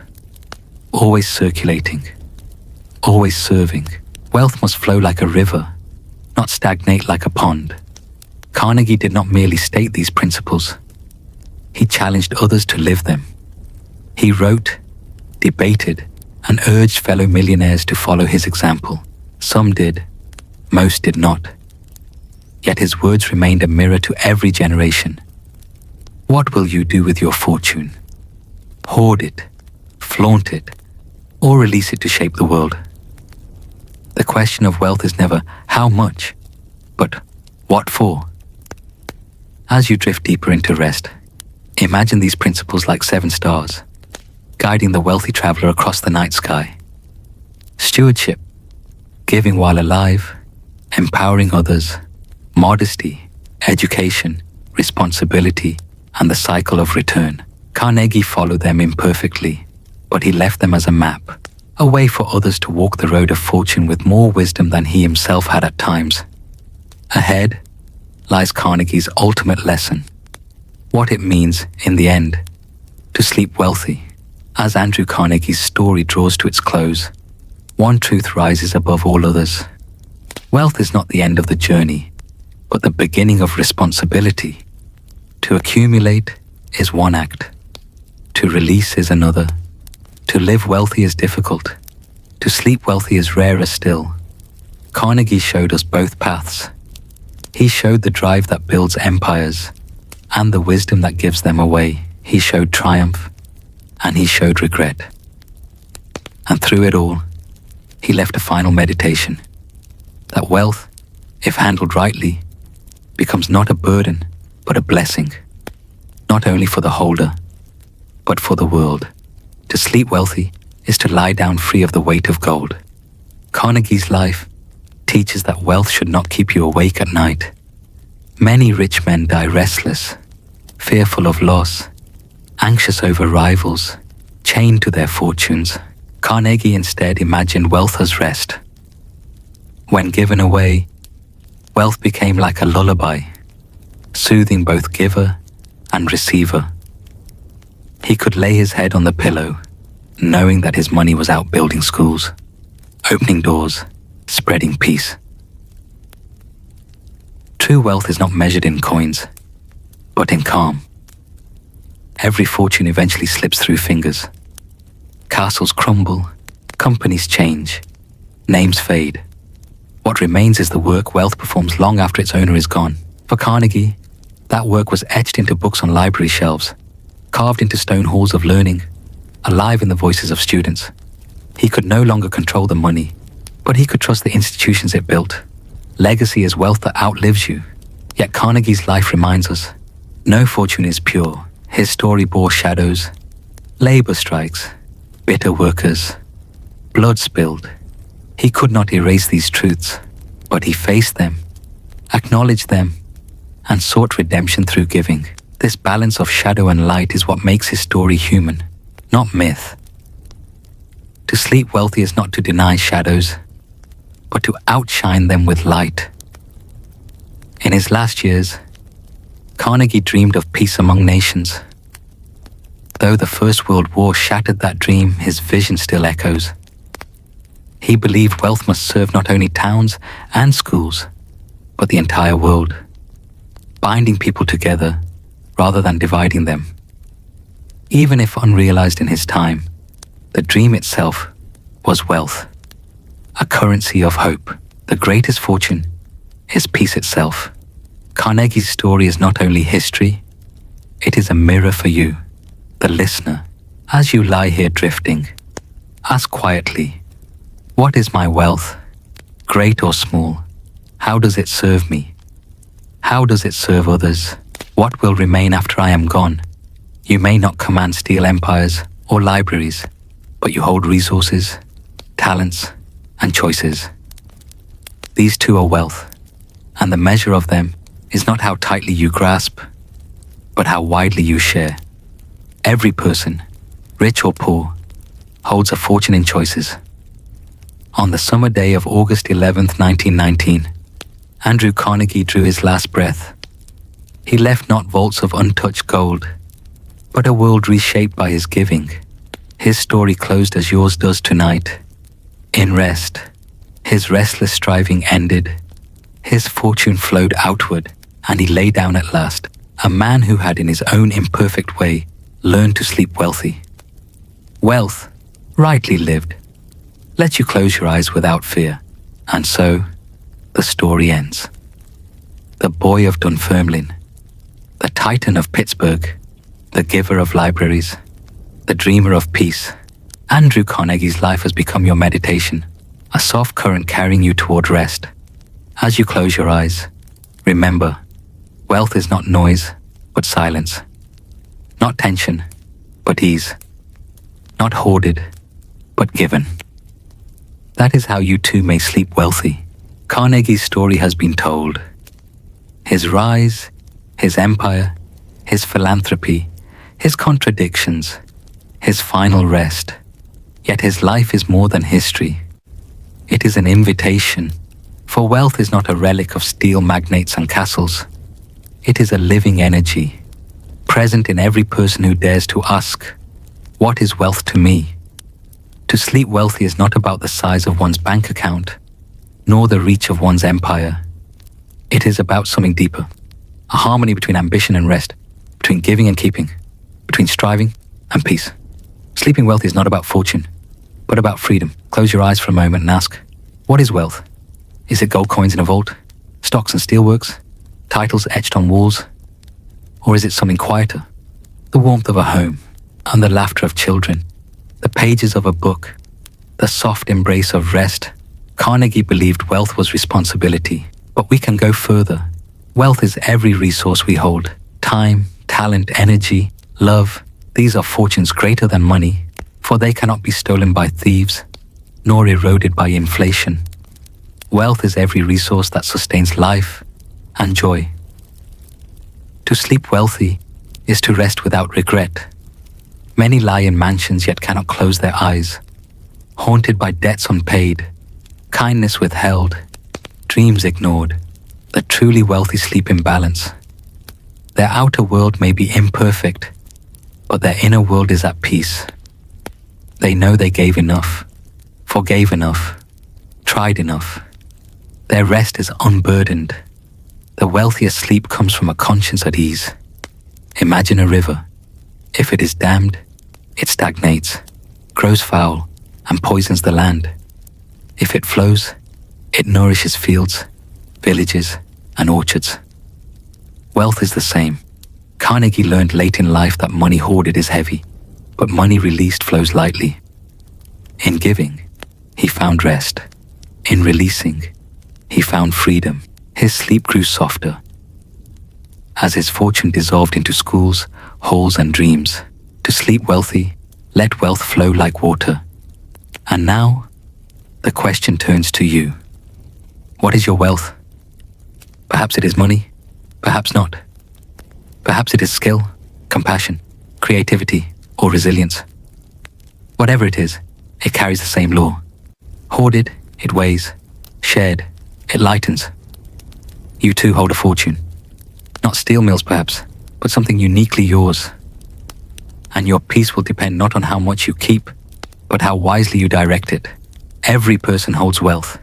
Always circulating, always serving. Wealth must flow like a river, not stagnate like a pond. Carnegie did not merely state these principles. He challenged others to live them. He wrote, debated, and urged fellow millionaires to follow his example. Some did, most did not. Yet his words remained a mirror to every generation. What will you do with your fortune? Hoard it, flaunt it, or release it to shape the world? The question of wealth is never how much, but what for? As you drift deeper into rest, imagine these principles like 7 stars, guiding the wealthy traveler across the night sky. Stewardship, giving while alive, empowering others, modesty, education, responsibility, and the cycle of return. Carnegie followed them imperfectly, but he left them as a map, a way for others to walk the road of fortune with more wisdom than he himself had at times. Ahead lies Carnegie's ultimate lesson, what it means, in the end, to sleep wealthy. As Andrew Carnegie's story draws to its close, one truth rises above all others. Wealth is not the end of the journey, but the beginning of responsibility. To accumulate is one act. To release is another. To live wealthy is difficult. To sleep wealthy is rarer still. Carnegie showed us both paths. He showed the drive that builds empires and the wisdom that gives them away. He showed triumph and he showed regret. And through it all, he left a final meditation. That wealth, if handled rightly, becomes not a burden, but a blessing. Not only for the holder, but for the world. To sleep wealthy is to lie down free of the weight of gold. Carnegie's life teaches that wealth should not keep you awake at night. Many rich men die restless, fearful of loss, anxious over rivals, chained to their fortunes. Carnegie instead imagined wealth as rest. When given away, wealth became like a lullaby, soothing both giver and receiver. He could lay his head on the pillow, knowing that his money was out building schools, opening doors, spreading peace. True wealth is not measured in coins, but in calm. Every fortune eventually slips through fingers. Castles crumble, companies change, names fade. What remains is the work wealth performs long after its owner is gone. For Carnegie, that work was etched into books on library shelves, carved into stone halls of learning, alive in the voices of students. He could no longer control the money, but he could trust the institutions it built. Legacy is wealth that outlives you. Yet Carnegie's life reminds us, no fortune is pure. His story bore shadows, labor strikes, bitter workers, blood spilled. He could not erase these truths, but he faced them, acknowledged them, and sought redemption through giving. This balance of shadow and light is what makes his story human, not myth. To sleep wealthy is not to deny shadows, but to outshine them with light. In his last years, Carnegie dreamed of peace among nations. Though the First World War shattered that dream, his vision still echoes. He believed wealth must serve not only towns and schools, but the entire world, binding people together rather than dividing them. Even if unrealized in his time, the dream itself was wealth, a currency of hope. The greatest fortune is peace itself. Carnegie's story is not only history, it is a mirror for you, the listener. As you lie here drifting, ask quietly, what is my wealth, great or small? How does it serve me? How does it serve others? What will remain after I am gone? You may not command steel empires or libraries, but you hold resources, talents, and choices. These too are wealth, and the measure of them is not how tightly you grasp, but how widely you share. Every person, rich or poor, holds a fortune in choices. On the summer day of August 11th, 1919, Andrew Carnegie drew his last breath. He left not vaults of untouched gold, but a world reshaped by his giving. His story closed as yours does tonight. In rest, his restless striving ended. His fortune flowed outward, and he lay down at last, a man who had in his own imperfect way learned to sleep wealthy. Wealth, rightly lived, lets you close your eyes without fear, and so the story ends. The boy of Dunfermline, the titan of Pittsburgh, the giver of libraries, the dreamer of peace. Andrew Carnegie's life has become your meditation, a soft current carrying you toward rest. As you close your eyes, remember, wealth is not noise, but silence. Not tension, but ease. Not hoarded, but given. That is how you too may sleep wealthy. Carnegie's story has been told. His rise, his empire, his philanthropy, his contradictions, his final rest. Yet his life is more than history. It is an invitation, for wealth is not a relic of steel magnates and castles. It is a living energy, present in every person who dares to ask, what is wealth to me? To sleep wealthy is not about the size of one's bank account, nor the reach of one's empire. It is about something deeper, a harmony between ambition and rest, between giving and keeping, between striving and peace. Sleeping wealthy is not about fortune, but about freedom. Close your eyes for a moment and ask, what is wealth? Is it gold coins in a vault, stocks and steelworks, titles etched on walls? Or is it something quieter? The warmth of a home, and the laughter of children, the pages of a book, the soft embrace of rest. Carnegie believed wealth was responsibility, but we can go further. Wealth is every resource we hold. Time, talent, energy, love. These are fortunes greater than money, for they cannot be stolen by thieves, nor eroded by inflation. Wealth is every resource that sustains life and joy. To sleep wealthy is to rest without regret. Many lie in mansions yet cannot close their eyes, haunted by debts unpaid, kindness withheld, dreams ignored. The truly wealthy sleep in balance. Their outer world may be imperfect, but their inner world is at peace. They know they gave enough, forgave enough, tried enough. Their rest is unburdened. The wealthiest sleep comes from a conscience at ease. Imagine a river. If it is dammed, it stagnates, grows foul, and poisons the land. If it flows, it nourishes fields, villages, and orchards. Wealth is the same. Carnegie learned late in life that money hoarded is heavy, but money released flows lightly. In giving, he found rest. In releasing, he found freedom. His sleep grew softer. As his fortune dissolved into schools, halls, and dreams, to sleep wealthy, let wealth flow like water. And now, the question turns to you. What is your wealth? Perhaps it is money, perhaps not. Perhaps it is skill, compassion, creativity, or resilience. Whatever it is, it carries the same law. Hoarded, it weighs. Shared, it lightens. You too hold a fortune. Not steel mills perhaps, but something uniquely yours. And your peace will depend not on how much you keep, but how wisely you direct it. Every person holds wealth.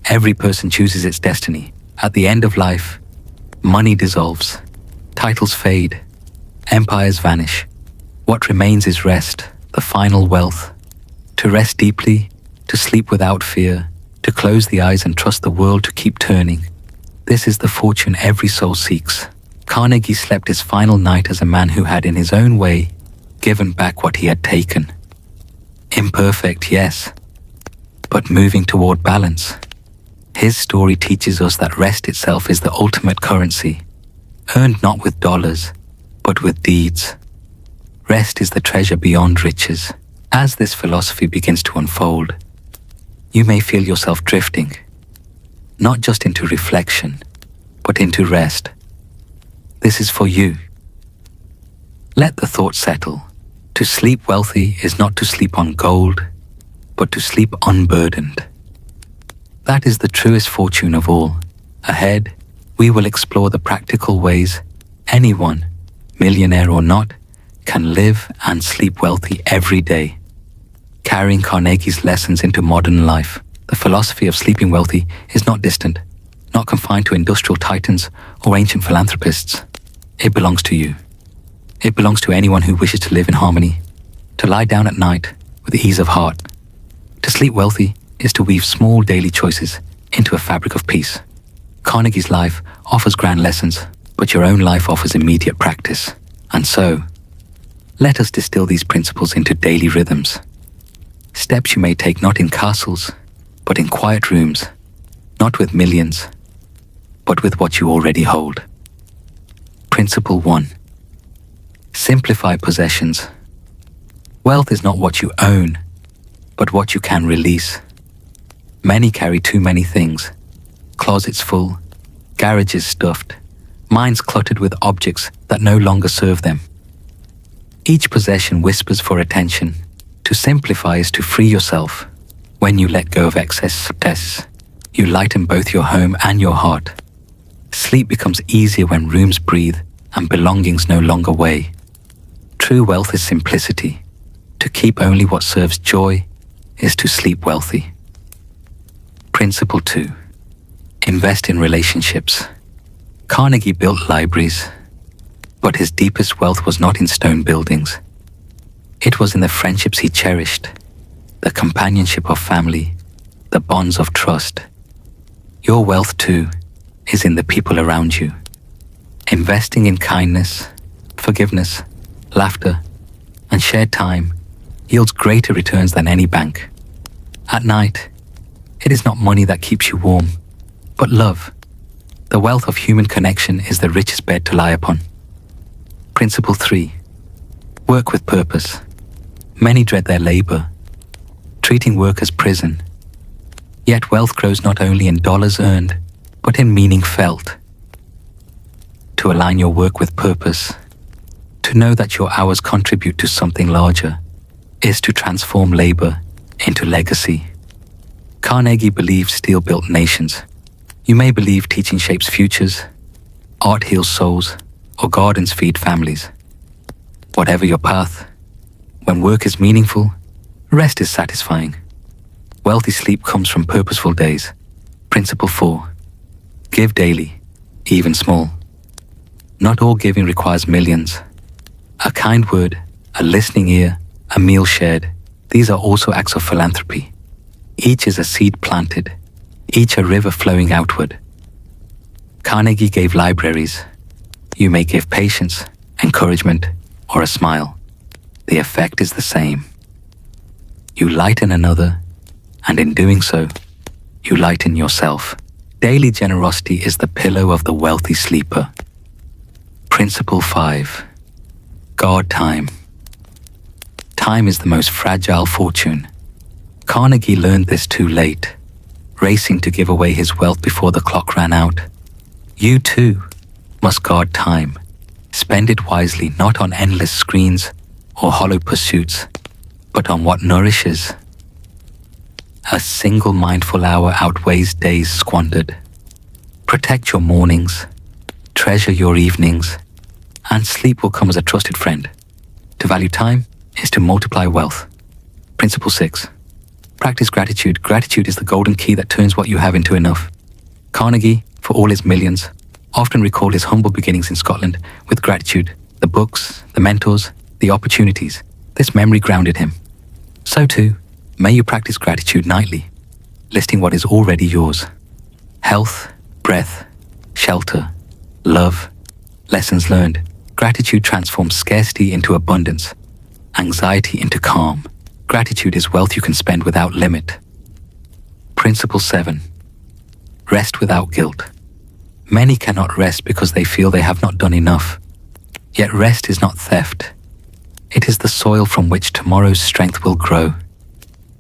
Every person chooses its destiny. At the end of life, money dissolves, titles fade, empires vanish. What remains is rest, the final wealth. To rest deeply, to sleep without fear, to close the eyes and trust the world to keep turning. This is the fortune every soul seeks. Carnegie slept his final night as a man who had in his own way given back what he had taken. Imperfect, yes, but moving toward balance. His story teaches us that rest itself is the ultimate currency, earned not with dollars, but with deeds. Rest is the treasure beyond riches. As this philosophy begins to unfold, you may feel yourself drifting, not just into reflection, but into rest. This is for you. Let the thought settle. To sleep wealthy is not to sleep on gold, but to sleep unburdened. That is the truest fortune of all. Ahead, we will explore the practical ways anyone, millionaire or not, can live and sleep wealthy every day. Carrying Carnegie's lessons into modern life, the philosophy of sleeping wealthy is not distant, not confined to industrial titans or ancient philanthropists. It belongs to you. It belongs to anyone who wishes to live in harmony, to lie down at night with ease of heart. To sleep wealthy is to weave small daily choices into a fabric of peace. Carnegie's life offers grand lessons, but your own life offers immediate practice. And so, let us distill these principles into daily rhythms. Steps you may take not in castles, but in quiet rooms, not with millions, but with what you already hold. Principle 1. Simplify possessions. Wealth is not what you own, but what you can release. Many carry too many things. Closets full, garages stuffed, minds cluttered with objects that no longer serve them. Each possession whispers for attention. To simplify is to free yourself. When you let go of excess, you lighten both your home and your heart. Sleep becomes easier when rooms breathe and belongings no longer weigh. True wealth is simplicity. To keep only what serves joy is to sleep wealthy. Principle 2. Invest in relationships. Carnegie built libraries, but his deepest wealth was not in stone buildings. It was in the friendships he cherished, the companionship of family, the bonds of trust. Your wealth, too, is in the people around you. Investing in kindness, forgiveness, laughter, and shared time yields greater returns than any bank. At night, it is not money that keeps you warm, but love. The wealth of human connection is the richest bed to lie upon. Principle 3. Work with purpose. Many dread their labor, treating work as prison. Yet wealth grows not only in dollars earned, but in meaning felt. To align your work with purpose, to know that your hours contribute to something larger, is to transform labor into legacy. Carnegie believed steel built nations. You may believe teaching shapes futures, art heals souls, or gardens feed families. Whatever your path, when work is meaningful, rest is satisfying. Wealthy sleep comes from purposeful days. Principle 4. Give daily, even small. Not all giving requires millions. A kind word, a listening ear, a meal shared. These are also acts of philanthropy. Each is a seed planted, each a river flowing outward. Carnegie gave libraries. You may give patience, encouragement, or a smile. The effect is the same. You lighten another, and in doing so, you lighten yourself. Daily generosity is the pillow of the wealthy sleeper. Principle 5. Guard time. Time is the most fragile fortune. Carnegie learned this too late, racing to give away his wealth before the clock ran out. You too must guard time. Spend it wisely, not on endless screens or hollow pursuits, but on what nourishes. A single mindful hour outweighs days squandered. Protect your mornings, treasure your evenings, and sleep will come as a trusted friend. To value time is to multiply wealth. Principle 6. Practice gratitude. Gratitude is the golden key that turns what you have into enough. Carnegie, for all his millions, often recalled his humble beginnings in Scotland with gratitude. The books, the mentors, the opportunities. This memory grounded him. So too, may you practice gratitude nightly, listing what is already yours. Health, breath, shelter, love, lessons learned. Gratitude transforms scarcity into abundance, anxiety into calm. Gratitude is wealth you can spend without limit. Principle 7. Rest without guilt. Many cannot rest because they feel they have not done enough. Yet rest is not theft. It is the soil from which tomorrow's strength will grow.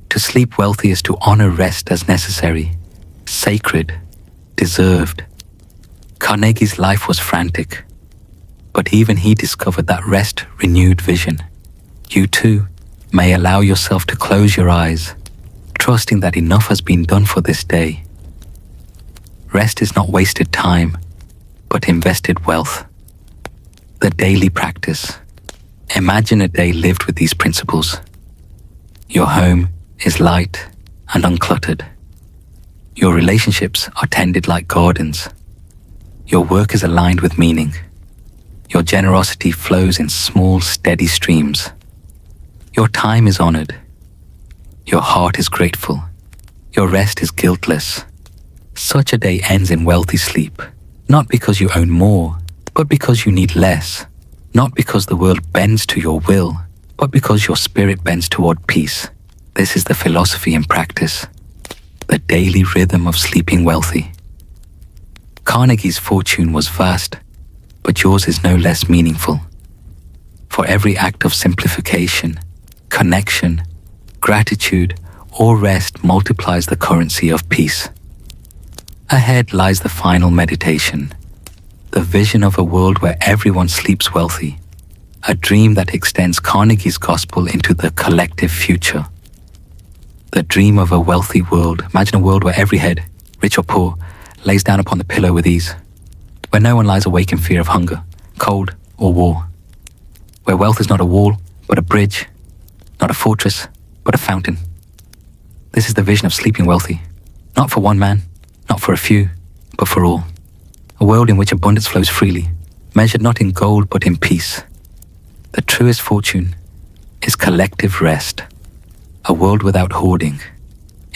To sleep wealthy is to honor rest as necessary, sacred, deserved. Carnegie's life was frantic, but even he discovered that rest renewed vision. You too may allow yourself to close your eyes, trusting that enough has been done for this day. Rest is not wasted time, but invested wealth. The daily practice. Imagine a day lived with these principles. Your home is light and uncluttered. Your relationships are tended like gardens. Your work is aligned with meaning. Your generosity flows in small, steady streams. Your time is honored. Your heart is grateful. Your rest is guiltless. Such a day ends in wealthy sleep, not because you own more, but because you need less. Not because the world bends to your will, but because your spirit bends toward peace. This is the philosophy in practice, the daily rhythm of sleeping wealthy. Carnegie's fortune was vast, but yours is no less meaningful. For every act of simplification, connection, gratitude, or rest multiplies the currency of peace. Ahead lies the final meditation, the vision of a world where everyone sleeps wealthy, a dream that extends Carnegie's gospel into the collective future. The dream of a wealthy world. Imagine a world where every head, rich or poor, lays down upon the pillow with ease, where no one lies awake in fear of hunger, cold, or war, where wealth is not a wall, but a bridge, not a fortress, but a fountain. This is the vision of sleeping wealthy, not for one man, not for a few, but for all. A world in which abundance flows freely, measured not in gold but in peace. The truest fortune is collective rest, a world without hoarding.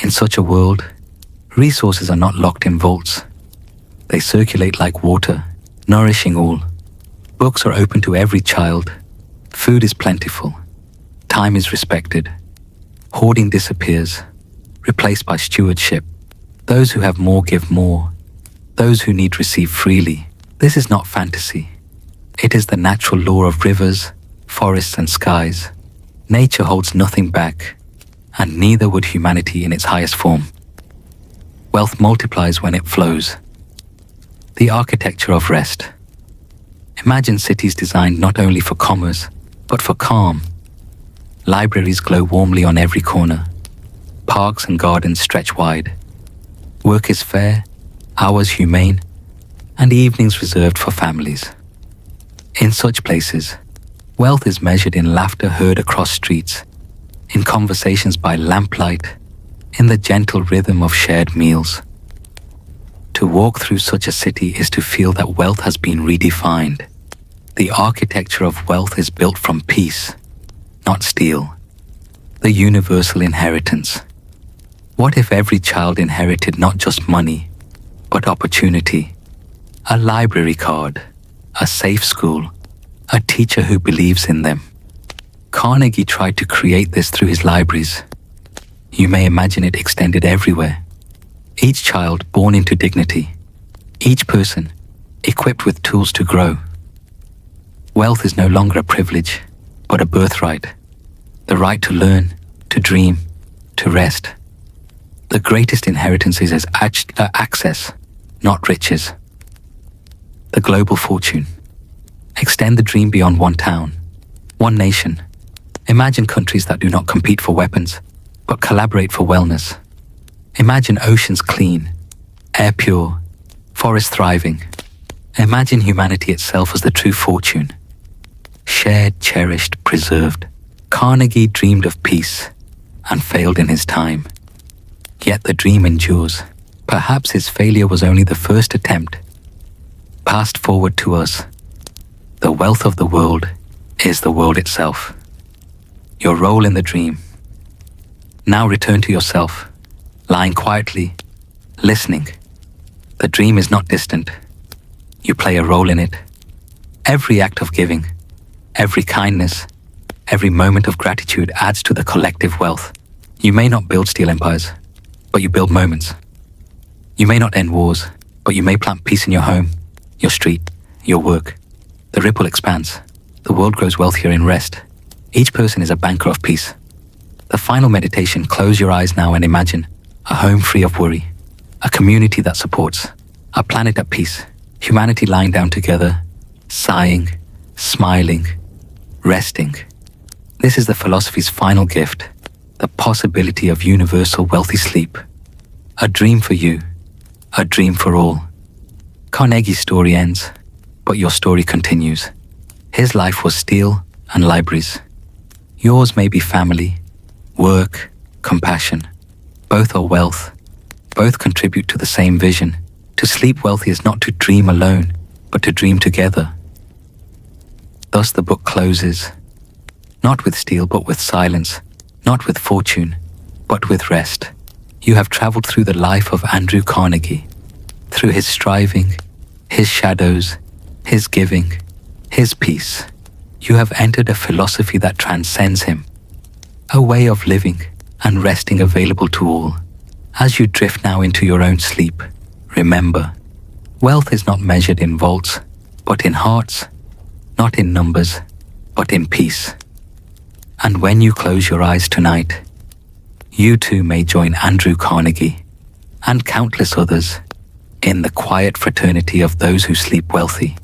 In such a world, resources are not locked in vaults. They circulate like water, nourishing all. Books are open to every child. Food is plentiful. Time is respected. Hoarding disappears, replaced by stewardship. Those who have more give more. Those who need receive freely. This is not fantasy. It is the natural law of rivers, forests, and skies. Nature holds nothing back, and neither would humanity in its highest form. Wealth multiplies when it flows. The architecture of rest. Imagine cities designed not only for commerce, but for calm. Libraries glow warmly on every corner. Parks and gardens stretch wide. Work is fair, hours humane, and evenings reserved for families. In such places, wealth is measured in laughter heard across streets, in conversations by lamplight, in the gentle rhythm of shared meals. To walk through such a city is to feel that wealth has been redefined. The architecture of wealth is built from peace, not steal. The universal inheritance. What if every child inherited not just money, but opportunity? A library card, a safe school, a teacher who believes in them. Carnegie tried to create this through his libraries. You may imagine it extended everywhere. Each child born into dignity. Each person equipped with tools to grow. Wealth is no longer a privilege, but a birthright. The right to learn, to dream, to rest. The greatest inheritance is access, not riches. The global fortune. Extend the dream beyond one town, one nation. Imagine countries that do not compete for weapons, but collaborate for wellness. Imagine oceans clean, air pure, forests thriving. Imagine humanity itself as the true fortune. Shared, cherished, preserved. Carnegie dreamed of peace and failed in his time. Yet the dream endures. Perhaps his failure was only the first attempt. Passed forward to us. The wealth of the world is the world itself. Your role in the dream. Now return to yourself, lying quietly, listening. The dream is not distant. You play a role in it. Every act of giving, every kindness, every moment of gratitude adds to the collective wealth. You may not build steel empires, but you build moments. You may not end wars, but you may plant peace in your home, your street, your work. The ripple expands. The world grows wealthier in rest. Each person is a banker of peace. The final meditation, close your eyes now and imagine a home free of worry, a community that supports, a planet at peace, humanity lying down together, sighing, smiling, resting. This is the philosophy's final gift, the possibility of universal wealthy sleep. A dream for you, a dream for all. Carnegie's story ends, but your story continues. His life was steel and libraries. Yours may be family, work, compassion. Both are wealth. Both contribute to the same vision. To sleep wealthy is not to dream alone, but to dream together. Thus the book closes. Not with steel, but with silence. Not with fortune, but with rest. You have traveled through the life of Andrew Carnegie. Through his striving, his shadows, his giving, his peace. You have entered a philosophy that transcends him. A way of living and resting available to all. As you drift now into your own sleep, remember, wealth is not measured in vaults, but in hearts, not in numbers, but in peace. And when you close your eyes tonight, you too may join Andrew Carnegie and countless others in the quiet fraternity of those who sleep wealthy.